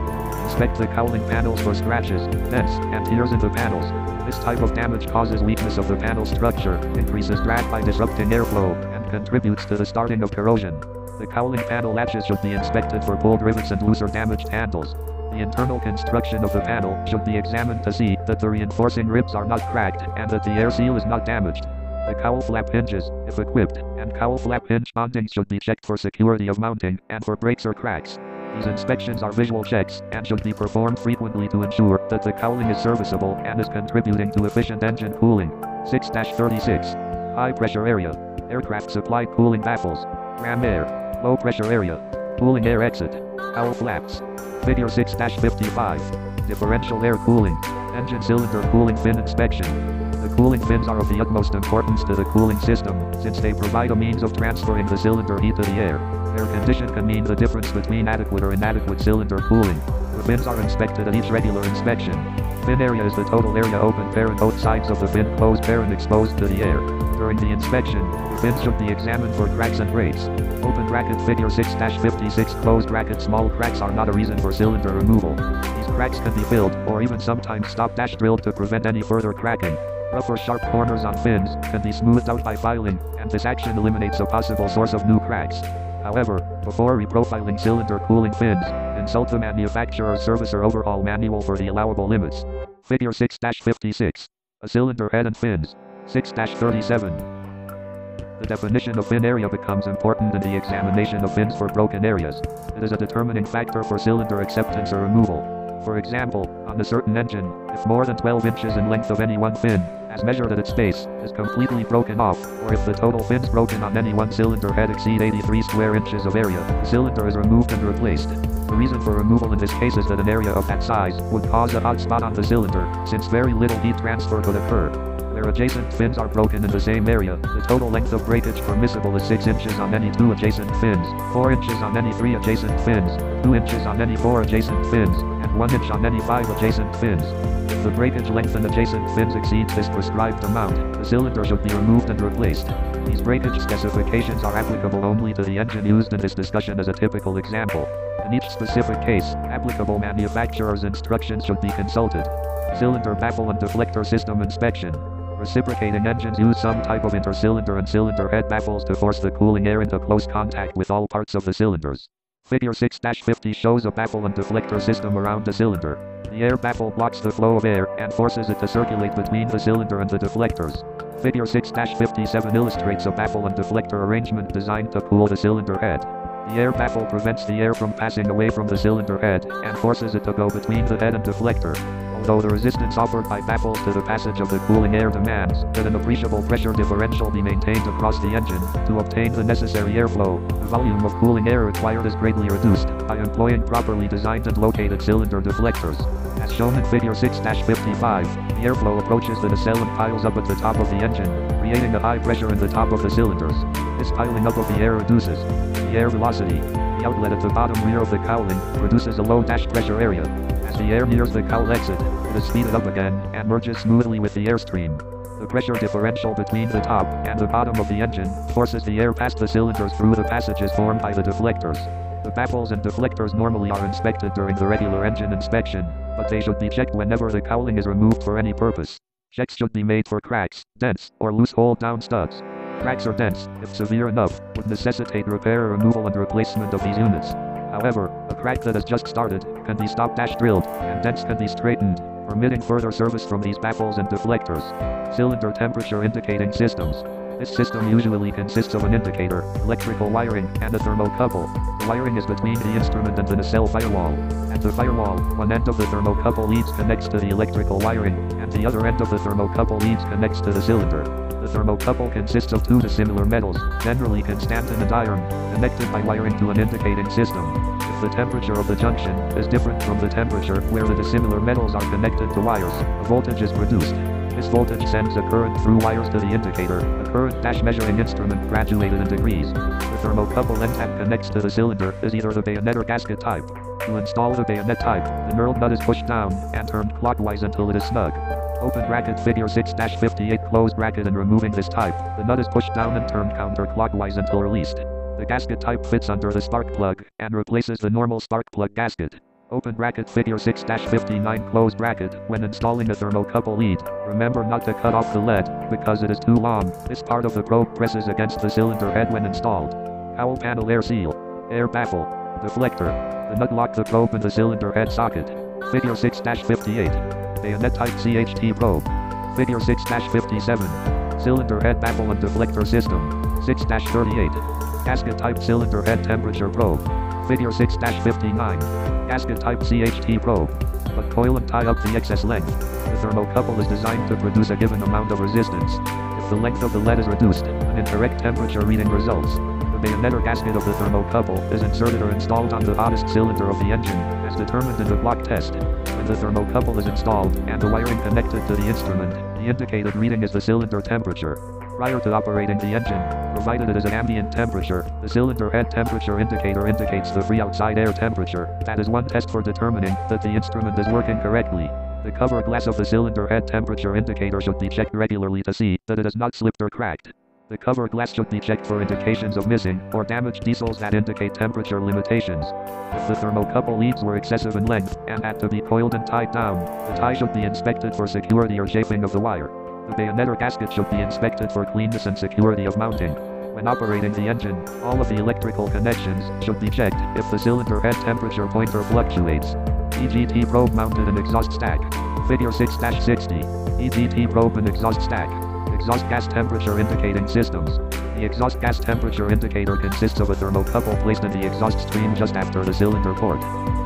Inspect the cowling panels for scratches, dents, and tears in the panels. This type of damage causes weakness of the panel structure, increases drag by disrupting airflow, and contributes to the starting of corrosion. The cowling panel latches should be inspected for pulled rivets and loose or damaged handles. The internal construction of the panel should be examined to see that the reinforcing ribs are not cracked and that the air seal is not damaged. The cowl flap hinges, if equipped, and cowl flap hinge bondings should be checked for security of mounting and for breaks or cracks. These inspections are visual checks and should be performed frequently to ensure that the cowling is serviceable and is contributing to efficient engine cooling. 6-36. High pressure area. Aircraft supplied cooling baffles. Ram air. Low pressure area. Cooling air exit. Cowl flaps. Figure 6-55. Differential air cooling. Engine cylinder cooling fin inspection. The cooling fins are of the utmost importance to the cooling system, since they provide a means of transferring the cylinder heat to the air. Air condition can mean the difference between adequate or inadequate cylinder cooling. The fins are inspected at each regular inspection. Fin area is the total area open pair and both sides of the fin closed pair and exposed to the air. During the inspection, the fins should be examined for cracks and breaks. Open bracket figure 6-56 closed bracket. Small cracks are not a reason for cylinder removal. These cracks can be filled, or even sometimes drilled to prevent any further cracking. Rough or sharp corners on fins can be smoothed out by filing, and this action eliminates a possible source of new cracks. However, before reprofiling cylinder cooling fins, consult the manufacturer's service or overhaul manual for the allowable limits. Figure 6-56. A cylinder head and fins. 6-37. The definition of fin area becomes important in the examination of fins for broken areas. It is a determining factor for cylinder acceptance or removal. For example, on a certain engine, if more than 12 inches in length of any one fin, as measured at its base, is completely broken off, or if the total fins broken on any one cylinder head exceed 83 square inches of area, the cylinder is removed and replaced. The reason for removal in this case is that an area of that size would cause a hot spot on the cylinder, since very little heat transfer could occur. Where adjacent fins are broken in the same area, the total length of breakage permissible is 6 inches on any 2 adjacent fins, 4 inches on any 3 adjacent fins, 2 inches on any 4 adjacent fins, and 1 inch on any 5 adjacent fins. If the breakage length in adjacent fins exceeds this prescribed amount, the cylinder should be removed and replaced. These breakage specifications are applicable only to the engine used in this discussion as a typical example. In each specific case, applicable manufacturer's instructions should be consulted. Cylinder baffle and deflector system inspection. Reciprocating engines use some type of intercylinder and cylinder head baffles to force the cooling air into close contact with all parts of the cylinders. Figure 6-50 shows a baffle and deflector system around the cylinder. The air baffle blocks the flow of air and forces it to circulate between the cylinder and the deflectors. Figure 6-57 illustrates a baffle and deflector arrangement designed to cool the cylinder head. The air baffle prevents the air from passing away from the cylinder head and forces it to go between the head and deflector. Although the resistance offered by baffles to the passage of the cooling air demands that an appreciable pressure differential be maintained across the engine to obtain the necessary airflow, the volume of cooling air required is greatly reduced by employing properly designed and located cylinder deflectors. As shown in Figure 6-55, the airflow approaches the nacelle and piles up at the top of the engine, creating a high pressure in the top of the cylinders. This piling up of the air reduces the air velocity. The outlet at the bottom rear of the cowling produces a low dash pressure area. As the air nears the cowl exit, it is speeded up again and merges smoothly with the airstream. The pressure differential between the top and the bottom of the engine forces the air past the cylinders through the passages formed by the deflectors. The baffles and deflectors normally are inspected during the regular engine inspection, but they should be checked whenever the cowling is removed for any purpose. Checks should be made for cracks, dents, or loose hold-down studs. Cracks or dents, if severe enough, would necessitate repair or removal and replacement of these units. However, a crack that has just started can be stop-drilled, and dents can be straightened, permitting further service from these baffles and deflectors. Cylinder temperature indicating systems. This system usually consists of an indicator, electrical wiring, and a thermocouple. The wiring is between the instrument and the nacelle firewall. At the firewall, one end of the thermocouple leads connects to the electrical wiring, and the other end of the thermocouple leads connects to the cylinder. The thermocouple consists of two dissimilar metals, generally constantan and iron, connected by wiring to an indicating system. If the temperature of the junction is different from the temperature where the dissimilar metals are connected to wires, a voltage is produced. This voltage sends a current through wires to the indicator, a current-measuring instrument graduated in degrees. The thermocouple end that connects to the cylinder is either the bayonet or gasket type. To install the bayonet type, the knurled nut is pushed down and turned clockwise until it is snug. Open bracket Figure 6-58 close bracket and removing this type, the nut is pushed down and turned counterclockwise until released. The gasket type fits under the spark plug and replaces the normal spark plug gasket. Open bracket Figure 6-59 close bracket. When installing a thermocouple lead, remember not to cut off the lead, because it is too long. This part of the probe presses against the cylinder head when installed. Cowl panel air seal. Air baffle. Deflector. The nut lock the probe in the cylinder head socket. Figure 6-58. Bayonet type CHT probe. Figure 6-57. Cylinder head baffle and deflector system. 6-38. Gasket type cylinder head temperature probe. Figure 6-59. Gasket type CHT probe. But coil and tie up the excess length. The thermocouple is designed to produce a given amount of resistance. If the length of the lead is reduced, an incorrect temperature reading results. The bayonet or gasket of the thermocouple is inserted or installed on the hottest cylinder of the engine, as determined in the block test. When the thermocouple is installed and the wiring connected to the instrument, the indicated reading is the cylinder temperature. Prior to operating the engine, provided it is at ambient temperature, the cylinder head temperature indicator indicates the free outside air temperature. That is one test for determining that the instrument is working correctly. The cover glass of the cylinder head temperature indicator should be checked regularly to see that it is not slipped or cracked. The cover glass should be checked for indications of missing or damaged diesels that indicate temperature limitations. If the thermocouple leads were excessive in length and had to be coiled and tied down, the tie should be inspected for security or chafing of the wire. The bayonet or gasket should be inspected for cleanness and security of mounting. When operating the engine, all of the electrical connections should be checked if the cylinder head temperature pointer fluctuates. EGT probe mounted in exhaust stack. Figure 6-60. EGT probe and exhaust stack. Exhaust gas temperature indicating systems. The exhaust gas temperature indicator consists of a thermocouple placed in the exhaust stream just after the cylinder port.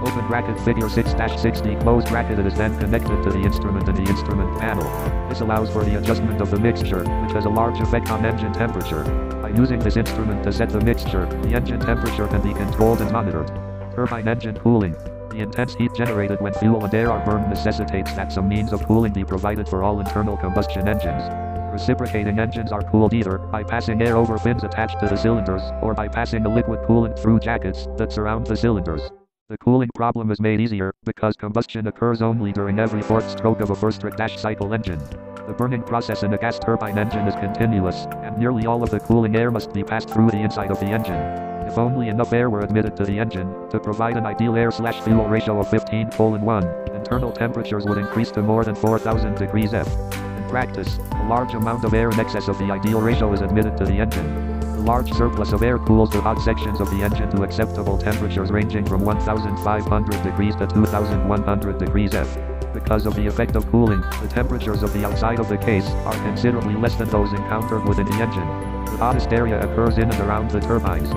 Open bracket figure 6-60 closed bracket. It is then connected to the instrument in the instrument panel. This allows for the adjustment of the mixture, which has a large effect on engine temperature. By using this instrument to set the mixture, the engine temperature can be controlled and monitored. Turbine engine cooling. The intense heat generated when fuel and air are burned necessitates that some means of cooling be provided for all internal combustion engines. Reciprocating engines are cooled either by passing air over fins attached to the cylinders, or by passing a liquid coolant through jackets that surround the cylinders. The cooling problem is made easier because combustion occurs only during every fourth stroke of a first-cycle engine. The burning process in a gas turbine engine is continuous, and nearly all of the cooling air must be passed through the inside of the engine. If only enough air were admitted to the engine to provide an ideal air/fuel ratio of 15:1, internal temperatures would increase to more than 4,000 degrees F. In practice, a large amount of air in excess of the ideal ratio is admitted to the engine. The large surplus of air cools the hot sections of the engine to acceptable temperatures ranging from 1,500 degrees to 2,100 degrees F. Because of the effect of cooling, the temperatures of the outside of the case are considerably less than those encountered within the engine. The hottest area occurs in and around the turbines.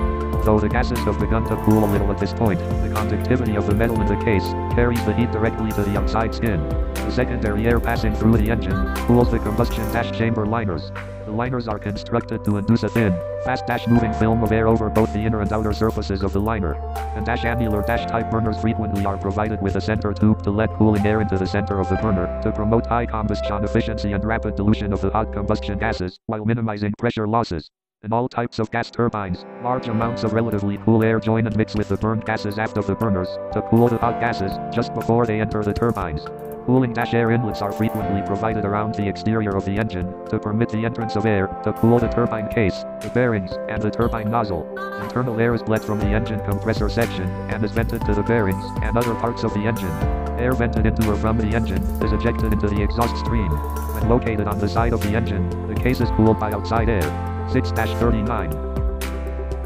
Though the gases have begun to cool a little at this point, the conductivity of the metal in the case carries the heat directly to the outside skin. The secondary air passing through the engine cools the combustion-chamber liners. The liners are constructed to induce a thin, fast-moving film of air over both the inner and outer surfaces of the liner. And annular type burners frequently are provided with a center tube to let cooling air into the center of the burner to promote high combustion efficiency and rapid dilution of the hot combustion gases, while minimizing pressure losses. In all types of gas turbines, large amounts of relatively cool air join and mix with the burned gases aft of the burners to cool the hot gases just before they enter the turbines. Cooling air inlets are frequently provided around the exterior of the engine to permit the entrance of air to cool the turbine case, the bearings, and the turbine nozzle. Internal air is bled from the engine compressor section and is vented to the bearings and other parts of the engine. Air vented into or from the engine is ejected into the exhaust stream. When located on the side of the engine, the case is cooled by outside air. 6-39.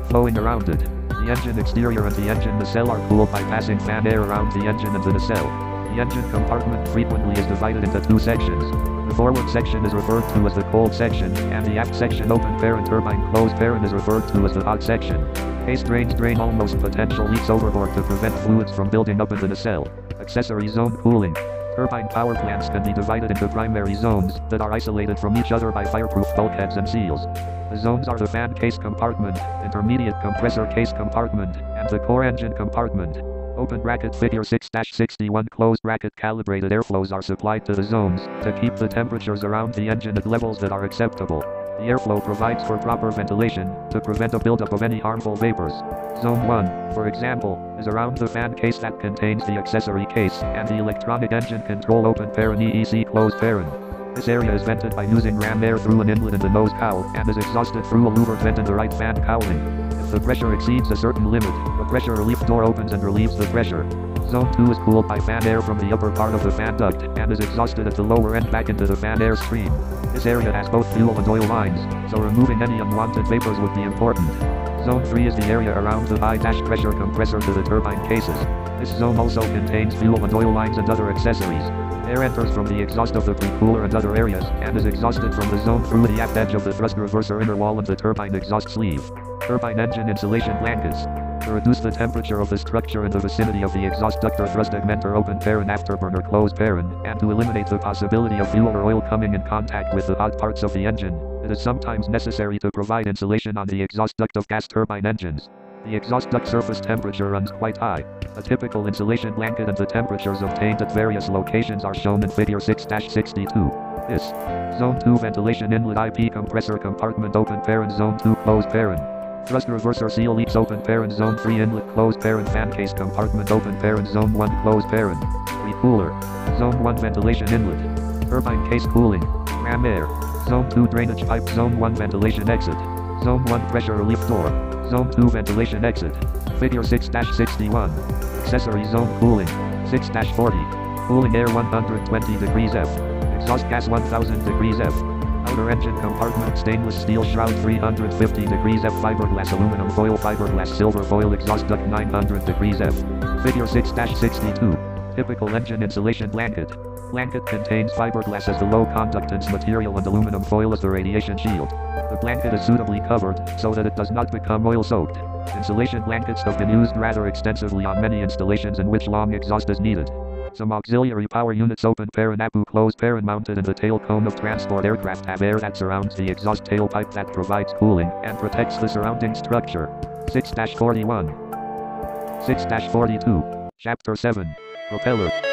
Flowing around it. The engine exterior and the engine nacelle are cooled by passing fan air around the engine and the nacelle. The engine compartment frequently is divided into two sections. The forward section is referred to as the cold section, and the aft section open parent turbine closed parent is referred to as the hot section. Case drains drain almost potential leaks overboard to prevent fluids from building up in the nacelle. Accessory zone cooling. Turbine power plants can be divided into primary zones that are isolated from each other by fireproof bulkheads and seals. The zones are the fan case compartment, intermediate compressor case compartment, and the core engine compartment. Open bracket figure 6-61 closed bracket calibrated airflows are supplied to the zones to keep the temperatures around the engine at levels that are acceptable. The airflow provides for proper ventilation to prevent a buildup of any harmful vapors. Zone 1, for example, is around the fan case that contains the accessory case and the electronic engine control open parent EEC closed parent. This area is vented by using ram air through an inlet in the nose cowl and is exhausted through a louvered vent in the right fan cowling. If the pressure exceeds a certain limit, the pressure relief door opens and relieves the pressure. Zone 2 is cooled by fan air from the upper part of the fan duct and is exhausted at the lower end back into the fan air stream. This area has both fuel and oil lines, so removing any unwanted vapors would be important. Zone 3 is the area around the high-pressure compressor to the turbine cases. This zone also contains fuel and oil lines and other accessories. Air enters from the exhaust of the pre-cooler and other areas and is exhausted from the zone through the aft edge of the thrust reverser inner wall and the turbine exhaust sleeve. Turbine engine insulation blankets. To reduce the temperature of the structure in the vicinity of the exhaust duct or thrust augmenter open parent afterburner closed parent, and to eliminate the possibility of fuel or oil coming in contact with the hot parts of the engine, it is sometimes necessary to provide insulation on the exhaust duct of gas turbine engines. The exhaust duct surface temperature runs quite high. A typical insulation blanket and the temperatures obtained at various locations are shown in figure 6-62. This. Zone 2 ventilation inlet IP compressor compartment open parent zone 2 closed parent. Thrust reverser seal leaks open parent zone 3 inlet closed parent fan case compartment open parent zone 1 closed parent. Pre-cooler. Zone 1 ventilation inlet. Turbine case cooling. Ram air. Zone 2 drainage pipe zone 1 ventilation exit. Zone 1 pressure relief door. Zone 2 ventilation exit. Figure 6-61. Accessory zone cooling. 6-40. Cooling air 120 degrees F. Exhaust gas 1000 degrees F. Outer engine compartment stainless steel shroud 350 degrees F. Fiberglass aluminum foil fiberglass silver foil exhaust duct 900 degrees F. Figure 6-62. Typical engine insulation blanket. Blanket contains fiberglass as the low conductance material and aluminum foil as the radiation shield. The blanket is suitably covered, so that it does not become oil-soaked. Insulation blankets have been used rather extensively on many installations in which long exhaust is needed. Some auxiliary power units, open pair and APU closed pair and mounted in the tail cone of transport aircraft, have air that surrounds the exhaust tailpipe that provides cooling and protects the surrounding structure. 6-41. 6-42. Chapter 7. Propeller.